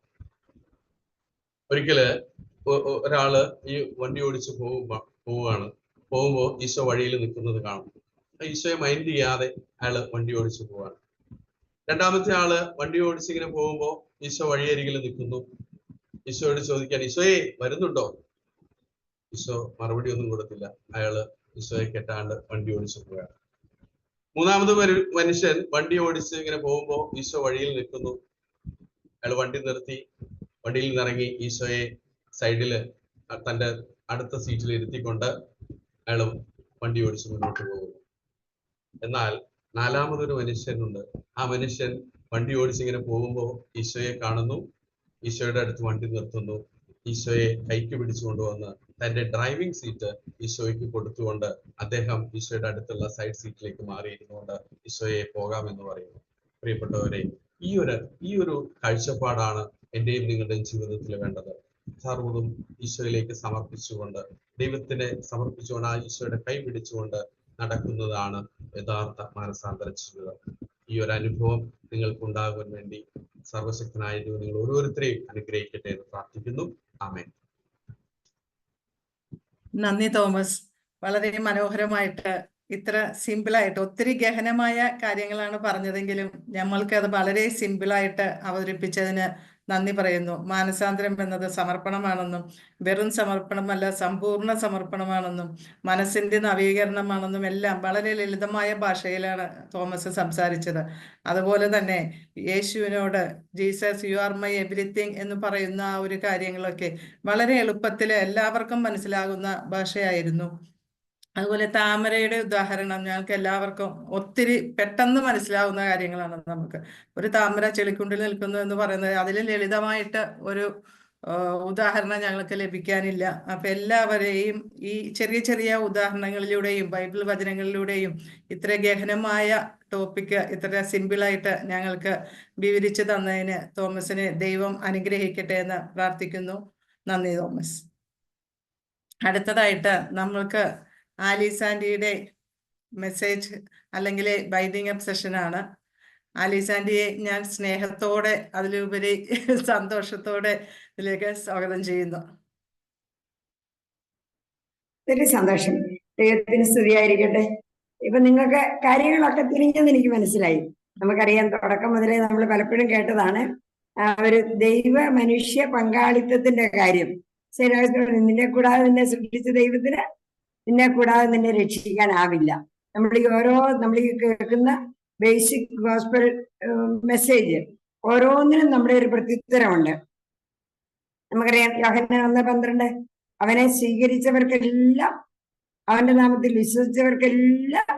ഒരിക്കല് ഒരാള് ഈ വണ്ടി ഓടിച്ച് പോകുമ്പോ ഈശോ വഴിയിൽ നിൽക്കുന്നത് കാണും. ഈശോയെ മൈൻഡ് ചെയ്യാതെ അയാള് വണ്ടി ഓടിച്ചു പോവാണ്. രണ്ടാമത്തെ ആള് വണ്ടി ഓടിച്ചിങ്ങനെ പോകുമ്പോ ഈശോ വഴിയരികിൽ നിൽക്കുന്നു. ഈശോയോട് ചോദിക്കാൻ, ഈശോയെ വരുന്നുണ്ടോ? ഈശോ മറുപടി ഒന്നും കൊടുത്തില്ല. അയാള് ഈശോയെ കെട്ടാണ്ട് വണ്ടി ഓടിച്ചു പോവുകയാണ്. മൂന്നാമത് മനുഷ്യൻ വണ്ടി ഓടിച്ച് ഇങ്ങനെ പോകുമ്പോ ഈശോ വഴിയിൽ നിൽക്കുന്നു. അയാൾ വണ്ടി നിർത്തി, വണ്ടിയിൽ നിന്നിറങ്ങി ഈശോയെ സൈഡില് തന്റെ അടുത്ത സീറ്റിൽ ഇരുത്തിക്കൊണ്ട് അയാൾ വണ്ടി ഓടിച്ച് മുന്നോട്ട് പോകുന്നു. എന്നാൽ 4മതൊരു മനുഷ്യനുണ്ട്. ആ മനുഷ്യൻ വണ്ടി ഓടിച്ചിങ്ങനെ പോകുമ്പോ ഈശോയെ കാണുന്നു, ഈശോയുടെ അടുത്ത് വണ്ടി നിർത്തുന്നു, ഈശോയെ കൈക്ക് പിടിച്ചു കൊണ്ടുവന്ന് തന്റെ ഡ്രൈവിംഗ് സീറ്റ് ഈശോയ്ക്ക് കൊടുത്തുകൊണ്ട് അദ്ദേഹം ഈശോയുടെ അടുത്തുള്ള സൈഡ് സീറ്റിലേക്ക് മാറിയിരുന്നുകൊണ്ട് ഈശോയെ പോകാമെന്ന് പറയുന്നു. പ്രിയപ്പെട്ടവരെ, ഈ ഒരു കാഴ്ചപ്പാടാണ് എന്റെയും നിങ്ങളുടെയും ജീവിതത്തിൽ വേണ്ടത്. സർവ്വതും ഈശോയിലേക്ക് സമർപ്പിച്ചുകൊണ്ട്, ദൈവത്തിനെ സമർപ്പിച്ചുകൊണ്ട്, ആ ഈശോയുടെ കൈ പിടിച്ചുകൊണ്ട് നടക്കുന്നതാണ് യഥാർത്ഥ മാനസാന്തര ജീവിതം. ഈ ഒരു അനുഭവം നിങ്ങൾക്കുണ്ടാകാൻ വേണ്ടി സർവശക്തനായ ദൈവം നിങ്ങൾ ഓരോരുത്തരെയും അനുഗ്രഹിക്കട്ടെ എന്ന് പ്രാർത്ഥിക്കുന്നു. ആമേൻ. നന്ദി തോമസ്. വളരെ മനോഹരമായിട്ട്, ഇത്ര സിമ്പിളായിട്ട്, ഒത്തിരി ഗഹനമായ കാര്യങ്ങളാണ് പറഞ്ഞതെങ്കിലും നമ്മൾക്ക് അത് വളരെ സിമ്പിളായിട്ട് അവതരിപ്പിച്ചതിന് നന്ദി പറയുന്നു. മാനസാന്തരം എന്നത് സമർപ്പണമാണെന്നും, വെറും സമർപ്പണമല്ല സമ്പൂർണ്ണ സമർപ്പണമാണെന്നും, മനസ്സിന്റെ നവീകരണമാണെന്നും എല്ലാം വളരെ ലളിതമായ ഭാഷയിലാണ് തോമസ് സംസാരിച്ചത്. അതുപോലെ തന്നെ യേശുവിനോട് Jesus you are my everything എന്ന് പറയുന്ന ആ ഒരു കാര്യങ്ങളൊക്കെ വളരെ എളുപ്പത്തിൽ എല്ലാവർക്കും മനസ്സിലാകുന്ന ഭാഷയായിരുന്നു. അതുപോലെ താമരയുടെ ഉദാഹരണം ഞങ്ങൾക്ക് എല്ലാവർക്കും ഒത്തിരി പെട്ടെന്ന് മനസ്സിലാവുന്ന കാര്യങ്ങളാണ്. നമുക്ക് ഒരു താമര ചെളിക്കുണ്ടിൽ നിൽക്കുന്നു എന്ന് പറയുന്നത് അതിൽ ലളിതമായിട്ട് ഒരു ഉദാഹരണം ഞങ്ങൾക്ക് ലഭിക്കാനില്ല. അപ്പൊ എല്ലാവരെയും ഈ ചെറിയ ചെറിയ ഉദാഹരണങ്ങളിലൂടെയും ബൈബിൾ വചനങ്ങളിലൂടെയും ഇത്ര ഗഹനമായ ടോപ്പിക്ക് ഇത്ര സിമ്പിളായിട്ട് ഞങ്ങൾക്ക് വിവരിച്ചു തന്നതിന് തോമസിനെ ദൈവം അനുഗ്രഹിക്കട്ടെ എന്ന് പ്രാർത്ഥിക്കുന്നു. നന്ദി തോമസ്. അടുത്തതായിട്ട് നമ്മൾക്ക് ആലീസ് ആൻറ്റിയുടെ മെസ്സേജ് അല്ലെങ്കിൽ ബൈൻഡിങ് അപ്പ് സെഷനാണ്. ആലീസ് ആൻറ്റിയെ ഞാൻ സ്നേഹത്തോടെ, അതിലുപരി സന്തോഷത്തോടെ ഇതിലേക്ക് സ്വാഗതം ചെയ്യുന്നു. ഒത്തിരി സന്തോഷം. ദൈവത്തിന് സ്തുതിയായിരിക്കട്ടെ. ഇപ്പൊ നിങ്ങൾക്ക് കാര്യങ്ങളൊക്കെ തിരിഞ്ഞെന്ന് എനിക്ക് മനസ്സിലായി. നമുക്കറിയാം, തുടക്കം മുതലേ നമ്മൾ പലപ്പോഴും കേട്ടതാണ് ഒരു ദൈവ മനുഷ്യ പങ്കാളിത്തത്തിന്റെ കാര്യം. നിന്നെ കൂടാതെ നിന്നെ സൃഷ്ടിച്ച ദൈവത്തിന് നിന്നെ കൂടാതെ നിന്നെ രക്ഷിക്കാനാവില്ല. നമ്മൾ ഈ കേൾക്കുന്ന ബേസിക് ഗോസ്പൽ മെസ്സേജ് ഓരോന്നിനും നമ്മുടെ ഒരു പ്രത്യുത്തരമുണ്ട്. നമുക്കറിയാം, യോഹന്നാൻ 1:12 അവനെ സ്വീകരിച്ചവർക്കെല്ലാം, അവന്റെ നാമത്തിൽ വിശ്വസിച്ചവർക്കെല്ലാം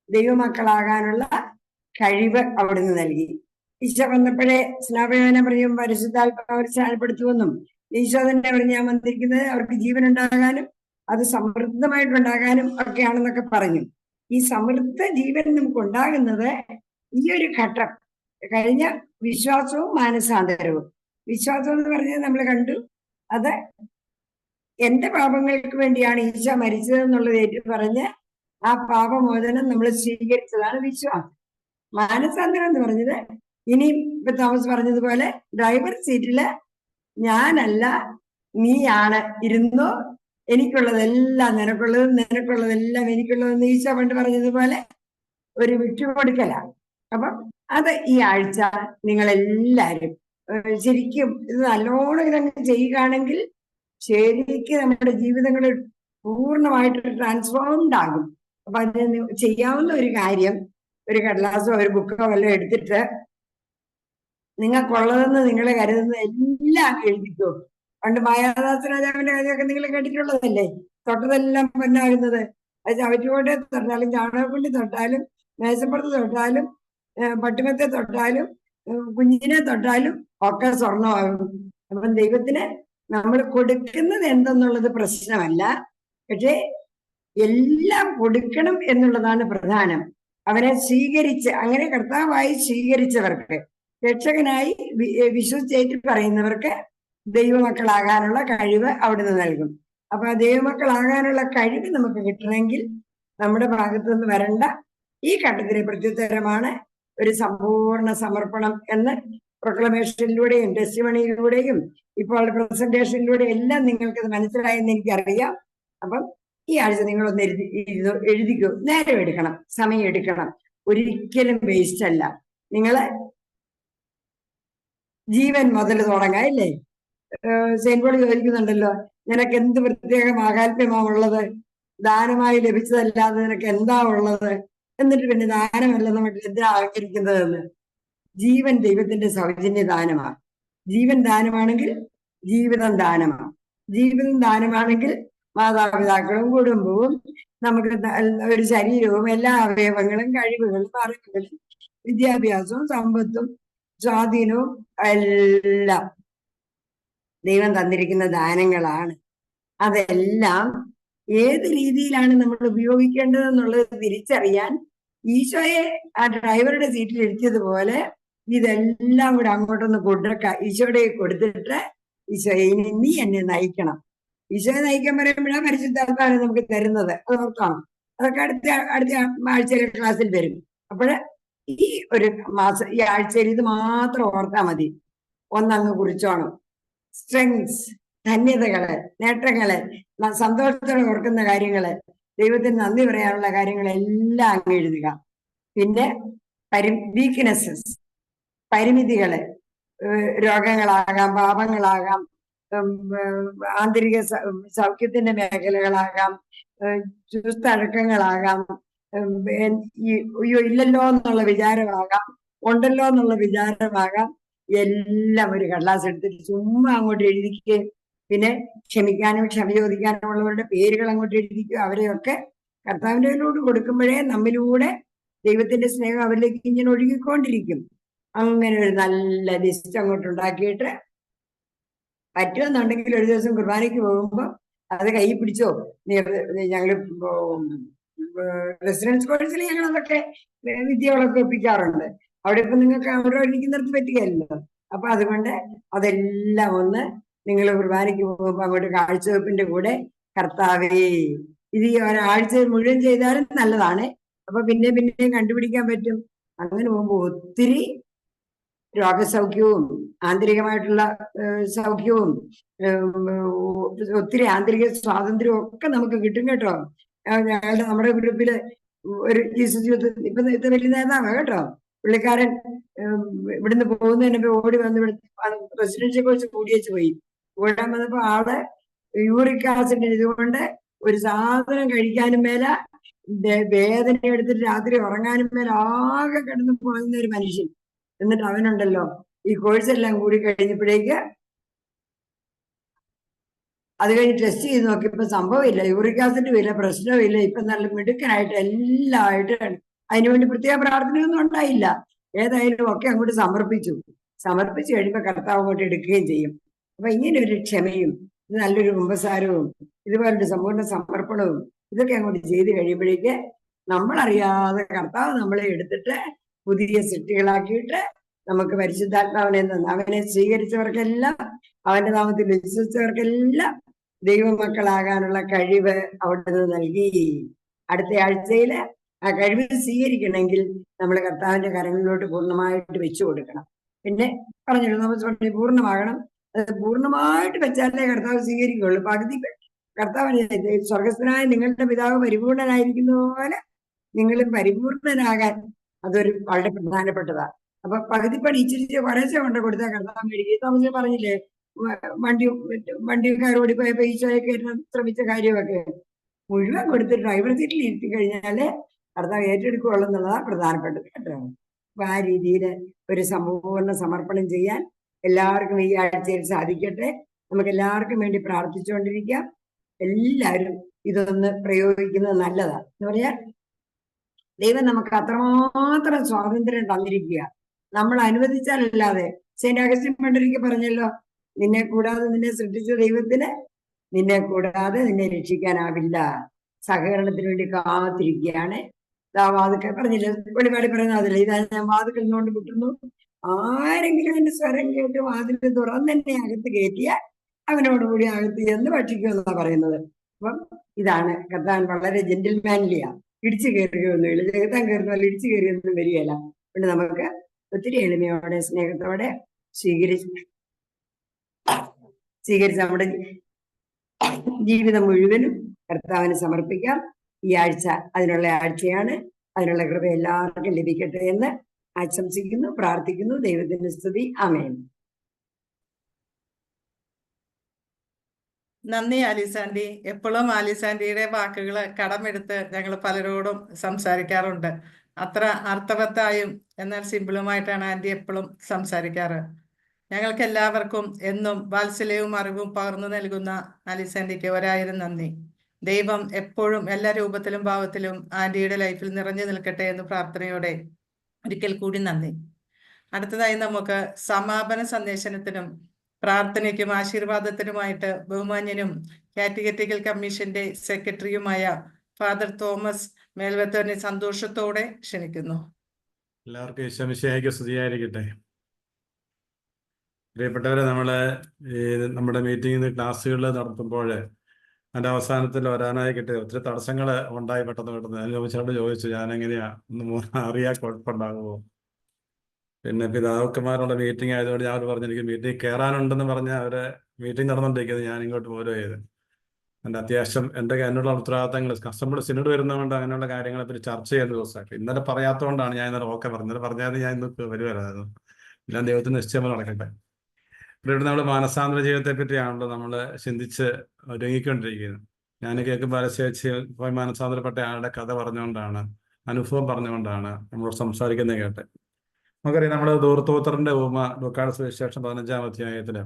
ദൈവമക്കളാകാനുള്ള കഴിവ് അവിടുന്ന് നൽകി. ഈശോ വന്നപ്പോഴേ സ്നാപയോഹന്നാൻ പറയും പരിശുദ്ധാത്മാവിൽ സ്നാനപ്പെടുത്തുമെന്നും ഈശോ തന്നെ പറഞ്ഞ് ഞാൻ വന്നിരിക്കുന്നത് അവർക്ക് ജീവൻ ഉണ്ടാകാനും അത് സമൃദ്ധമായിട്ടുണ്ടാകാനും ഒക്കെയാണെന്നൊക്കെ പറഞ്ഞു. ഈ സമൃദ്ധ ജീവൻ നമുക്ക് ഉണ്ടാകുന്നത് ഈ ഒരു ഘട്ടം കഴിഞ്ഞ വിശ്വാസവും മാനസാന്തരവും. വിശ്വാസം എന്ന് പറഞ്ഞത് നമ്മൾ കണ്ടു, അത് എന്റെ പാപങ്ങൾക്ക് വേണ്ടിയാണ് ഈശോ മരിച്ചതെന്നുള്ളത് ഏറ്റു പറഞ്ഞ് ആ പാപമോചനം നമ്മൾ സ്വീകരിച്ചതാണ് വിശ്വാസം. മാനസാന്തരം എന്ന് പറഞ്ഞത് ഇനി ഇപ്പൊ തോമസ് പറഞ്ഞതുപോലെ ഡ്രൈവർ സീറ്റില് ഞാനല്ല നീയാണ് ഇരുന്നോ, എനിക്കുള്ളതെല്ലാം നിനക്കുള്ളതും നിനക്കുള്ളതെല്ലാം എനിക്കുള്ളതെന്ന് ഈശോ പണ്ട് പറഞ്ഞതുപോലെ ഒരു വിട്ടുകൊടുക്കലാണ്. അപ്പം അത് ഈ ആഴ്ച നിങ്ങളെല്ലാവരും ശരിക്കും ഇത് നല്ലോണം ഇതങ്ങ് ചെയ്യുകയാണെങ്കിൽ ശരിക്കും നമ്മുടെ ജീവിതങ്ങൾ പൂർണ്ണമായിട്ട് ട്രാൻസ്ഫോംഡ് ആകും. അപ്പൊ അതിന് ചെയ്യാവുന്ന ഒരു കാര്യം, ഒരു കടലാസോ ഒരു ബുക്കോ വല്ലതും എടുത്തിട്ട് നിങ്ങൾക്കുള്ളതെന്ന് നിങ്ങൾ കരുതുന്ന എല്ലാം എഴുതിക്കോ. പണ്ട് മായാദാസ രാജാവിന്റെ കാര്യമൊക്കെ നിങ്ങൾ കേട്ടിട്ടുള്ളതല്ലേ, തൊട്ടതെല്ലാം പൊന്നാകുന്നത്. അത് ചവറ്റുകൊണ്ടേ തൊട്ടാലും ചാണകക്കുണ്ടി തൊട്ടാലും മേശപ്പുറത്ത് തൊട്ടാലും പട്ടുമത്തെ തൊട്ടാലും കുഞ്ഞിനെ തൊട്ടാലും ഒക്കെ സ്വർണ്ണമാകും. അപ്പം ദൈവത്തിന് നമ്മൾ കൊടുക്കുന്നത് എന്തെന്നുള്ളത് പ്രശ്നമല്ല, പക്ഷെ എല്ലാം കൊടുക്കണം എന്നുള്ളതാണ് പ്രധാനം. അവനെ സ്വീകരിച്ച് അങ്ങനെ കർത്താവായി സ്വീകരിച്ചവർക്ക്, രക്ഷകനായി വിശ്വസിച്ചേറ്റ് പറയുന്നവർക്ക് ദൈവമക്കളാകാനുള്ള കഴിവ് അവിടുന്ന് നൽകും. അപ്പൊ ആ ദൈവമക്കളാകാനുള്ള കഴിവ് നമുക്ക് കിട്ടണമെങ്കിൽ നമ്മുടെ ഭാഗത്തു നിന്ന് വരേണ്ട ഈ ഘട്ടത്തിലെ പ്രത്യുത്തരമാണ് ഒരു സമ്പൂർണ്ണ സമർപ്പണം എന്ന് പ്രൊക്ലമേഷനിലൂടെയും ടെസ്റ്റിമണിയിലൂടെയും ഇപ്പോൾ പ്രസന്റേഷനിലൂടെയും എല്ലാം നിങ്ങൾക്കത് മനസ്സിലായെന്ന് എനിക്കറിയാം. അപ്പം ഈ ആഴ്ച നിങ്ങളൊന്ന് എഴുതിക്കൂ. നേരം എടുക്കണം, സമയം എടുക്കണം, ഒരിക്കലും വേസ്റ്റ് അല്ല. നിങ്ങള് ജീവൻ മുതൽ തുടങ്ങാം ഇല്ലേ? സെയിന്റ് പോൾ ചോദിക്കുന്നുണ്ടല്ലോ, നിനക്ക് എന്ത് പ്രത്യേക മാഹാത്മ്യമാ ഉള്ളത്, ദാനമായി ലഭിച്ചതല്ലാതെ നിനക്ക് എന്താ ഉള്ളത്, എന്നിട്ട് പിന്നെ ദാനമല്ല നമുക്ക് എന്തിനാ ആഗ്രഹിക്കുന്നതെന്ന്. ജീവൻ ദൈവത്തിന്റെ സൗജന്യ ദാനമാണ്. ജീവൻ ദാനമാണെങ്കിൽ ജീവിതം ദാനമാണ്. ജീവിതം ദാനമാണെങ്കിൽ മാതാപിതാക്കളും കുടുംബവും നമുക്ക് ഒരു ശരീരവും എല്ലാ അവയവങ്ങളും കഴിവുകളും അറിവുകളും വിദ്യാഭ്യാസവും സമ്പത്തും സ്വാധീനവും എല്ലാം ദൈവം തന്നിരിക്കുന്ന ദാനങ്ങളാണ്. അതെല്ലാം ഏത് രീതിയിലാണ് നമ്മൾ ഉപയോഗിക്കേണ്ടതെന്നുള്ളത് തിരിച്ചറിയാൻ ഈശോയെ ആ ഡ്രൈവറുടെ സീറ്റിൽ ഇരുത്തിയതുപോലെ ഇതെല്ലാം കൂടെ അങ്ങോട്ടൊന്ന് ഈശോയുടെ കൊടുത്തിട്ട് ഈശോയെ ഇനി നീ എന്നെ നയിക്കണം. ഈശോയെ നയിക്കാൻ പറയുമ്പോഴാണ് പരിശുദ്ധാത്മാവിനെ നമുക്ക് തരുന്നത്. അത് ഓർക്കണം. അതൊക്കെ അടുത്ത ആഴ്ചയിലെ ക്ലാസ്സിൽ വരും. അപ്പോൾ ഈ ഒരു മാസം ഈ ആഴ്ചയിൽ ഇത് മാത്രം ഓർത്താൽ മതി. ഒന്നങ്ങ് കുറിച്ചോണം. സ്ട്രെങ്സ്, ധന്യതകള്, നേട്ടങ്ങള്, സന്തോഷത്തോടെ ഓർക്കുന്ന കാര്യങ്ങള്, ദൈവത്തിന് നന്ദി പറയാനുള്ള കാര്യങ്ങളെല്ലാം അങ്ങ് എഴുതുക. പിന്നെ വീക്ക്നെസ്സസ്, പരിമിതികള്, രോഗങ്ങളാകാം, പാപങ്ങളാകാം, ആന്തരിക സൗഖ്യത്തിന്റെ മേഖലകളാകാം, ചുസ്തഴക്കങ്ങളാകാം, അയ്യോ ഇല്ലല്ലോ എന്നുള്ള വിചാരമാകാം, ഉണ്ടല്ലോ എന്നുള്ള വിചാരമാകാം, എല്ലാം ഒരു കടലാസ് എടുത്തിട്ട് ചുമ്മാ അങ്ങോട്ട് എഴുതിക്കുകയും പിന്നെ ക്ഷമിക്കാനും ക്ഷമ ചോദിക്കാനും ഉള്ളവരുടെ പേരുകൾ അങ്ങോട്ട് എഴുതിക്കുക. അവരെയൊക്കെ കർത്താവിൻ്റെ കയ്യിലോട്ട് കൊടുക്കുമ്പോഴേ നമ്മിലൂടെ ദൈവത്തിന്റെ സ്നേഹം അവരിലേക്ക് ഇങ്ങനെ ഒഴുകിക്കൊണ്ടിരിക്കും. അങ്ങനെ ഒരു നല്ല ലിസ്റ്റ് അങ്ങോട്ട് ഉണ്ടാക്കിയിട്ട് പറ്റുമെന്നുണ്ടെങ്കിൽ ഒരു ദിവസം കുർബാനയ്ക്ക് പോകുമ്പോൾ അത് കൈ പിടിച്ചോ. ഞങ്ങൾ റെസിഡൻസ് കോഴ്സിൽ ഞങ്ങൾ അതൊക്കെ വിദ്യകളൊക്കെ ഒപ്പിക്കാറുണ്ട്. അവിടെ ഇപ്പൊ നിങ്ങൾക്ക് അവിടെ ഇരിക്കുന്നിടത്ത് പറ്റുകയല്ലോ. അപ്പൊ അതുകൊണ്ട് അതെല്ലാം ഒന്ന് നിങ്ങൾ കുർബാനയ്ക്ക് പോകുമ്പോൾ അങ്ങോട്ട് കാഴ്ചവെപ്പിന്റെ കൂടെ കർത്താവേ ഇത് ഈ ഒരാഴ്ച മുഴുവൻ ചെയ്താലും നല്ലതാണ്. അപ്പൊ പിന്നെയും കണ്ടുപിടിക്കാൻ പറ്റും. അങ്ങനെ പോകുമ്പോൾ ഒത്തിരി രോഗസൗഖ്യവും ആന്തരികമായിട്ടുള്ള സൗഖ്യവും ഒത്തിരി ആന്തരിക സ്വാതന്ത്ര്യവും ഒക്കെ നമുക്ക് കിട്ടും കേട്ടോ. നമ്മുടെ ഗ്രൂപ്പില് ഒരു ജീസസ് യൂത്ത് ഇപ്പൊ വലിയ നേതാവാ കേട്ടോ. പുള്ളിക്കാരൻ ഇവിടുന്ന് പോകുന്നതിന് ഓടി വന്ന് ഇവിടെ റെസിഡൻഷ്യൽ കോഴ്സ് കൂടിയേച്ച് പോയി. ഓടാൻ വന്നപ്പോ ആള് യൂറിക് ആസിഡ് ഇതുകൊണ്ട് ഒരു സാധനം കഴിക്കാനും മേല, വേദന എടുത്തിട്ട് രാത്രി ഉറങ്ങാനും മേല, ആകെ കിടന്ന് പോകുന്ന ഒരു മനുഷ്യൻ. എന്നിട്ട് അവനുണ്ടല്ലോ ഈ കോഴ്സ് എല്ലാം കൂടി കഴിഞ്ഞപ്പോഴേക്ക് അത് കഴിഞ്ഞ് ടെസ്റ്റ് ചെയ്ത് നോക്കിയപ്പോ സംഭവമില്ല, യൂറിക് ആസിഡും ഇല്ല, പ്രശ്നവും ഇല്ല. ഇപ്പൊ നല്ല മിടുക്കനായിട്ട് എല്ലാമായിട്ട് അതിനുവേണ്ടി പ്രത്യേക പ്രാർത്ഥനയൊന്നും ഉണ്ടായില്ല. ഏതായാലും ഒക്കെ അങ്ങോട്ട് സമർപ്പിച്ചു കഴിയുമ്പോൾ കർത്താവ് അങ്ങോട്ട് എടുക്കുകയും ചെയ്യും. അപ്പൊ ഇങ്ങനെ ഒരു ക്ഷമയും നല്ലൊരു കുമ്പസാരവും ഇതുപോലൊരു സമ്പൂർണ്ണ സമർപ്പണവും ഇതൊക്കെ അങ്ങോട്ട് ചെയ്ത് കഴിയുമ്പോഴേക്ക് നമ്മളറിയാതെ കർത്താവ് നമ്മളെ എടുത്തിട്ട് പുതിയ സൃഷ്ടികളാക്കിയിട്ട് നമുക്ക് പരിശുദ്ധാത്മാവിനെ തന്നു. അവനെ സ്വീകരിച്ചവർക്കെല്ലാം, അവന്റെ നാമത്തിൽ വിശ്വസിച്ചവർക്കെല്ലാം ദൈവമക്കളാകാനുള്ള കഴിവ് അവിടുന്ന് നൽകി. അടുത്ത ആഴ്ചയില് ആ കഴിവ് സ്വീകരിക്കണമെങ്കിൽ നമ്മൾ കർത്താവിന്റെ കരങ്ങളിലോട്ട് പൂർണ്ണമായിട്ട് വെച്ചു കൊടുക്കണം. പിന്നെ പറഞ്ഞല്ലോ നമ്മൾ പൂർണ്ണമാകണം. അത് പൂർണ്ണമായിട്ട് വെച്ചാലേ കർത്താവ് സ്വീകരിക്കുകയുള്ളൂ. പകുതി കർത്താവിനെ സ്വർഗസ്ഥനായ നിങ്ങളുടെ പിതാവ് പരിപൂർണനായിരിക്കുന്ന പോലെ നിങ്ങളും പരിപൂർണനാകാൻ അതൊരു വളരെ പ്രധാനപ്പെട്ടതാണ്. അപ്പൊ പകുതിപ്പണി ഇച്ചിരി കുറേശ്ശെ കൊണ്ട് കൊടുത്താൽ കർത്താവ് മേടിക്കും. തോമസ് പറഞ്ഞില്ലേ, വണ്ടിക്കാരോടി പോയപ്പോ ഈശോയെ കയറ്റാൻ ശ്രമിച്ച കാര്യമൊക്കെ മുഴുവൻ കൊടുത്ത് ഡ്രൈവർ സീറ്റിൽ ഇരുത്തി കഴിഞ്ഞാല് കർത്താവ് ഏറ്റെടുക്കുകയുള്ളൂ എന്നുള്ളതാണ് പ്രധാനപ്പെട്ടത് കേട്ടോ. അപ്പൊ ആ രീതിയിൽ ഒരു സമ്പൂർണ്ണ സമർപ്പണം ചെയ്യാൻ എല്ലാവർക്കും ഈ ആഴ്ചയിൽ സാധിക്കട്ടെ. നമുക്ക് എല്ലാവർക്കും വേണ്ടി പ്രാർത്ഥിച്ചുകൊണ്ടിരിക്കാം. എല്ലാവരും ഇതൊന്ന് പ്രയോഗിക്കുന്നത് നല്ലതാണ്. എന്ന് പറഞ്ഞാൽ ദൈവം നമുക്ക് അത്രമാത്രം സ്വാതന്ത്ര്യം തന്നിരിക്കുക. നമ്മൾ അനുവദിച്ചാലല്ലാതെ സെന്റ് അഗസ്റ്റിൻ പണ്ടൊരിക്കൽ പറഞ്ഞല്ലോ, നിന്നെ കൂടാതെ നിന്നെ സൃഷ്ടിച്ച ദൈവത്തിന് നിന്നെ കൂടാതെ നിന്നെ രക്ഷിക്കാനാവില്ല. സഹകരണത്തിന് വേണ്ടി കാത്തിരിക്കുകയാണ്. വാതുക്കൾ പറഞ്ഞില്ല, വെളിപാടി പറയുന്ന അതില്ല, ഇതാ ഞാൻ വാതുക്കൾ നിന്നുകൊണ്ട് മുട്ടുന്നു, ആരെങ്കിലും എന്റെ സ്വരം കേട്ട് വാതിൽ തുറന്നെന്നെ അകത്ത് കയറ്റിയാൽ അവനോടുകൂടി അകത്ത് ചെന്ന് ഭക്ഷിക്കുമെന്നാ പറയുന്നത്. അപ്പം ഇതാണ് കർത്താൻ വളരെ ജെന്റിൽമാൻലിയാ. ഇടിച്ചു കയറുകയൊന്നുമില്ല, ജഗത്താൻ കയറുന്ന ഇടിച്ചു കയറിയൊന്നും വരികയില്ല. പിന്നെ നമുക്ക് ഒത്തിരി എളിമയോടെ സ്നേഹത്തോടെ സ്വീകരിച്ച് നമ്മുടെ ജീവിതം മുഴുവനും കർത്താവിന് സമർപ്പിക്കാം. ഈ ആഴ്ച അതിനുള്ള ആഴ്ചയാണ്. അതിനുള്ള കൃപ എല്ലാവർക്കും ലഭിക്കട്ടെ എന്ന് ആശംസിക്കുന്നു, പ്രാർത്ഥിക്കുന്നു. ദൈവത്തിന്റെ സ്തുതി. ആമേൻ. നന്ദി ആലിസാൻഡി. എപ്പോഴും ആലിസാൻഡിയുടെ വാക്കുകൾ കടമെടുത്ത് ഞങ്ങൾ പലരോടും സംസാരിക്കാറുണ്ട്. അത്ര അർത്ഥവത്തായും എന്നാൽ സിമ്പിളുമായിട്ടാണ് ആൻറ്റി എപ്പോഴും സംസാരിക്കാറ്. ഞങ്ങൾക്ക് എല്ലാവർക്കും എന്നും വാത്സല്യവും അറിവും പകർന്നു നൽകുന്ന ആലിസാൻഡിക്ക് 1000 നന്ദി. ദൈവം എപ്പോഴും എല്ലാ രൂപത്തിലും ഭാവത്തിലും ആൻറ്റിയുടെ ലൈഫിൽ നിറഞ്ഞു നിൽക്കട്ടെ എന്ന് പ്രാർത്ഥനയോടെ ഒരിക്കൽ കൂടി നന്ദി. അടുത്തതായി നമുക്ക് സമാപന സന്ദേശത്തിനും പ്രാർത്ഥനയ്ക്കും ആശീർവാദത്തിനുമായിട്ട് ബഹുമാന്യനും കാറ്റഗറ്റിക്കൽ കമ്മീഷന്റെ സെക്രട്ടറിയുമായ ഫാദർ തോമസ് മേൽവത്തൂരിനെ സന്തോഷത്തോടെ ക്ഷണിക്കുന്നു. എല്ലാവർക്കും ഈശോമിശിഹായ്ക്ക് സ്തുതിയായിരിക്കട്ടെ. പ്രിയപ്പെട്ടവരെ, നമ്മുടെ മീറ്റിംഗ് ക്ലാസ്സുകൾ നടത്തുമ്പോൾ അതിൻ്റെ അവസാനത്തിൽ വരാനായി കിട്ടിയ ഒത്തിരി തടസ്സങ്ങൾ ഉണ്ടായി പെട്ടെന്ന് ഞാൻ ചോദിച്ചു ഞാനെങ്ങനെയാ അറിയാൻ കുഴപ്പമുണ്ടാകുമോ. പിന്നെ പിതാക്കന്മാരുടെ മീറ്റിംഗ് ആയതുകൊണ്ട് ഞാൻ പറഞ്ഞു എനിക്ക് മീറ്റിംഗ് കയറാനുണ്ടെന്ന് പറഞ്ഞ് അവരെ മീറ്റിംഗ് നടന്നുകൊണ്ടിരിക്കുന്നത് ഞാൻ ഇങ്ങോട്ട് ഫോലോ ചെയ്ത് എൻ്റെ അത്യാവശ്യം എന്നുള്ള ഉത്തരവാദിത്തങ്ങൾ കസ്റ്റമർ സിനോട് വരുന്നതുകൊണ്ട് അങ്ങനെയുള്ള കാര്യങ്ങളെ പറ്റി ചർച്ച ചെയ്യുന്ന ദിവസമാക്കി. ഇന്നലെ പറയാത്തതുകൊണ്ടാണ് ഞാൻ ഇന്നലെ ഓക്കെ പറഞ്ഞത്. പറഞ്ഞാൽ ഞാൻ ഇന്ന് വരുമായിരുന്നു. എല്ലാം ദൈവത്തിന് നിശ്ചയം നടക്കട്ടെ. ഇവിടെ നമ്മൾ മാനസാന്തര ജീവിതത്തെ പറ്റിയാണല്ലോ നമ്മൾ ചിന്തിച്ച് ഒരുങ്ങിക്കൊണ്ടിരിക്കുന്നത്. ഞാൻ കേൾക്കുമ്പോൾ അലശേച്ച് പോയി മാനസാന്തരപ്പെട്ട ആളുടെ കഥ പറഞ്ഞുകൊണ്ടാണ്, അനുഭവം പറഞ്ഞുകൊണ്ടാണ് നമ്മളോട് സംസാരിക്കുന്നത് കേട്ടെ. നമുക്കറിയാം, നമ്മൾ ധൂർത്തപുത്രന്റെ ഉപമ ലൂക്കായുടെ സുവിശേഷം 15-ാം അധ്യായത്തില്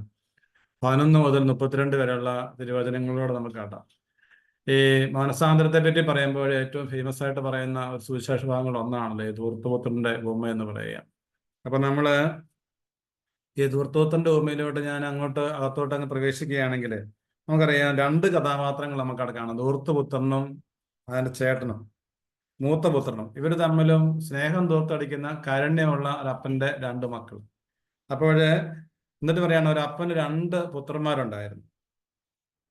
11 മുതൽ 32 വരെയുള്ള തിരുവചനങ്ങളോട് നമുക്ക് കാണാം. ഈ മാനസാന്തരത്തെ പറ്റി പറയുമ്പോൾ ഏറ്റവും ഫേമസ് ആയിട്ട് പറയുന്ന ഒരു സുവിശേഷ ഭാഗങ്ങൾ ഒന്നാണല്ലോ ഈ ധൂർത്തപുത്രന്റെ ഉപമ എന്ന് പറയുക. അപ്പൊ നമ്മള് ഈ ധൂർത്തപുത്രന്റെ ഉപമയിലോട്ട് ഞാൻ അകത്തോട്ട് അങ്ങ് പ്രവേശിക്കുകയാണെങ്കിൽ നമുക്കറിയാം 2 കഥാപാത്രങ്ങൾ നമുക്കവിടെ കാണാം. ധൂർത്തപുത്രനും അതിന്റെ ചേട്ടനും മൂത്ത പുത്രനും. ഇവർ തമ്മിലും സ്നേഹം തോർത്തടിക്കുന്ന കാരുണ്യമുള്ള ഒരപ്പന്റെ 2 മക്കൾ. അപ്പോഴ് എന്നിട്ട് പറയാണ്, ഒരു അപ്പന് 2 പുത്രന്മാരുണ്ടായിരുന്നു.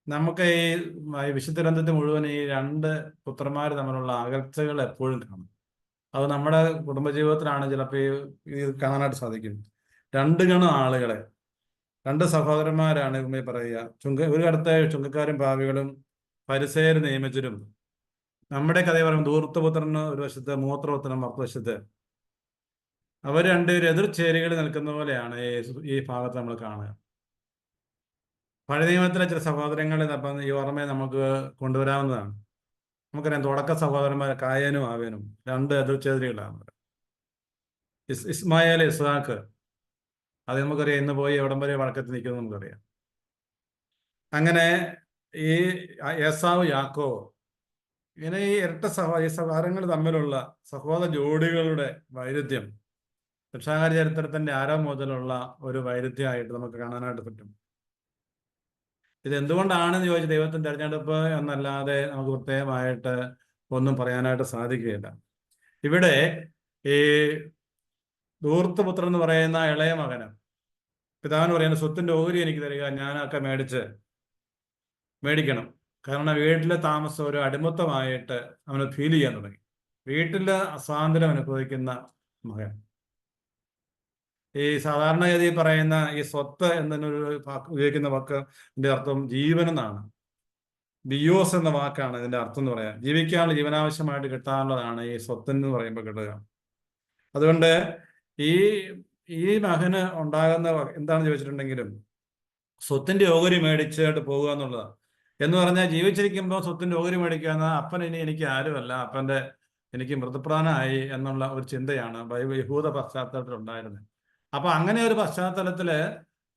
നമുക്ക് ഈ വിശുദ്ധ ഗ്രന്ഥത്തിൽ മുഴുവൻ ഈ 2 പുത്രന്മാർ തമ്മിലുള്ള അകൽച്ചകൾ എപ്പോഴും കാണും. അത് നമ്മുടെ കുടുംബജീവിതത്തിലാണ് ചിലപ്പോൾ ഈ കാണാനായിട്ട് സാധിക്കും. 2 ഗണം ആളുകളെ, 2 സഹോദരന്മാരാണ് ഉമ്മ പറയുക. ഒരു അടുത്ത ചുങ്കക്കാരും പാവികളും പരിസേർ നിയമിച്ചരും. നമ്മുടെ കഥ പറയുമ്പോൾ ധൂർത്തപുത്രന് ഒരു വശത്ത്, മൂത്രപുത്രൻ മറുവശത്ത്. അവർ 2 പേരും എതിർചേരികളിൽ നിൽക്കുന്ന പോലെയാണ് ഈ ഭാഗത്ത് നമ്മൾ കാണുക. പഴയ നിയമത്തിലെ ചില സഹോദരങ്ങളെ അപ്പം ഈ ഓർമ്മയെ നമുക്ക് കൊണ്ടുവരാവുന്നതാണ്. നമുക്കറിയാം, തുടക്ക സഹോദരന്മാർ കായനും ആവേനും 2 എതിർചേരികളാണ്. ഇസ്മായേൽ, ഇസ്ഹാക്ക്, അത് നമുക്കറിയാം ഇന്ന് പോയി എവിടം വരെ വഴക്കത്തിൽ നിൽക്കുന്നത് നമുക്കറിയാം. അങ്ങനെ ഈ ഏസാവ്, യാക്കോബ്, ഇങ്ങനെ ഈ ഇരട്ട സഹോദരങ്ങൾ തമ്മിലുള്ള സഹോദര ജോഡികളുടെ വൈരുദ്ധ്യം രക്ഷാകര ചരിത്രത്തിന്റെ ആരംഭം മുതലുള്ള ഒരു വൈരുദ്ധ്യമായിട്ട് നമുക്ക് കാണാനായിട്ട് പറ്റും. ഇത് എന്തുകൊണ്ടാണെന്ന് ചോദിച്ച് ദൈവത്തിന്റെ തെരഞ്ഞെടുപ്പ് എന്നല്ലാതെ നമുക്ക് പ്രത്യേകമായിട്ട് ഒന്നും പറയാനായിട്ട് സാധിക്കുകയില്ല. ഇവിടെ ഈ ധൂർത്തപുത്രൻ എന്ന് പറയുന്ന ഇളയ മകന് പിതാവിന് പറയുന്ന സ്വത്തിന്റെ ഓഹരി എനിക്ക് തരിക, ഞാനൊക്കെ മേടിക്കണം. കാരണം വീട്ടിലെ താമസം ഒരു അടിമത്തമായിട്ട് അവന് ഫീൽ ചെയ്യാൻ തുടങ്ങി. വീട്ടിലെ അസ്വാതന്ത്ര്യം അനുഭവിക്കുന്ന മകൻ. ഈ സാധാരണഗതി പറയുന്ന ഈ സ്വത്ത് എന്നൊരു ഉപയോഗിക്കുന്ന വാക്കിന്റെ അർത്ഥം ജീവൻ എന്നാണ്. ബിയോസ് എന്ന വാക്കാണ് ഇതിന്റെ അർത്ഥം എന്ന് പറയാം. ജീവിക്കാനുള്ള ജീവനാവശ്യമായിട്ട് കിട്ടാനുള്ളതാണ് ഈ സ്വത്ത് എന്ന് പറയുമ്പോൾ കിട്ടുക. അതുകൊണ്ട് ഈ മകന് ഉണ്ടാകുന്ന എന്താണെന്ന് ചോദിച്ചിട്ടുണ്ടെങ്കിലും സ്വത്തിന്റെ ഓഹരി മേടിച്ചിട്ട് പോകുക എന്നുള്ളതാണ്. എന്ന് പറഞ്ഞാൽ ജീവിച്ചിരിക്കുമ്പോൾ സ്വത്തിന്റെ ഓഹരി മേടിക്കുക എന്നാൽ അപ്പൻ ഇനി എനിക്ക് ആരുമല്ല, എനിക്ക് മൃതപ്രാണനായി എന്നുള്ള ഒരു ചിന്തയാണ് യഹൂദ പശ്ചാത്തലത്തിൽ ഉണ്ടായിരുന്നത്. അപ്പൊ അങ്ങനെ ഒരു പശ്ചാത്തലത്തില്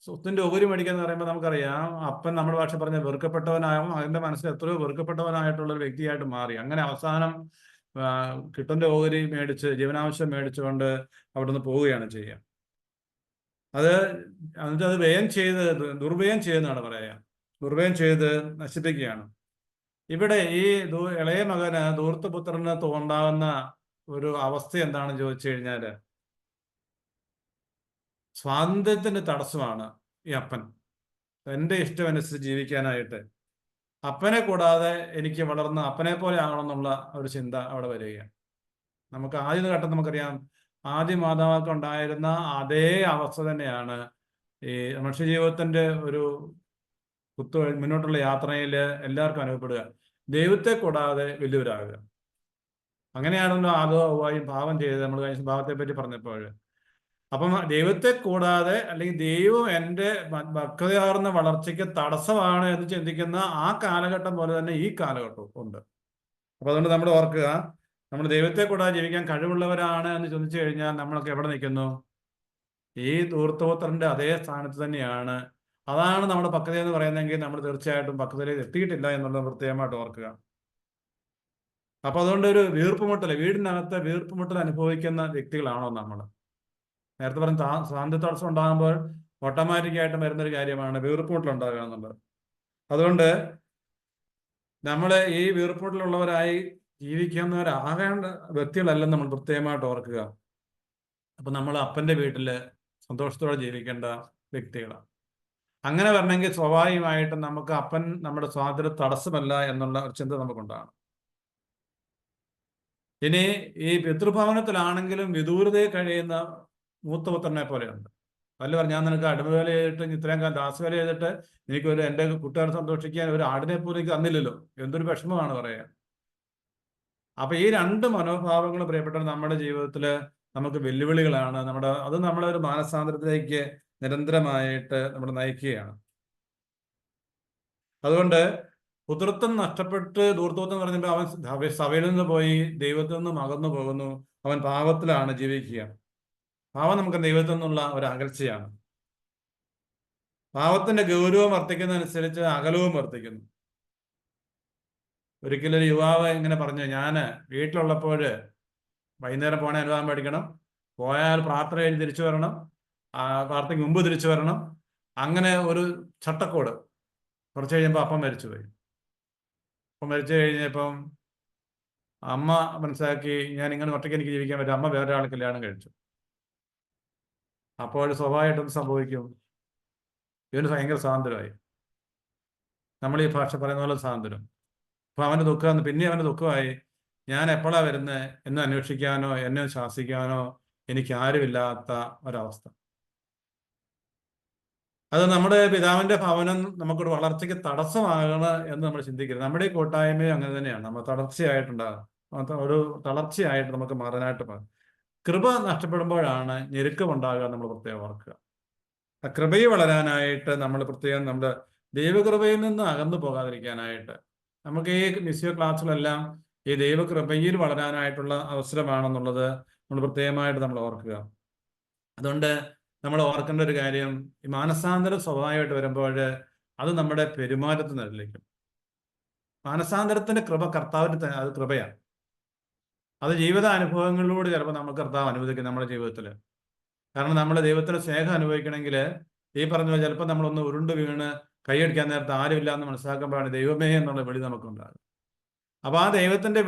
സ്വത്തിന്റെ ഓഹരി മേടിക്കുക എന്ന് പറയുമ്പോൾ നമുക്കറിയാം അപ്പൻ നമ്മുടെ ഭാഷ പറഞ്ഞ വെറുക്കപ്പെട്ടവനായും അതിന്റെ മനസ്സിൽ എത്രയോ വെറുക്കപ്പെട്ടവനായിട്ടുള്ള ഒരു വ്യക്തിയായിട്ട് മാറി. അങ്ങനെ അവസാനം കിട്ടന്റെ ഓഹരി മേടിച്ച് ജീവനാവശ്യം മേടിച്ചുകൊണ്ട് അവിടുന്ന് പോവുകയാണ് ചെയ്യുക. എന്നിട്ട് അത് ദുർവ്യയം ചെയ്തെന്നാണ് പറയാ. ദുർവ്യയം ചെയ്ത് നശിപ്പിക്കുകയാണ്. ഇവിടെ ഈ ഇളയ മകന് ധൂർത്തപുത്രന് ഉണ്ടാകുന്ന ഒരു അവസ്ഥ എന്താണെന്ന് ചോദിച്ചു കഴിഞ്ഞാല് സ്വാതന്ത്ര്യത്തിന്റെ തടസ്സമാണ് ഈ അപ്പൻ. എന്റെ ഇഷ്ടമനുസരിച്ച് ജീവിക്കാനായിട്ട് അപ്പനെ കൂടാതെ എനിക്ക് വളർന്ന് അപ്പനെ പോലെ ആകണമെന്നുള്ള ഒരു ചിന്ത അവിടെ വരികയാണ്. നമുക്ക് ആദ്യ ഘട്ടം നമുക്കറിയാം, ആദ്യ മാതാവാക്ക് ഉണ്ടായിരുന്ന അതേ അവസ്ഥ തന്നെയാണ് ഈ മനുഷ്യജീവിതത്തിന്റെ ഒരു മുന്നോട്ടുള്ള യാത്രയിൽ എല്ലാവർക്കും അനുഭവപ്പെടുക. ദൈവത്തെ കൂടാതെ വലിയവരാകുക. അങ്ങനെയാണല്ലോ ആദവും പാപം ചെയ്ത് നമ്മൾ കഴിഞ്ഞ ഭാവത്തെ പറ്റി പറഞ്ഞപ്പോൾ. അപ്പം ദൈവത്തെ കൂടാതെ അല്ലെങ്കിൽ ദൈവം എൻ്റെ ഭക്തിയാർന്ന വളർച്ചയ്ക്ക് തടസ്സമാണ് എന്ന് ചിന്തിക്കുന്ന ആ കാലഘട്ടം പോലെ തന്നെ ഈ കാലഘട്ടവും ഉണ്ട്. അപ്പൊ അതുകൊണ്ട് നമ്മൾ ഓർക്കുക, നമ്മൾ ദൈവത്തെ കൂടാതെ ജീവിക്കാൻ കഴിവുള്ളവരാണ് എന്ന് ചിന്തിച്ചു കഴിഞ്ഞാൽ നമ്മളൊക്കെ എവിടെ നിൽക്കുന്നു? ഈ ധൂർത്തപുത്രന്റെ അതേ സ്ഥാനത്ത് തന്നെയാണ്. അതാണ് നമ്മുടെ പക്വത എന്ന് പറയുന്നതെങ്കിൽ നമ്മൾ തീർച്ചയായിട്ടും പക്വതയിലേക്ക് എത്തിയിട്ടില്ല എന്നുള്ളത് പ്രത്യേകമായിട്ട് ഓർക്കുക. അപ്പൊ അതുകൊണ്ട് ഒരു വീടിനകത്ത് വീർപ്പുമുട്ടൽ അനുഭവിക്കുന്ന വ്യക്തികളാണോ നമ്മൾ? നേരത്തെ പറഞ്ഞ സ്വാതന്ത്ര്യ തടസ്സം ഉണ്ടാകുമ്പോൾ ഓട്ടോമാറ്റിക്കായിട്ടും വരുന്നൊരു കാര്യമാണ് വീർപ്പുമുട്ടൽ ഉണ്ടാകുക എന്നുള്ളത്. അതുകൊണ്ട് നമ്മൾ ഈ വീർപ്പുമുട്ടലുള്ളവരായി ജീവിക്കുന്നവരാകേണ്ട വ്യക്തികളല്ലെന്ന് നമ്മൾ പ്രത്യേകമായിട്ട് ഓർക്കുക. അപ്പൊ നമ്മൾ അപ്പന്റെ വീട്ടില് സന്തോഷത്തോടെ ജീവിക്കേണ്ട വ്യക്തികളാണ്. അങ്ങനെ വരണമെങ്കിൽ സ്വാഭാവികമായിട്ടും നമുക്ക് അപ്പൻ നമ്മുടെ സ്വാതന്ത്ര്യ തടസ്സമല്ല എന്നുള്ള ഒരു ചിന്ത നമുക്കുണ്ടാകണം. ഇനി ഈ പിതൃഭവനത്തിലാണെങ്കിലും വിദൂരതയിൽ കഴിയുന്ന മൂത്തപുത്രനെ പോലെയുണ്ട്. അല്ല പറഞ്ഞു, ഞാൻ നിനക്ക് അടിമവേല ചെയ്തിട്ട് ഇത്രയും കാലം ദാസവേല ചെയ്തിട്ട് എൻ്റെ കൂട്ടുകാരെ സന്തോഷിക്കാൻ ഒരു ആടിനെ പോലും എനിക്ക് തന്നില്ലല്ലോ, എന്തൊരു വിഷമമാണ് പറയാൻ. അപ്പൊ ഈ രണ്ട് മനോഭാവങ്ങളും പ്രിയപ്പെട്ടവർ നമ്മുടെ ജീവിതത്തിൽ നമുക്ക് വെല്ലുവിളികളാണ്. അത് നമ്മളെ ഒരു മാനസാന്തരത്തിലേക്ക് നിരന്തരമായിട്ട് നമ്മൾ നയിക്കുകയാണ്. അതുകൊണ്ട് പുത്രത്വം നഷ്ടപ്പെട്ട് ധൂർത്തപുത്രൻ എന്ന് പറഞ്ഞപ്പോൾ അവൻ സഭയിൽ നിന്ന് പോയി ദൈവത്തിൽ നിന്നും അകന്നു പോകുന്നു. അവൻ പാപത്തിലാണ് ജീവിക്കുക. പാപം നമുക്ക് ദൈവത്തിൽ നിന്നുള്ള ഒരു അകൽച്ചയാണ്. പാപത്തിന്റെ ഗൗരവം വർദ്ധിക്കുന്നതനുസരിച്ച് അകലവും വർദ്ധിക്കുന്നു. ഒരിക്കലും ഒരു യുവാവ് ഇങ്ങനെ പറഞ്ഞു, ഞാൻ വീട്ടിലുള്ളപ്പോൾ വൈകുന്നേരം പോകണേ അനുവാദം മേടിക്കണം, പോയാൽ പ്രാർത്ഥന കഴിഞ്ഞ് തിരിച്ചു വരണം, പ്രാർത്ഥനയ്ക്ക് മുമ്പ് തിരിച്ചു വരണം, അങ്ങനെ ഒരു ചട്ടക്കൂട്. കുറച്ച് കഴിയുമ്പോൾ അപ്പം മരിച്ചുപോയി. അപ്പം മരിച്ചു കഴിഞ്ഞപ്പം അമ്മ മനസ്സിലാക്കി, ഞാൻ ഇങ്ങനെ ഒറ്റയ്ക്ക് എനിക്ക് ജീവിക്കാൻ പറ്റും. അമ്മ വേറെ ആൾ കല്യാണം കഴിച്ചു. അപ്പോൾ സ്വാഭാവികമായിട്ടും സംഭവിക്കും, ഇവന് ഭയങ്കര സ്വാതന്ത്ര്യമായി. നമ്മൾ ഈ ഭാഷ പറയുന്ന പോലെ സ്വാതന്ത്ര്യം. അപ്പൊ അവന്റെ ദുഃഖം പിന്നെ അവന്റെ ദുഃഖമായി, ഞാൻ എപ്പോഴാ വരുന്നത് എന്ന് അന്വേഷിക്കാനോ എന്നെ ശാസിക്കാനോ എനിക്ക് ആരുമില്ലാത്ത ഒരവസ്ഥ. അത് നമ്മുടെ പിതാവിന്റെ ഭവനം നമുക്കൊരു വളർച്ചയ്ക്ക് തടസ്സമാകണം എന്ന് നമ്മൾ ചിന്തിക്കരുത്. നമ്മുടെ ഈ കൂട്ടായ്മയും അങ്ങനെ തന്നെയാണ്. നമ്മൾ ഒരു തളർച്ചയായിട്ട് നമുക്ക് മാറാനായിട്ട് പോകും. കൃപ നഷ്ടപ്പെടുമ്പോഴാണ് ഞെരുക്കമുണ്ടാകുക. നമ്മൾ പ്രത്യേകം ഓർക്കുക. ആ കൃപയിൽ വളരാനായിട്ട് നമ്മൾ പ്രത്യേകം നമ്മുടെ ദൈവകൃപയിൽ നിന്ന് അകന്നു പോകാതിരിക്കാനായിട്ട് നമുക്ക് ഈ മിസ്യോ ക്ലാസ്സുകളെല്ലാം ഈ ദൈവകൃപയിൽ വളരാനായിട്ടുള്ള അവസരമാണെന്നുള്ളത് നമ്മൾ പ്രത്യേകമായിട്ട് നമ്മൾ ഓർക്കുക. അതുകൊണ്ട് നമ്മൾ ഓർക്കേണ്ട ഒരു കാര്യം, ഈ മാനസാന്തരം സ്വാഭാവികമായിട്ട് വരുമ്പോൾ അത് നമ്മുടെ പെരുമാറ്റത്തിൽ നിലനിൽക്കും. മാനസാന്തരത്തിന്റെ കൃപ കർത്താവിന്റെ അത് കൃപയാണ്. അത് ജീവിത അനുഭവങ്ങളിലൂടെ ചിലപ്പോൾ നമുക്ക് കർത്താവ് അനുവദിക്കും നമ്മുടെ ജീവിതത്തിൽ. കാരണം നമ്മൾ ദൈവത്തിന്റെ സ്നേഹം അനുഭവിക്കണമെങ്കിൽ ഈ പറഞ്ഞ പോലെ ചിലപ്പോൾ നമ്മളൊന്ന് ഉരുണ്ട് വീണ് കൈയടിക്കാൻ നേരത്തെ ആരുമില്ല എന്ന് മനസ്സിലാക്കുമ്പോഴാണ് ദൈവമേ എന്നുള്ള വിളി നമുക്കുണ്ടാകും. അപ്പൊ ആ ദൈവത്തിന്റെ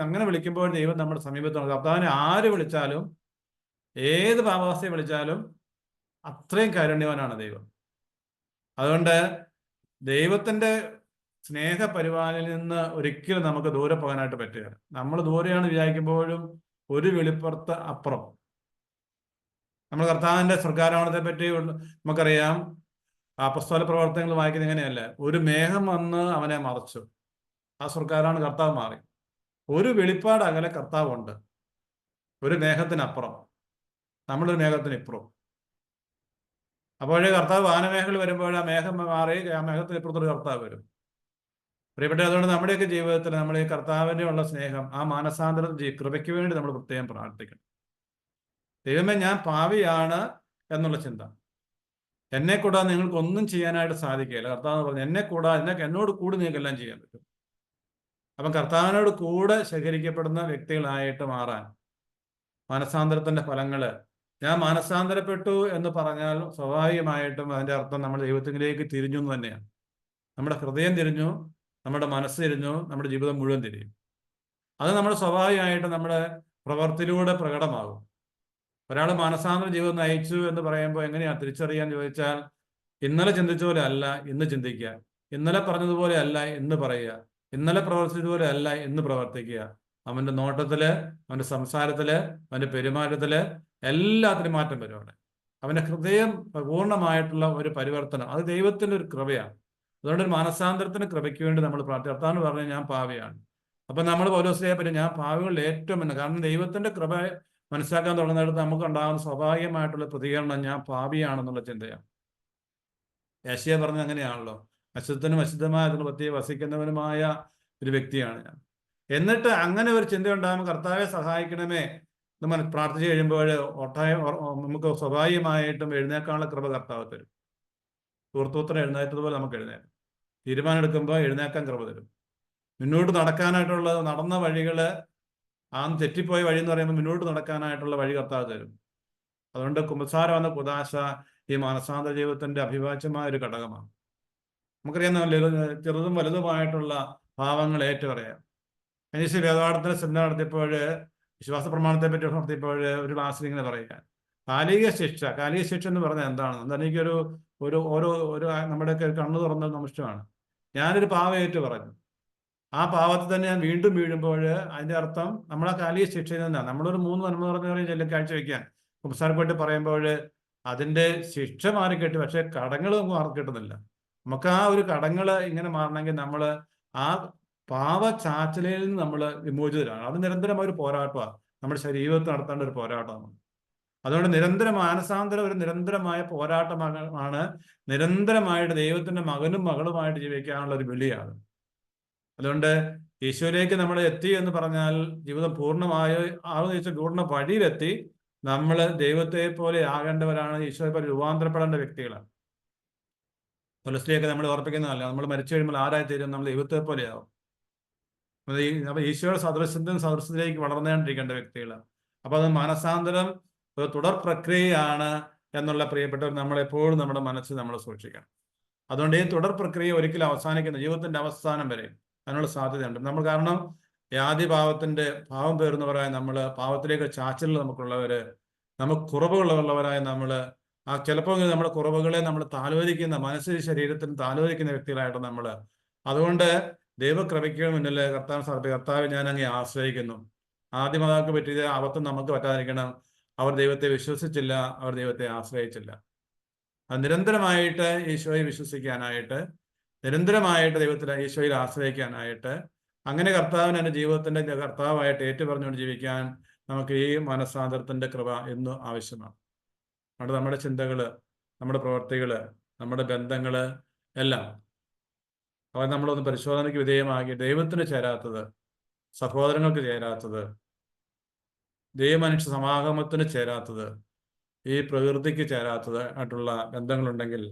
അങ്ങനെ വിളിക്കുമ്പോൾ ദൈവം നമ്മുടെ സമീപത്തുണ്ട്. കർത്താവിനെ ആര് വിളിച്ചാലും ഏത് പാപാവസ്ഥയെ വിളിച്ചാലും അത്രയും കാരുണ്യവാനാണ് ദൈവം. അതുകൊണ്ട് ദൈവത്തിന്റെ സ്നേഹപരിപാലനയിൽ നിന്ന് ഒരിക്കലും നമുക്ക് ദൂരെ പോകാനായിട്ട് പറ്റുകയില്ല. നമ്മൾ ദൂരെയാണ് വിചാരിക്കുമ്പോഴും ഒരു വെളിപ്പുറത്ത് അപ്പുറം. നമ്മൾ കർത്താവിന്റെ സ്വർഗ്ഗാരോഹണത്തെ പറ്റി നമുക്കറിയാം. അപ്പസ്തോല പ്രവർത്തനങ്ങൾ വായിക്കുന്നത് എങ്ങനെയല്ല, ഒരു മേഘം വന്ന് അവനെ മറച്ചു, ആ സ്വർഗ്ഗാരോഹണ കർത്താവ് മാറി. ഒരു വെളിപ്പാട് അകലെ കർത്താവുണ്ട്, ഒരു മേഘത്തിനപ്പുറം, നമ്മളൊരു മേഘത്തിന് ഇപ്പുറം. അപ്പോഴേ കർത്താവ് വാനമേഖല വരുമ്പോൾ ആ മേഘം മാറി ആ മേഘത്തിന് ഇപ്പുറത്തൊരു കർത്താവ് വരും. പ്രിയപ്പെട്ട, അതുകൊണ്ട് നമ്മുടെയൊക്കെ ജീവിതത്തിൽ നമ്മൾ ഈ കർത്താവിന്റെ ഉള്ള സ്നേഹം, ആ മാനസാന്തരം കൃപയ്ക്ക് വേണ്ടി നമ്മൾ പ്രത്യേകം പ്രാർത്ഥിക്കണം. ദൈവമേ, ഞാൻ പാപിയാണ് എന്നുള്ള ചിന്ത. എന്നെ കൂടാതെ നിങ്ങൾക്ക് ഒന്നും ചെയ്യാനായിട്ട് സാധിക്കുകയില്ല. കർത്താവ് പറഞ്ഞു, എന്നെ കൂടാതെ എന്നോട് കൂടി നിങ്ങൾക്ക് എല്ലാം ചെയ്യാൻ പറ്റും. അപ്പം കർത്താവിനോട് കൂടെ ശേഖരിക്കപ്പെടുന്ന വ്യക്തികളായിട്ട് മാറാൻ മാനസാന്തരത്തിന്റെ ഫലങ്ങള്, ഞാൻ മാനസാന്തരപ്പെട്ടു എന്ന് പറഞ്ഞാൽ സ്വാഭാവികമായിട്ടും അതിന്റെ അർത്ഥം നമ്മൾ ദൈവത്തിലേക്ക് തിരിഞ്ഞു എന്ന് തന്നെയാണ്. നമ്മുടെ ഹൃദയം തിരിഞ്ഞു, നമ്മുടെ മനസ്സ് തിരിഞ്ഞു, നമ്മുടെ ജീവിതം മുഴുവൻ തിരിയും. അത് നമ്മൾ സ്വാഭാവികമായിട്ട് നമ്മുടെ പ്രവൃത്തിയിലൂടെ പ്രകടമാകും. ഒരാൾ മാനസാന്തര ജീവിതം നയിച്ചു എന്ന് പറയുമ്പോൾ എങ്ങനെയാണ് തിരിച്ചറിയാൻ ചോദിച്ചാൽ, ഇന്നലെ ചിന്തിച്ച പോലെ അല്ല ഇന്ന് ചിന്തിക്കുക, ഇന്നലെ പറഞ്ഞതുപോലെ അല്ല ഇന്ന് പറയുക, ഇന്നലെ പ്രവർത്തിച്ചതുപോലെ അല്ല ഇന്ന് പ്രവർത്തിക്കുക. അവന്റെ നോട്ടത്തില്, അവന്റെ സംസാരത്തില്, അവന്റെ പെരുമാറ്റത്തില് എല്ലാത്തിനും മാറ്റം വരും. അവിടെ അവന്റെ ഹൃദയം പൂർണ്ണമായിട്ടുള്ള ഒരു പരിവർത്തനം, അത് ദൈവത്തിന്റെ ഒരു കൃപയാണ്. അതുകൊണ്ട് ഒരു മാനസാന്തരത്തിന് കൃപയ്ക്ക് വേണ്ടി നമ്മൾ പ്രാർത്ഥിക്കും. കർത്താവ് പറഞ്ഞു, ഞാൻ പാപിയാണ്. അപ്പൊ നമ്മൾ പൗലോസിനെ പറ്റി ഞാൻ പാപികളിൽ ഏറ്റവും എന്ന്, കാരണം ദൈവത്തിന്റെ കൃപ മനസ്സിലാക്കാൻ തുടങ്ങുന്നിടത്ത് നമുക്ക് ഉണ്ടാകുന്ന സ്വാഭാവികമായിട്ടുള്ള പ്രതികരണം ഞാൻ പാപിയാണെന്നുള്ള ചിന്തയാണ്. യേശയ്യ പറഞ്ഞത് അങ്ങനെയാണല്ലോ, അശുദ്ധനും അശുദ്ധമായ പ്രത്യേക വസിക്കുന്നവനുമായ ഒരു വ്യക്തിയാണ് ഞാൻ. എന്നിട്ട് അങ്ങനെ ഒരു ചിന്ത ഉണ്ടാകുമ്പോൾ കർത്താവെ സഹായിക്കണമേ എന്ന് പ്രാർത്ഥിച്ചു കഴിയുമ്പോൾ നമുക്ക് സ്വാഭാവികമായിട്ടും എഴുന്നേക്കാനുള്ള കൃപ കർത്താവ് തരും. സുഹൃത്തുത്രം എഴുന്നേറ്റതുപോലെ നമുക്ക് എഴുന്നേക്കും. തീരുമാനം എടുക്കുമ്പോൾ എഴുന്നേക്കാൻ കൃപ തരും. മുന്നോട്ട് നടക്കാനായിട്ടുള്ള നടന്ന വഴികള്, ആ തെറ്റിപ്പോയ വഴി എന്ന് പറയുമ്പോൾ മുന്നോട്ട് നടക്കാനായിട്ടുള്ള വഴി കർത്താവ് തരും. അതുകൊണ്ട് കുമ്പസാരം എന്ന കുദാശ ഈ മാനസാന്തര ജീവിതത്തിന്റെ അഭിവാച്യമായ ഒരു ഘടകമാണ്. നമുക്കറിയാം, ചെറുതും വലുതുമായിട്ടുള്ള ഭാവങ്ങൾ ഏറ്റുപറയാം. എനിക്ക് വേദപാഠത്തിന് സെമിനാർ നടത്തിയപ്പോൾ, വിശ്വാസ പ്രമാണത്തെ പറ്റി നടത്തിയപ്പോൾ ഒരു ക്ലാസ്സിൽ ഇങ്ങനെ പറയുക, കാലിക ശിക്ഷ എന്ന് പറഞ്ഞാൽ എന്താണെന്ന് എനിക്കൊരു നമ്മുടെയൊക്കെ കണ്ണു തുറന്ന നിമിഷമാണ്. ഞാനൊരു പാവയേറ്റ് പറഞ്ഞു, ആ പാവത്തിൽ തന്നെ ഞാൻ വീണ്ടും വീഴുമ്പോൾ അതിന്റെ അർത്ഥം നമ്മളെ കാലിക ശിക്ഷയിൽ നിന്നാണ്. നമ്മളൊരു 3 നന്മ പറഞ്ഞ കാഴ്ചവെക്കാൻ കുമ്പസാരപ്പെട്ട് പറയുമ്പോൾ അതിന്റെ ശിക്ഷ മാറിക്കെട്ടി, പക്ഷെ കടങ്ങൾ നമുക്ക് മാറിക്കിട്ടുന്നില്ല. നമുക്ക് ആ ഒരു കടങ്ങൾ ഇങ്ങനെ മാറണമെങ്കിൽ നമ്മൾ ആ പാവ ചാച്ചലയിൽ നിന്ന് നമ്മൾ വിമോചിതരാണ്. അത് നിരന്തരമായ ഒരു പോരാട്ടമാണ്, നമ്മുടെ ശരീരത്തിൽ നടത്തേണ്ട ഒരു പോരാട്ടമാണ്. അതുകൊണ്ട് മാനസാന്തരം ഒരു നിരന്തരമായ പോരാട്ടമാണ്. നിരന്തരമായിട്ട് ദൈവത്തിന്റെ മകനും മകളുമായിട്ട് ജീവിക്കാനുള്ള ഒരു വിളിയാണ്. അതുകൊണ്ട് ഈശോയിലേക്ക് നമ്മൾ എത്തി എന്ന് പറഞ്ഞാൽ ജീവിതം പൂർണ്ണമായ പൂർണ്ണ വഴിയിലെത്തി നമ്മൾ ദൈവത്തെ പോലെ ആകേണ്ടവരാണ്, ഈശോയെ പോലെ രൂപാന്തരപ്പെടേണ്ട വ്യക്തികളാണ്. തുളസിയൊക്കെ നമ്മൾ ഓർപ്പിക്കുന്നതല്ല, നമ്മൾ മരിച്ചു കഴിയുമ്പോൾ ആരായി തീരും? നമ്മൾ ദൈവത്തെ പോലെയാവും. അപ്പൊ ഈശോയുടെ സദൃശ്യത്തിലേക്ക് വളർന്നുകൊണ്ടിരിക്കേണ്ട വ്യക്തികളാണ്. അപ്പൊ അത് മാനസാന്തരം ഒരു തുടർ പ്രക്രിയയാണ് എന്നുള്ള പ്രിയപ്പെട്ടവർ നമ്മളെപ്പോഴും നമ്മുടെ മനസ്സിൽ നമ്മൾ സൂക്ഷിക്കണം. അതുകൊണ്ട് ഈ തുടർ പ്രക്രിയ ഒരിക്കലും അവസാനിക്കുന്ന ജീവിതത്തിന്റെ അവസാനം വരെ അതിനുള്ള സാധ്യതയുണ്ട്. നമ്മൾ കാരണം ആദ്യ പാവം പേറുന്നവരായ നമ്മൾ പാവത്തിലേക്ക് ചാച്ചൽ നമുക്കുള്ളവര്, നമുക്ക് കുറവുകളുള്ളവരായ നമ്മൾ ചിലപ്പോൾ നമ്മുടെ കുറവുകളെ നമ്മൾ താലോലിക്കുന്ന, മനസ്സിൽ ശരീരത്തിന് താലോലിക്കുന്ന വ്യക്തികളായിട്ട് നമ്മൾ. അതുകൊണ്ട് ദൈവകൃപയ്ക്ക് മുന്നിൽ കർത്താവ് ഞാൻ അങ്ങേ ആശ്രയിക്കുന്നു. ആദ്യം അതാൾക്ക് പറ്റിയ അബദ്ധം നമുക്ക് പറ്റാതിരിക്കണം. അവർ ദൈവത്തെ വിശ്വസിച്ചില്ല, അവർ ദൈവത്തെ ആശ്രയിച്ചില്ല. അത് നിരന്തരമായിട്ട് ഈശോയെ വിശ്വസിക്കാനായിട്ട്, നിരന്തരമായിട്ട് ഈശോയിൽ ആശ്രയിക്കാനായിട്ട്, അങ്ങനെ കർത്താവിന് എൻ്റെ ജീവിതത്തിന്റെ കർത്താവായിട്ട് ഏറ്റുപറഞ്ഞുകൊണ്ട് ജീവിക്കാൻ നമുക്ക് ഈ മനസ്സാന്തരത്തിന്റെ കൃപ എന്നും ആവശ്യമാണ്. അതുകൊണ്ട് നമ്മുടെ ചിന്തകള്, നമ്മുടെ പ്രവർത്തികള്, നമ്മുടെ ബന്ധങ്ങള് എല്ലാം അവ നമ്മളൊന്ന് പരിശോധനയ്ക്ക് വിധേയമാക്കി ദൈവത്തിന് ചേരാത്തത്, സഹോദരങ്ങൾക്ക് ചേരാത്തത്, ദൈവമനുഷ്യ സമാഗമത്തിന് ചേരാത്തത്, ഈ പ്രകൃതിക്ക് ചേരാത്തത് ആയിട്ടുള്ള ബന്ധങ്ങളുണ്ടെങ്കിൽ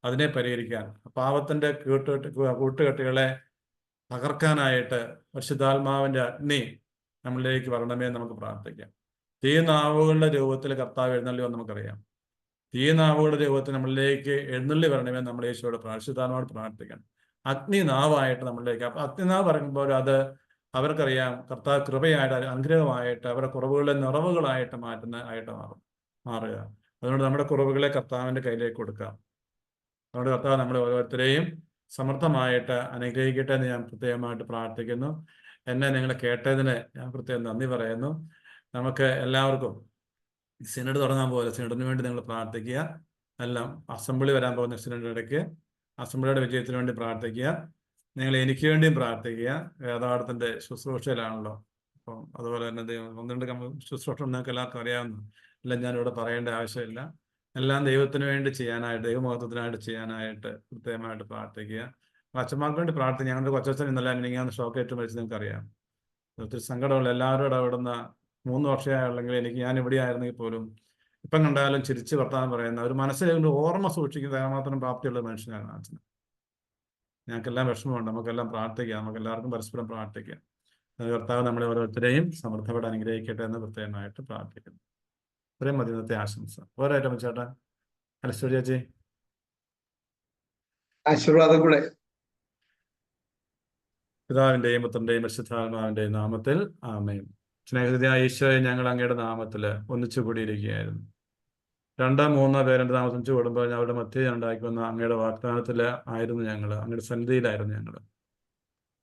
അതിനെ പരിഹരിക്കാൻ, പാപത്തിന്റെ കൂട്ടുകെട്ടുകളെ തകർക്കാനായിട്ട് പരിശുദ്ധാത്മാവിന്റെ അഗ്നി നമ്മളിലേക്ക് വരണമേ നമുക്ക് പ്രാർത്ഥിക്കാം. തീനാവുകളുടെ രൂപത്തിൽ കർത്താവ് എഴുന്നള്ളി വന്ന് നമുക്കറിയാം. തീനാവുകളുടെ രൂപത്തിൽ നമ്മളിലേക്ക് എഴുന്നള്ളി വരണമേ നമ്മൾ യേശുവോട് പരിശുദ്ധാത്മാവോട് പ്രാർത്ഥിക്കണം. അഗ്നിനാവായിട്ട് നമ്മളിലേക്ക്. അപ്പൊ അഗ്നിനാവ് പറയുമ്പോൾ അത് അവർക്കറിയാം കർത്താവ് കൃപയായിട്ട് അനുഗ്രഹമായിട്ട് അവരുടെ കുറവുകളെ നിറവുകളായിട്ട് മാറുക. അതുകൊണ്ട് നമ്മുടെ കുറവുകളെ കർത്താവിന്റെ കയ്യിലേക്ക് കൊടുക്കാം. അതുകൊണ്ട് കർത്താവ് നമ്മളെ ഓരോരുത്തരെയും സമർത്ഥമായിട്ട് അനുഗ്രഹിക്കട്ടെ എന്ന് ഞാൻ പ്രത്യേകമായിട്ട് പ്രാർത്ഥിക്കുന്നു. എന്നെ നിങ്ങൾ കേട്ടതിന് ഞാൻ പ്രത്യേകം നന്ദി പറയുന്നു. നമുക്ക് എല്ലാവർക്കും സിനഡ് തുടങ്ങാൻ പോലെ സിനഡിന് വേണ്ടി നിങ്ങൾ പ്രാർത്ഥിക്കുക. എല്ലാം അസംബ്ലി വരാൻ പോകുന്ന സിനഡിന്റെ ഇടയ്ക്ക് അസംബ്ലിയുടെ വിജയത്തിന് വേണ്ടി പ്രാർത്ഥിക്കുക. നിങ്ങൾ എനിക്ക് വേണ്ടിയും പ്രാർത്ഥിക്കുക. വേദപാഠത്തിന്റെ ശുശ്രൂഷയിലാണല്ലോ. അപ്പം അതുപോലെ തന്നെ ഒന്ന് രണ്ട് ശുശ്രൂഷ നിങ്ങൾക്ക് എല്ലാവർക്കും അറിയാവുന്ന എല്ലാം ഞാനിവിടെ പറയേണ്ട ആവശ്യമില്ല. എല്ലാം ദൈവത്തിന് വേണ്ടി ചെയ്യാനായിട്ട്, ദൈവമഹത്വത്തിനായിട്ട് ചെയ്യാനായിട്ട് പ്രത്യേകമായിട്ട് പ്രാർത്ഥിക്കുക. അച്ഛന്മാർക്ക് വേണ്ടി പ്രാർത്ഥിക്കുക. ഞങ്ങളുടെ കൊച്ചച്ഛൻ ഇന്നലെ എനിക്കാണ് ഷോക്കേറ്റ് മരിച്ച് നിങ്ങൾക്കറിയാം. ഒത്തിരി സങ്കടമുള്ള എല്ലാവരും ഇടപെടുന്ന 3 വർഷമായുള്ളെങ്കിൽ ഞാൻ ഇവിടെ ആയിരുന്നെങ്കിൽ പോലും ഇപ്പം കണ്ടാലും ചിരിച്ച് വർത്താനം പറയുന്ന ഒരു മനസ്സിൽ ഓർമ്മ സൂക്ഷിക്കുന്ന മാത്രം പ്രാപ്തിയുള്ള മനുഷ്യനാണ് അച്ഛൻ. ഞങ്ങൾക്കെല്ലാം വിഷമമുണ്ട്. നമുക്കെല്ലാം പ്രാർത്ഥിക്കാം. നമുക്കെല്ലാവർക്കും പരസ്പരം പ്രാർത്ഥിക്കാം. കർത്താവ് നമ്മളെ ഓരോരുത്തരെയും സമൃദ്ധപ്പെട്ട് അനുഗ്രഹിക്കട്ടെ എന്ന് പ്രത്യേകമായിട്ട് പ്രാർത്ഥിക്കുന്നു. ഇത്രയും മതി ഇന്നത്തെ ആശംസ. ഓരോറ്റം ചേട്ടാ. അലസ്റ്റോ ചേച്ചി ആശീർവാദം കൂടെ. പിതാവിന്റെയും പുത്രന്റെയും പരിശുദ്ധാത്മാവിന്റെയും നാമത്തിൽ ആമേൻ. സ്നേഹിതയായ ഈശോയെ, ഞങ്ങൾ അങ്ങയുടെ നാമത്തിൽ ഒന്നിച്ചു കൂടിയിരിക്കുകയായിരുന്നു. 2-3 പേരെൻ്റെ നാമത്തിൽ ഒന്നിച്ചു കൂടുമ്പോൾ അവരുടെ മധ്യ ഉണ്ടാക്കി വന്ന അങ്ങയുടെ വാഗ്ദാനത്തിൽ ആയിരുന്നു ഞങ്ങൾ, അങ്ങയുടെ സന്നിധിയിലായിരുന്നു ഞങ്ങൾ.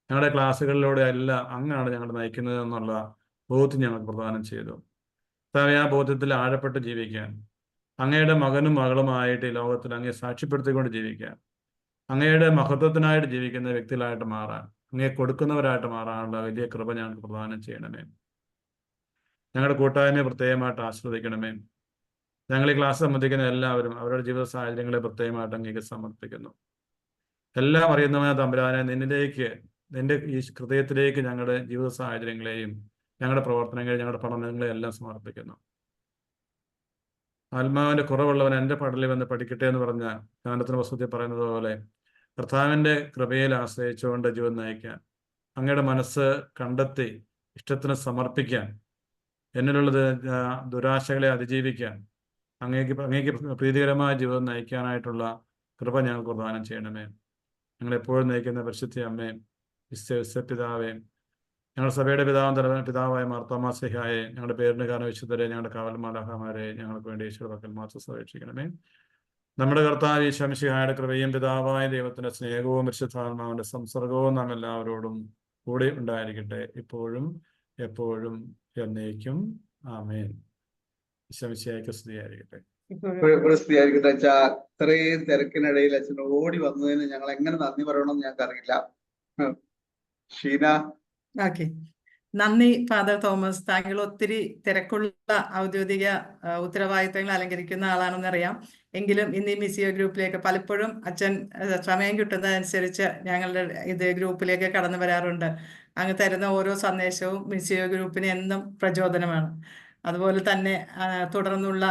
ഞങ്ങളുടെ ക്ലാസ്സുകളിലൂടെ എല്ലാം അങ്ങാണ് ഞങ്ങൾ നയിക്കുന്നത് എന്നുള്ള ബോധ്യം ഞങ്ങൾക്ക് പ്രദാനം ചെയ്തു. ആ ബോധ്യത്തിൽ ആഴപ്പെട്ട് ജീവിക്കാൻ, അങ്ങയുടെ മകനും മകളുമായിട്ട് ഈ ലോകത്തിൽ അങ്ങയെ സാക്ഷ്യപ്പെടുത്തിക്കൊണ്ട് ജീവിക്കാൻ, അങ്ങയുടെ മഹത്വത്തിനായിട്ട് ജീവിക്കുന്ന വ്യക്തികളായിട്ട് മാറാൻ, അങ്ങയെ കൊടുക്കുന്നവരായിട്ട് മാറാനുള്ള വലിയ കൃപ ഞങ്ങൾക്ക് പ്രദാനം ചെയ്യണമേ. ഞങ്ങളുടെ കൂട്ടായ്മയെ പ്രത്യേകമായിട്ട് ആസ്വദിക്കണമേ. ഞങ്ങൾ ഈ ക്ലാസ് സംബന്ധിക്കുന്ന എല്ലാവരും അവരുടെ ജീവിത സാഹചര്യങ്ങളെ പ്രത്യേകമായിട്ട് അങ്ങേക്ക് സമർപ്പിക്കുന്നു. എല്ലാം അറിയുന്നവനായ തമ്പുരാനെ, നിന്റെ ഈ ഹൃദയത്തിലേക്ക് ഞങ്ങളുടെ ജീവിത സാഹചര്യങ്ങളെയും ഞങ്ങളുടെ പ്രവർത്തനങ്ങളെയും ഞങ്ങളുടെ പഠനങ്ങളെയും എല്ലാം സമർപ്പിക്കുന്നു. ആത്മാവിന്റെ കുറവുള്ളവൻ എൻ്റെ പടലിൽ വന്ന് പഠിക്കട്ടെ എന്ന് പറഞ്ഞ ഗാനത്തിന് വസ്തുത്തിൽ പറയുന്നത് പോലെ കർത്താവിൻ്റെ കൃപയിൽ ആശ്രയിച്ചുകൊണ്ട് ജീവിതം നയിക്കാൻ, അങ്ങയുടെ മനസ്സ് കണ്ടെത്തി ഇഷ്ടത്തിന് സമർപ്പിക്കാൻ, എന്നിലുള്ള ദുരാശകളെ അതിജീവിക്കാൻ, അങ്ങേക്ക് പ്രീതികരമായ ജീവിതം നയിക്കാനായിട്ടുള്ള കൃപ ഞങ്ങൾക്ക് പ്രദാനം ചെയ്യണമേ. ഞങ്ങളെപ്പോഴും നയിക്കുന്ന പരിശുദ്ധ അമ്മയും പിതാവേയും ഞങ്ങളുടെ സഭയുടെ പിതാവായ മാർത്തോമാ സ്ലീഹായെ, ഞങ്ങളുടെ പേരിന് കാരണം വിശുദ്ധരെ, ഞങ്ങളുടെ കാവൽമാലാഹമാരെ ഞങ്ങൾക്ക് വേണ്ടി ഈശോയുടെ പക്കൽ മാത്രം സംരക്ഷിക്കണമേ. നമ്മുടെ കർത്താവ് ഈശോ മിശിഹായുടെ കൃപയും പിതാവായ ദൈവത്തിന്റെ സ്നേഹവും പരിശുദ്ധാത്മാവിന്റെ സംസർഗവും നാം എല്ലാവരോടും കൂടെ ഉണ്ടായിരിക്കട്ടെ, ഇപ്പോഴും എപ്പോഴും എന്നേക്കും. ആമേൻ. ഈശോ മിശിഹായ്ക്ക് സ്തുതിയായിരിക്കട്ടെ. സ്തുതിയായിരിക്കട്ടെ. അച്ഛാ, ഇത്രയും തിരക്കിനിടയിൽ അച്ഛൻ ഓടി വന്നതിന് ഞങ്ങൾ എങ്ങനെ നന്ദി പറയണമെന്ന് ഞങ്ങൾക്ക് അറിയില്ല. ഷീന. ഓക്കെ, നന്ദി ഫാദർ തോമസ്. താങ്കൾ ഒത്തിരി തിരക്കുള്ള ഔദ്യോഗിക ഉത്തരവാദിത്തങ്ങൾ അലങ്കരിക്കുന്ന ആളാണെന്നറിയാം. എങ്കിലും ഇന്ന് ഈ മിസിയോ ഗ്രൂപ്പിലേക്ക് പലപ്പോഴും അച്ഛൻ സമയം കിട്ടുന്നതനുസരിച്ച് ഞങ്ങളുടെ ഗ്രൂപ്പിലേക്ക് കടന്നു വരാറുണ്ട്. അങ്ങ് തരുന്ന ഓരോ സന്ദേശവും മിസിയോ ഗ്രൂപ്പിന് എന്നും പ്രചോദനമാണ്. അതുപോലെ തന്നെ തുടർന്നുള്ള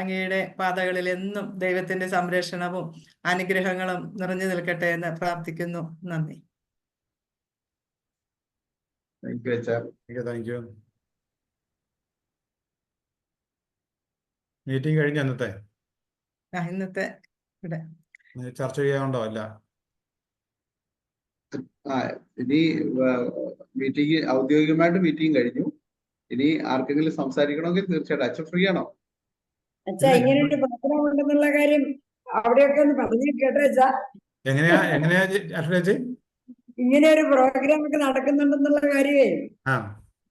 അങ്ങയുടെ പാതകളിൽ എന്നും ദൈവത്തിന്റെ സംരക്ഷണവും അനുഗ്രഹങ്ങളും നിറഞ്ഞു നിൽക്കട്ടെ എന്ന് പ്രാർത്ഥിക്കുന്നു. നന്ദി. Thank you. മീറ്റിംഗ് കഴിഞ്ഞ ഇന്നത്തെ ഇവിടെ ചർച്ച ചെയ്യാനുണ്ടോ? അല്ല, ഇനി മീറ്റിംഗ് ഔദ്യോഗികമായിട്ട് മീറ്റിംഗ് കഴിഞ്ഞു. ഇനി ആർക്കെങ്കിലും സംസാരിക്കണമെങ്കിൽ തീർച്ചയായിട്ടും അച്ഛൻ ഫ്രീ ആണോ? അച്ഛാ, ഇങ്ങനെ ഒരു പ്രോഗ്രാം ഉണ്ടെന്നുള്ള കാര്യം അവിടെയൊക്കെ ഒന്ന് പറഞ്ഞു കേട്ടോ അച്ഛാ. എങ്ങനെയാ ചേച്ചി? ഇങ്ങനെ ഒരു പ്രോഗ്രാം ഒക്കെ നടക്കുന്നുണ്ടെന്നുള്ള കാര്യമേ ആ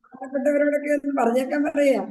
ബന്ധപ്പെട്ടവരോടൊക്കെ ഒന്ന് പറഞ്ഞേക്കാൻ പറയാ.